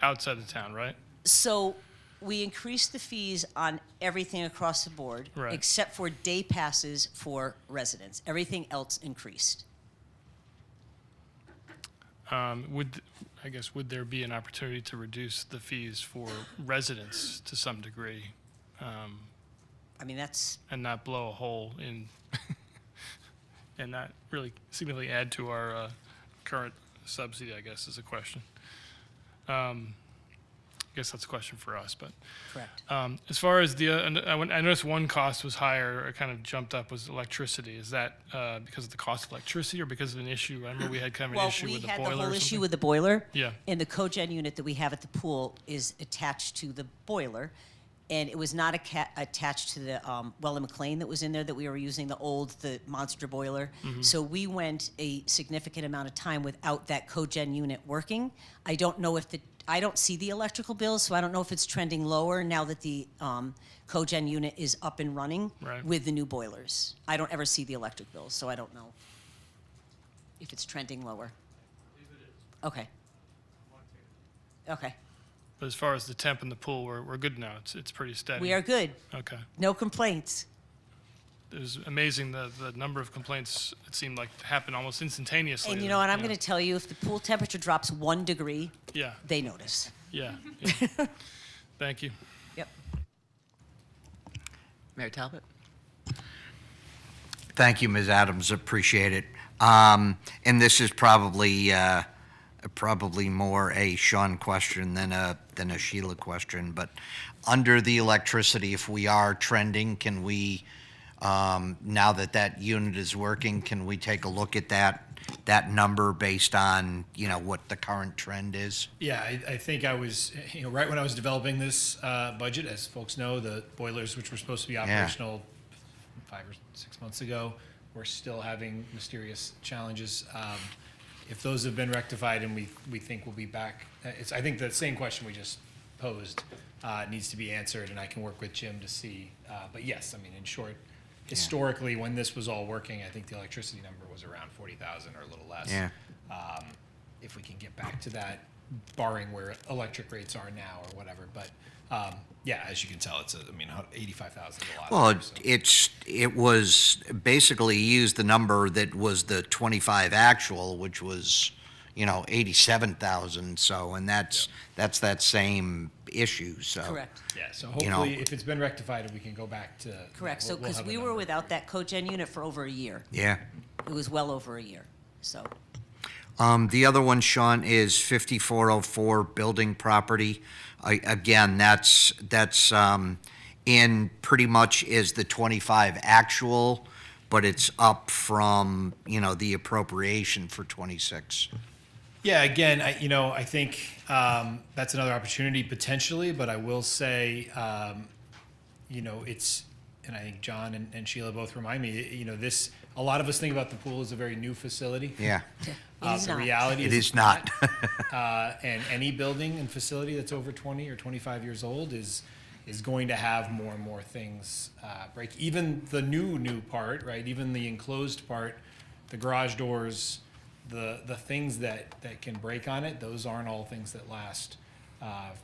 outside the town, right? So we increased the fees on everything across the board, Right. except for day passes for residents. Everything else increased. Would there be an opportunity to reduce the fees for residents to some degree? I mean, that's, And not blow a hole in, and not really significantly add to our current subsidy, I guess, is a question. I guess that's a question for us, but. correct. As far as I noticed one cost was higher, or kind of jumped up, was electricity. Is that because of the cost of electricity or because of an issue? I remember we had kind of an issue with the boiler. Well, we had the whole or issue something. with the boiler. Yeah. And the cogen unit that we have at the pool is attached to the boiler. And it was not attached to the Weller McLean that was in there that we were using, the monster boiler. Mm-hmm. So we went a significant amount of time without that cogen unit working. I don't know if I don't see the electrical bills, so I don't know if it's trending lower now that the cogen unit is up and running Right. with the new boilers. I don't ever see the electric bills, so I don't know if it's trending lower. Okay. Okay. But as far as the temp in the pool, we're good now. It's pretty steady. We are good. Okay. No complaints. It was amazing the number of complaints, it seemed like, happened almost instantaneously. And you know what, I'm Yeah. going to tell you, if the pool temperature drops 1 degree, Yeah, they notice. yeah. Thank you. Yep. Mayor Talbot? Thank you, Ms. Adams, appreciate it. And this is probably more a Sean question than a Sheila question, but under the electricity, if we are trending, can we, now that unit is working, can we take a look at that number based on, what the current trend is? Yeah, I think I was, right when I was developing this budget, as folks know, the boilers, which were supposed to be operational 5 or 6 months ago, we're still having mysterious challenges. If those have been rectified and we think we'll be back, I think the same question we just posed needs to be answered, and I can work with Jim to see. But yes, I mean, in short, historically, when this was all working, I think the electricity number was around 40,000 or a little less. Yeah. If we can get back to that, barring where electric rates are now or whatever. But yeah, as you can tell, it's 85,000 is a lot. Well, there, so. it was basically used the number that was the 25 actual, which was, 87,000, so, and that's that same issue, so. Correct. Yeah, so You know- hopefully, if it's been rectified, we can go back to. Correct, so, we'll because have a we were number. without that cogen unit for over a year. Yeah. It was well over a year, so. The other one, Sean, is 5404 building property. Again, that's in pretty much is the 25 actual, but it's up from, the appropriation for 26. Yeah, again, I think that's another opportunity potentially, but I will say, it's, and I think John and Sheila both remind me, a lot of us think about the pool as a very new facility. Yeah. It is The not. reality It is is not. and any building and facility that's over 20 or 25 years old is going to have more and more things break. Even the new part, right? Even the enclosed part, the garage doors, the things that can break on it, those aren't all things that last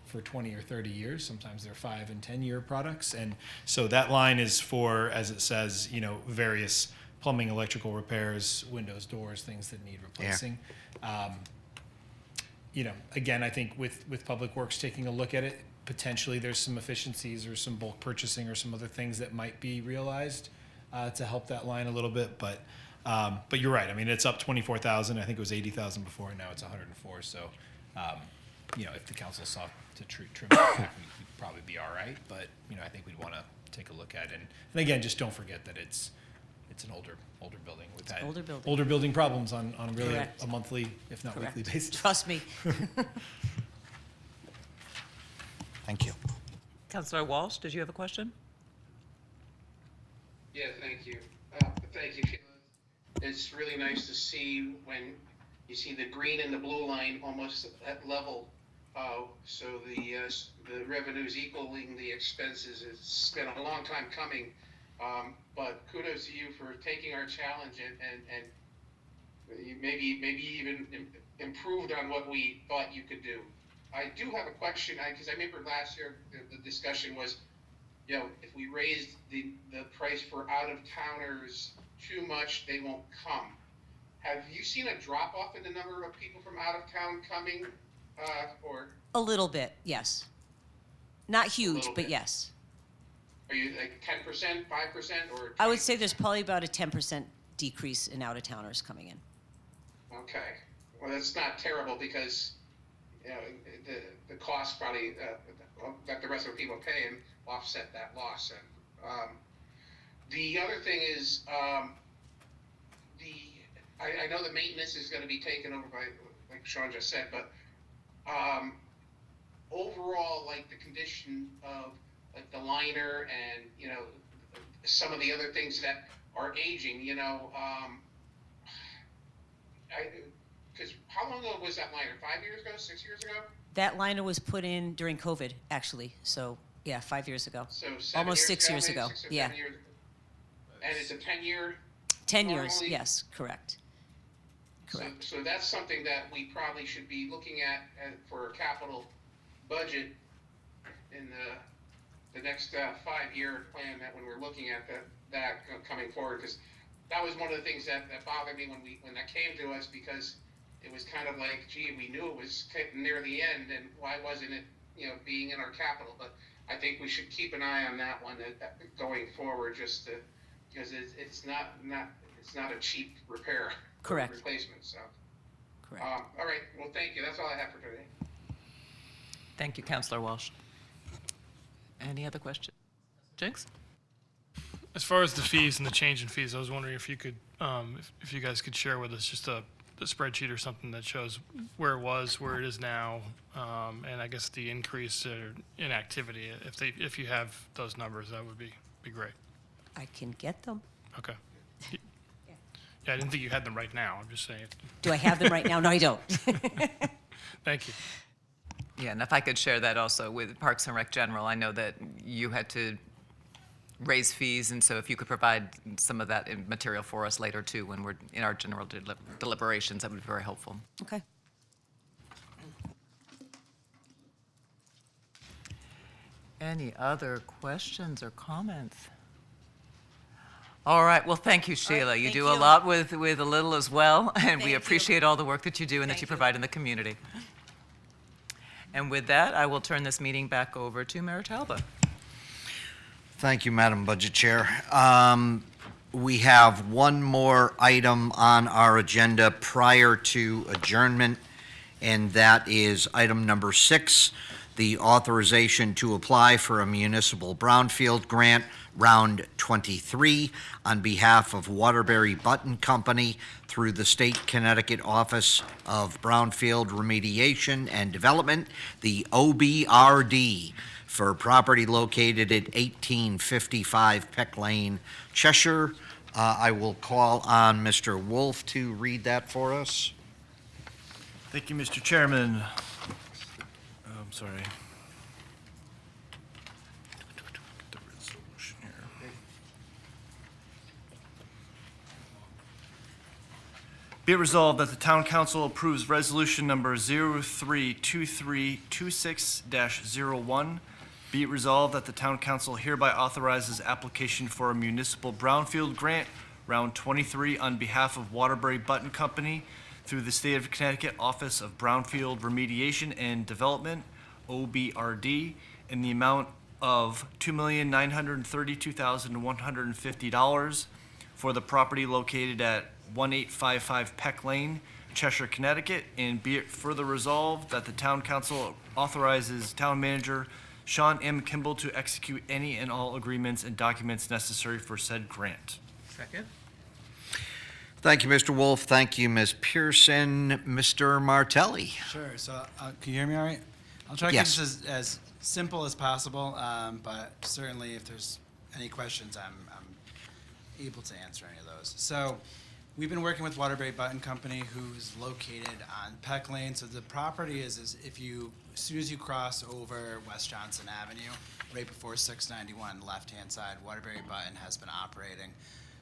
for 20 or 30 years. Sometimes they're 5 and 10-year products. And so that line is for, as it says, various plumbing, electrical repairs, windows, doors, things that need replacing. Again, I think with Public Works taking a look at it, potentially there's some efficiencies or some bulk purchasing or some other things that might be realized to help that line a little bit. But you're right. I mean, it's up 24,000. I think it was 80,000 before, and now it's 104. So, if the council sought to trim it back, we'd probably be all right. But I think we'd want to take a look at it. And again, just don't forget that it's an older building. We've had older building. Problems on really Correct. a monthly, if not Correct. weekly basis. Trust me. Thank you. Councilor Walsh, did you have a question? Yeah, thank you. Thank you, Sheila. It's really nice to see when you see the green and the blue line almost at level. So the revenues equaling the expenses. It's been a long time coming. But kudos to you for taking our challenge and maybe even improved on what we thought you could do. I do have a question, because I remember last year the discussion was, if we raised the price for out-of-towners too much, they won't come. Have you seen a drop-off in the number of people from out of town coming, or? A little bit, yes. Not huge, little but bit. yes. Are you like 10%, 5%, or? I would say there's probably about a 10% decrease in out-of-towners coming in. Okay, well, that's not terrible because, the cost probably, that the rest of the people pay and offset that loss. And the other thing is, I know the maintenance is gonna be taken over by, like Sean just said, but overall, like the condition of like the liner and, some of the other things that are aging, because how long ago was that liner? 5 years ago, 6 years ago? That liner was put in during COVID, actually. So, yeah, 5 years ago. So 7 Almost years 6 ago, years maybe ago. 6 or Yeah. 7 years. And it's a 10-year? 10 years, normally? yes, correct. Correct. So that's something that we probably should be looking at for a capital budget in the next 5-year plan, that when we're looking at that coming forward, because that was one of the things that bothered me when that came to us, because it was kind of like, gee, we knew it was getting near the end, and why wasn't it, being in our capital? But I think we should keep an eye on that one going forward, just because it's not a cheap repair. Correct. Replacement, so. Correct. All right, well, thank you. That's all I have for today. Thank you, Councilor Walsh. Any other questions? Jinx? As far as the fees and the change in fees, I was wondering if you could, if you guys could share with us just a spreadsheet or something that shows where it was, where it is now, and I guess the increase in activity. If you have those numbers, that would be great. I can get them. Okay. Yeah, I didn't think you had them right now. I'm just saying. Do I have them right now? No, I don't. Thank you. Yeah, and if I could share that also with Parks and Rec General, I know that you had to raise fees, and so if you could provide some of that in material for us later too, when we're in our general deliberations, that would be very helpful. Okay. Any other questions or comments? All right, well, thank you, Sheila. You thank do a you. lot with a little as well, and we Thank you. appreciate all the work that you do and that Thank you you. provide in the community. And with that, I will turn this meeting back over to Mayor Talbot. Thank you, Madam Budget Chair. We have one more item on our agenda prior to adjournment, and that is item number 6, the authorization to apply for a municipal brownfield grant, round 23, on behalf of Waterbury Button Company through the State Connecticut Office of Brownfield Remediation and Development, the OBRD, for property located at 1855 Peck Lane, Cheshire. I will call on Mr. Wolf to read that for us. Thank you, Mr. Chairman. I'm sorry. The resolution here. Be it resolved that the Town Council approves Resolution Number 032326-01. Be it resolved that the Town Council hereby authorizes application for a municipal brownfield grant, Round 23, on behalf of Waterbury Button Company through the State of Connecticut Office of Brownfield Remediation and Development, OBRD, in the amount of $2,932,150 for the property located at 1855 Peck Lane, Cheshire, Connecticut, and be it further resolved that the Town Council authorizes Town Manager Sean M. Kimball to execute any and all agreements and documents necessary for said grant. Second. Thank you, Mr. Wolf. Thank you, Ms. Pearson. Mr. Martelli. Sure. So can you hear me all right? I'll try to Yes. keep this as simple as possible, but certainly if there's any questions, I'm able to answer any of those. So we've been working with Waterbury Button Company, who's located on Peck Lane. So the property is if you, as soon as you cross over West Johnson Avenue, right before 691, left-hand side, Waterbury Button has been operating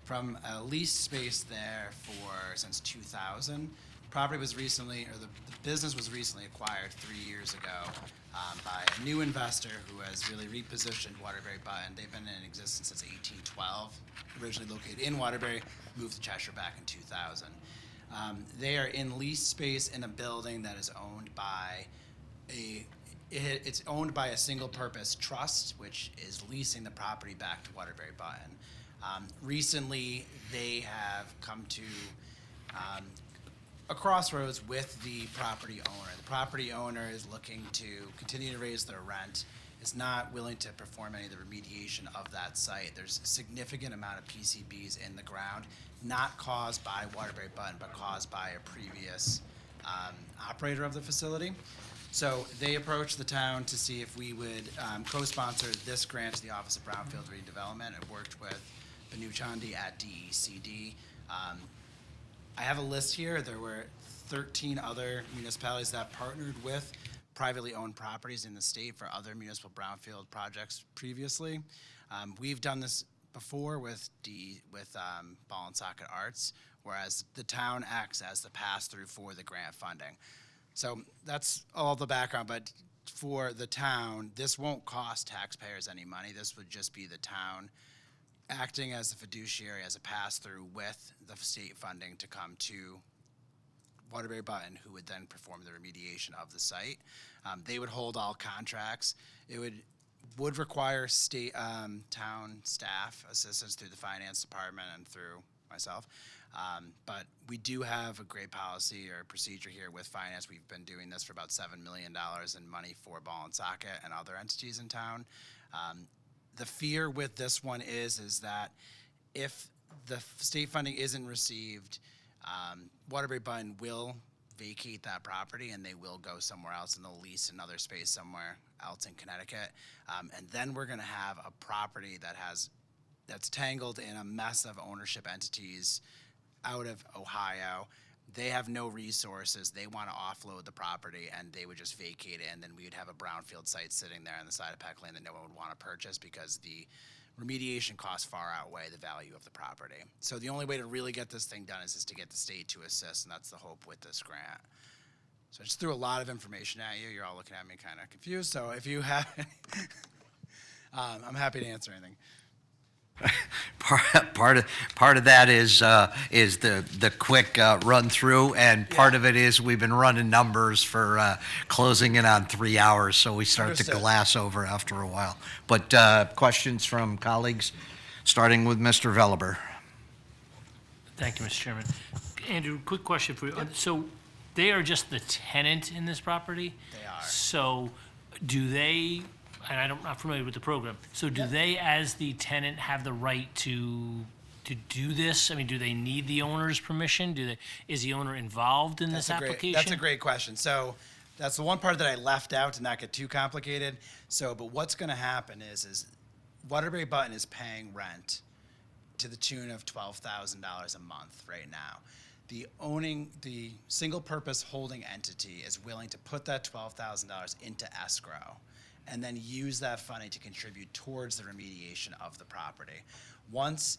from a leased space there since 2000. Property was recently, or the business was recently acquired 3 years ago by a new investor who has really repositioned Waterbury Button. They've been in existence since 1812, originally located in Waterbury, moved to Cheshire back in 2000. They are in leased space in a building that is owned by it's owned by a single-purpose trust, which is leasing the property back to Waterbury Button. Recently, they have come to a crossroads with the property owner. The property owner is looking to continue to raise their rent, is not willing to perform any of the remediation of that site. There's a significant amount of PCBs in the ground, not caused by Waterbury Button, but caused by a previous operator of the facility. So they approached the town to see if we would co-sponsor this grant to the Office of Brownfield Redevelopment. I worked with Banu Chandi at DECD. I have a list here. There were 13 other municipalities that partnered with privately owned properties in the state for other municipal brownfield projects previously. We've done this before with Ball and Socket Arts, whereas the town acts as the pass-through for the grant funding. So that's all the background, but for the town, this won't cost taxpayers any money. This would just be the town acting as a fiduciary, as a pass-through with the state funding to come to Waterbury Button, who would then perform the remediation of the site. They would hold all contracts. It would require state town staff assistance through the finance department and through myself. But we do have a great policy or procedure here with finance. We've been doing this for about $7 million in money for Ball and Socket and other entities in town. The fear with this one is that if the state funding isn't received, Waterbury Button will vacate that property and they will go somewhere else and they'll lease another space somewhere else in Connecticut. And then we're going to have a property that's tangled in a mess of ownership entities out of Ohio. They have no resources. They want to offload the property and they would just vacate it, and then we would have a brownfield site sitting there on the side of Peck Lane that no one would want to purchase because the remediation costs far outweigh the value of the property. So the only way to really get this thing done is to get the state to assist, and that's the hope with this grant. So I just threw a lot of information at you. You're all looking at me kind of confused. So if you have, I'm happy to answer anything. part of that is the quick run through, and part of it is we've been running numbers for closing in on 3 hours, so we start to Understood. glass over after a while. But questions from colleagues, starting with Mr. Veliber. Thank you, Mr. Chairman. Andrew, quick question for you. So they are just the tenant in this property? They are. So do they, and I'm not familiar with the program, so do they, as the tenant, have the right to do this? I mean, do they need the owner's permission? Is the owner involved in this application? That's a great question. So that's the one part that I left out to not get too complicated. So, but what's going to happen is Waterbury Button is paying rent to the tune of $12,000 a month right now. The single-purpose holding entity is willing to put that $12,000 into escrow and then use that funding to contribute towards the remediation of the property.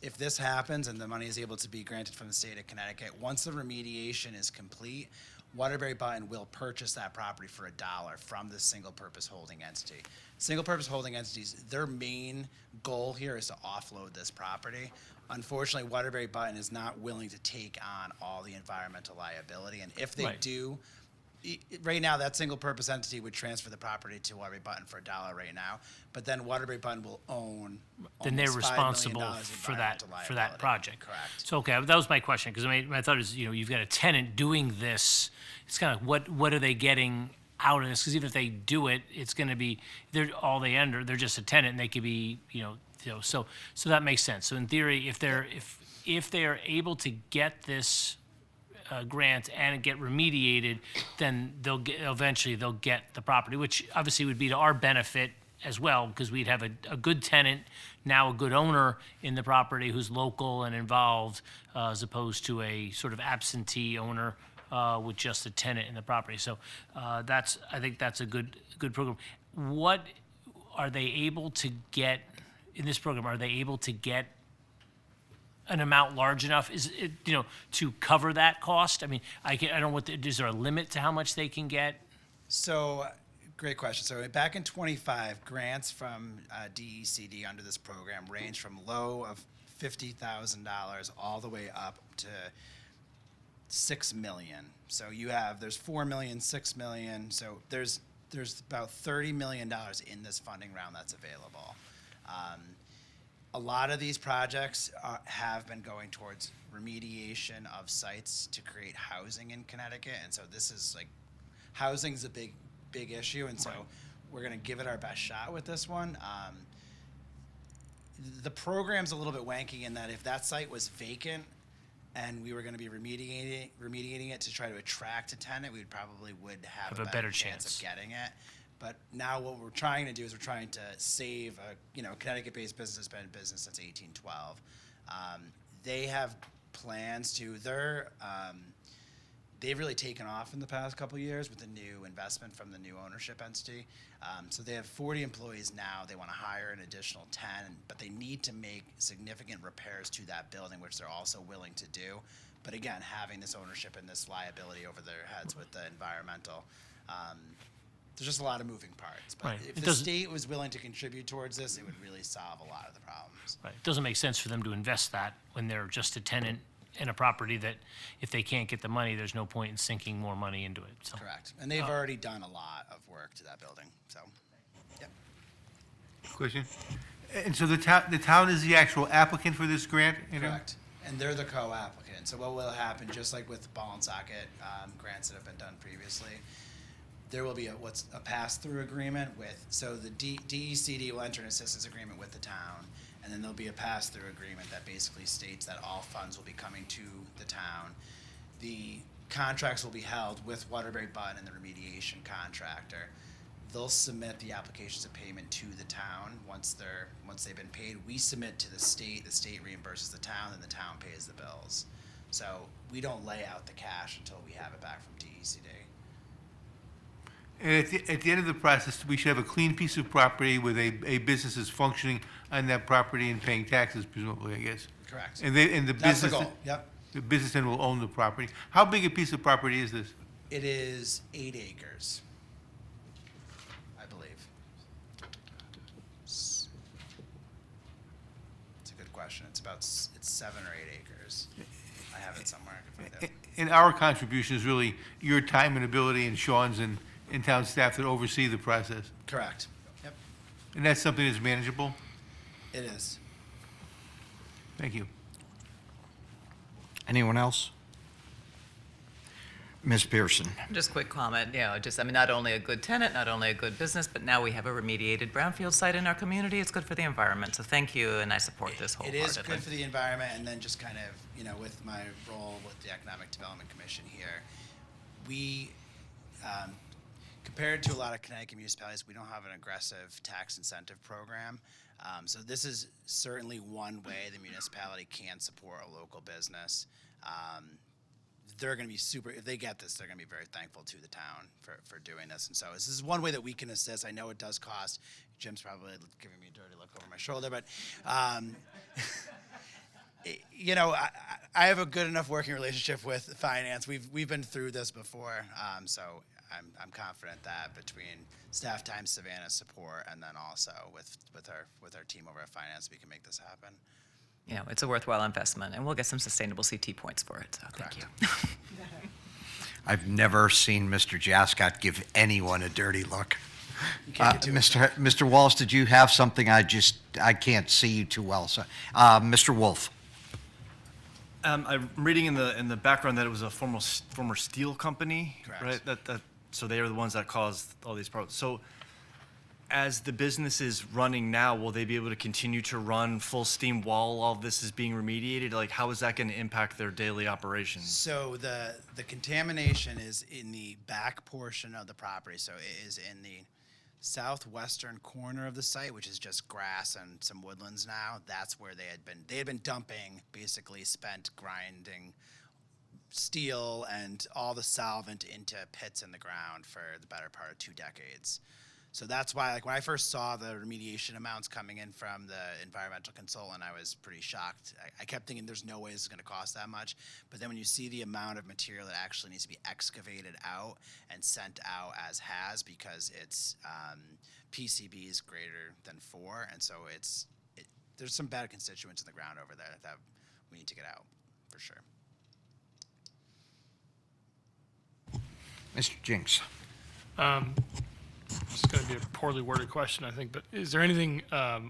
If this happens and the money is able to be granted from the state of Connecticut, once the remediation is complete, Waterbury Button will purchase that property for $1 from the single-purpose holding entity. Single-purpose holding entities, their main goal here is to offload this property. Unfortunately, Waterbury Button is not willing to take on all the environmental liability, and if they do, right now, that single-purpose entity would transfer the property to Waterbury Button for $1 right now, but then Waterbury Button will own Then they're almost $5 responsible million in for that environmental project. Correct. So, okay, that was my question, because my thought is, you've got a tenant doing this. It's kind of, what are they getting out of this? Because even if they do it, it's going to be, they're just a tenant, and they could be, so that makes sense. So in theory, if they are able to get this grant and get remediated, then eventually they'll get the property, which obviously would be to our benefit as well, because we'd have a good tenant, now a good owner in the property who's local and involved, as opposed to a sort of absentee owner with just a tenant in the property. So I think that's a good program. What are they able to get in this program? Are they able to get an amount large enough, to cover that cost? I mean, I don't know is there a limit to how much they can get? So, great question. So back in '25, grants from DECD under this program range from low of $50,000 all the way up to $6 million. So there's $4 million, $6 million. So there's about $30 million in this funding round that's available. A lot of these projects have been going towards remediation of sites to create housing in Connecticut, and so this is housing's a big issue, and so we're going to give it our best shot with this one. The program's a little bit wanky in that if that site was vacant and we were going to be remediating it to try to attract a tenant, we probably would have a better chance of getting it. But now what we're trying to do is we're trying to save Connecticut-based business has been in business since 1812. They have plans to, they've really taken off in the past couple of years with the new investment from the new ownership entity. So they have 40 employees now. They want to hire an additional 10, but they need to make significant repairs to that building, which they're also willing to do. But again, having this ownership and this liability over their heads with the environmental, there's just a lot of moving parts. But if the state was willing to contribute towards this, it would really solve a lot of the problems. Right. It doesn't make sense for them to invest that when they're just a tenant in a property that if they can't get the money, there's no point in sinking more money into it. So. Correct. And they've already done a lot of work to that building. So, yep. Question? And so the town is the actual applicant for this grant? Correct. And they're the co-applicant. So what will happen, just like with ball and socket grants that have been done previously, there will be a pass-through agreement so the DECD will enter an assistance agreement with the town, and then there'll be a pass-through agreement that basically states that all funds will be coming to the town. The contracts will be held with Waterbury Button and the remediation contractor. They'll submit the applications of payment to the town. Once they've been paid, we submit to the state reimburses the town, and the town pays the bills. So we don't lay out the cash until we have it back from DECD. And at the end of the process, we should have a clean piece of property with a business is functioning on that property and paying taxes, presumably, I guess. Correct. And the That's the business, goal. Yep. the business then will own the property. How big a piece of property is this? It is 8 acres, I believe. It's a good good question. It's 7 or 8 acres. I have it somewhere. I can find it. And our contribution is really your time and ability and Sean's and town staff that oversee the process. Correct. Yep, And that's something that's manageable? it is. Thank you. Anyone else? Ms. Pearson? Just a quick comment, not only a good tenant, not only a good business, but now we have a remediated brownfield site in our community. It's good for the environment, so thank you, and I support this It wholeheartedly. is good for the environment, and then just kind of, with my role with the Economic Development Commission here, we, compared to a lot of Connecticut municipalities, we don't have an aggressive tax incentive program. So this is certainly one way the municipality can support a local business. They're going to be if they get this, they're going to be very thankful to the town for doing this. And so this is one way that we can assist. I know it does cost. Jim's probably giving me a dirty look over my shoulder, but, I have a good enough working relationship with finance. We've been through this before, so I'm confident that between staff time, Savannah's support, and then also with our team over at finance, we can make this happen. It's a worthwhile investment, and we'll get some sustainable CT points for it, so thank you. I've never seen Mr. Jascott give anyone a dirty look. can't get too Mr. Wallace, did you have something? I can't see you too well. So, Mr. Wolf. I'm reading in the background that it was a former steel company, Correct. right? So they are the ones that caused all these problems. So as the business is running now, will they be able to continue to run full steam while all this is being remediated? Like, how is that going to impact their daily operations? So the contamination is in the back portion of the property. So it is in the southwestern corner of the site, which is just grass and some woodlands now. That's where they had been dumping basically spent grinding steel and all the solvent into pits in the ground for the better part of 2 decades. So that's why, like, when I first saw the remediation amounts coming in from the environmental consultant, I was pretty shocked. I kept thinking there's no way this is going to cost that much. But then when you see the amount of material that actually needs to be excavated out and sent out as has, because it's PCBs greater than 4, and so there's some bad constituents in the ground over there that we need to get out for sure. Mr. Jinks. It's going to be a poorly worded question, I think, but is there anything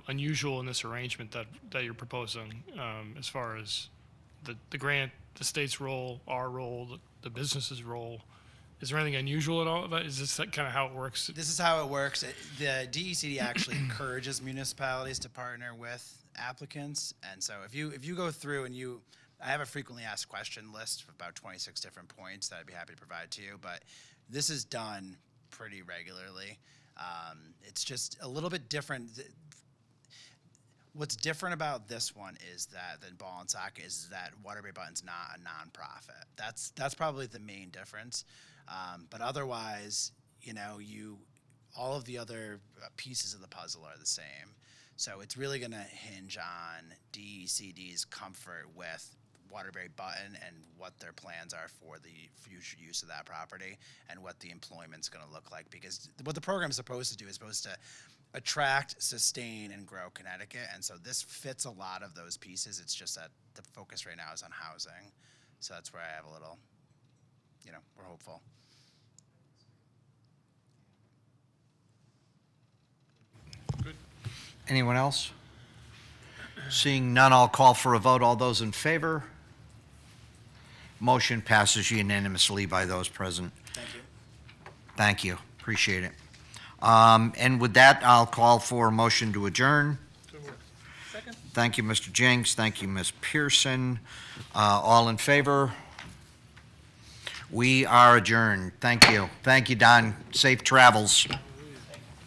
unusual in this arrangement that you're proposing as far as the grant, the state's role, our role, the business's role? Is there anything unusual at all about it? Is this kind of how it works? This is how it works. The DECD actually encourages municipalities to partner with applicants, and so if you go through and I have a frequently asked question list of about 26 different points that I'd be happy to provide to you, but this is done pretty regularly. It's just a little bit different. What's different about this one is than Ball and Socket is that Waterbury Button's not a nonprofit. That's probably the main difference. But otherwise, all of the other pieces of the puzzle are the same. So it's really going to hinge on DECD's comfort with Waterbury Button and what their plans are for the future use of that property and what the employment's going to look like. Because what the program is supposed to do is supposed to attract, sustain, and grow Connecticut. And so this fits a lot of those pieces. It's just that the focus right now is on housing. So that's where I have a little, we're hopeful. Anyone else? Seeing none, I'll call for a vote. All those in favor? Motion passes unanimously by those present. Thank you. Thank you. Appreciate it. And with that, I'll call for a motion to adjourn. Second. Thank you, Mr. Jinks. Thank you, Ms. Pearson. All in favor? We are adjourned. Thank you. Thank you, Don. Safe travels.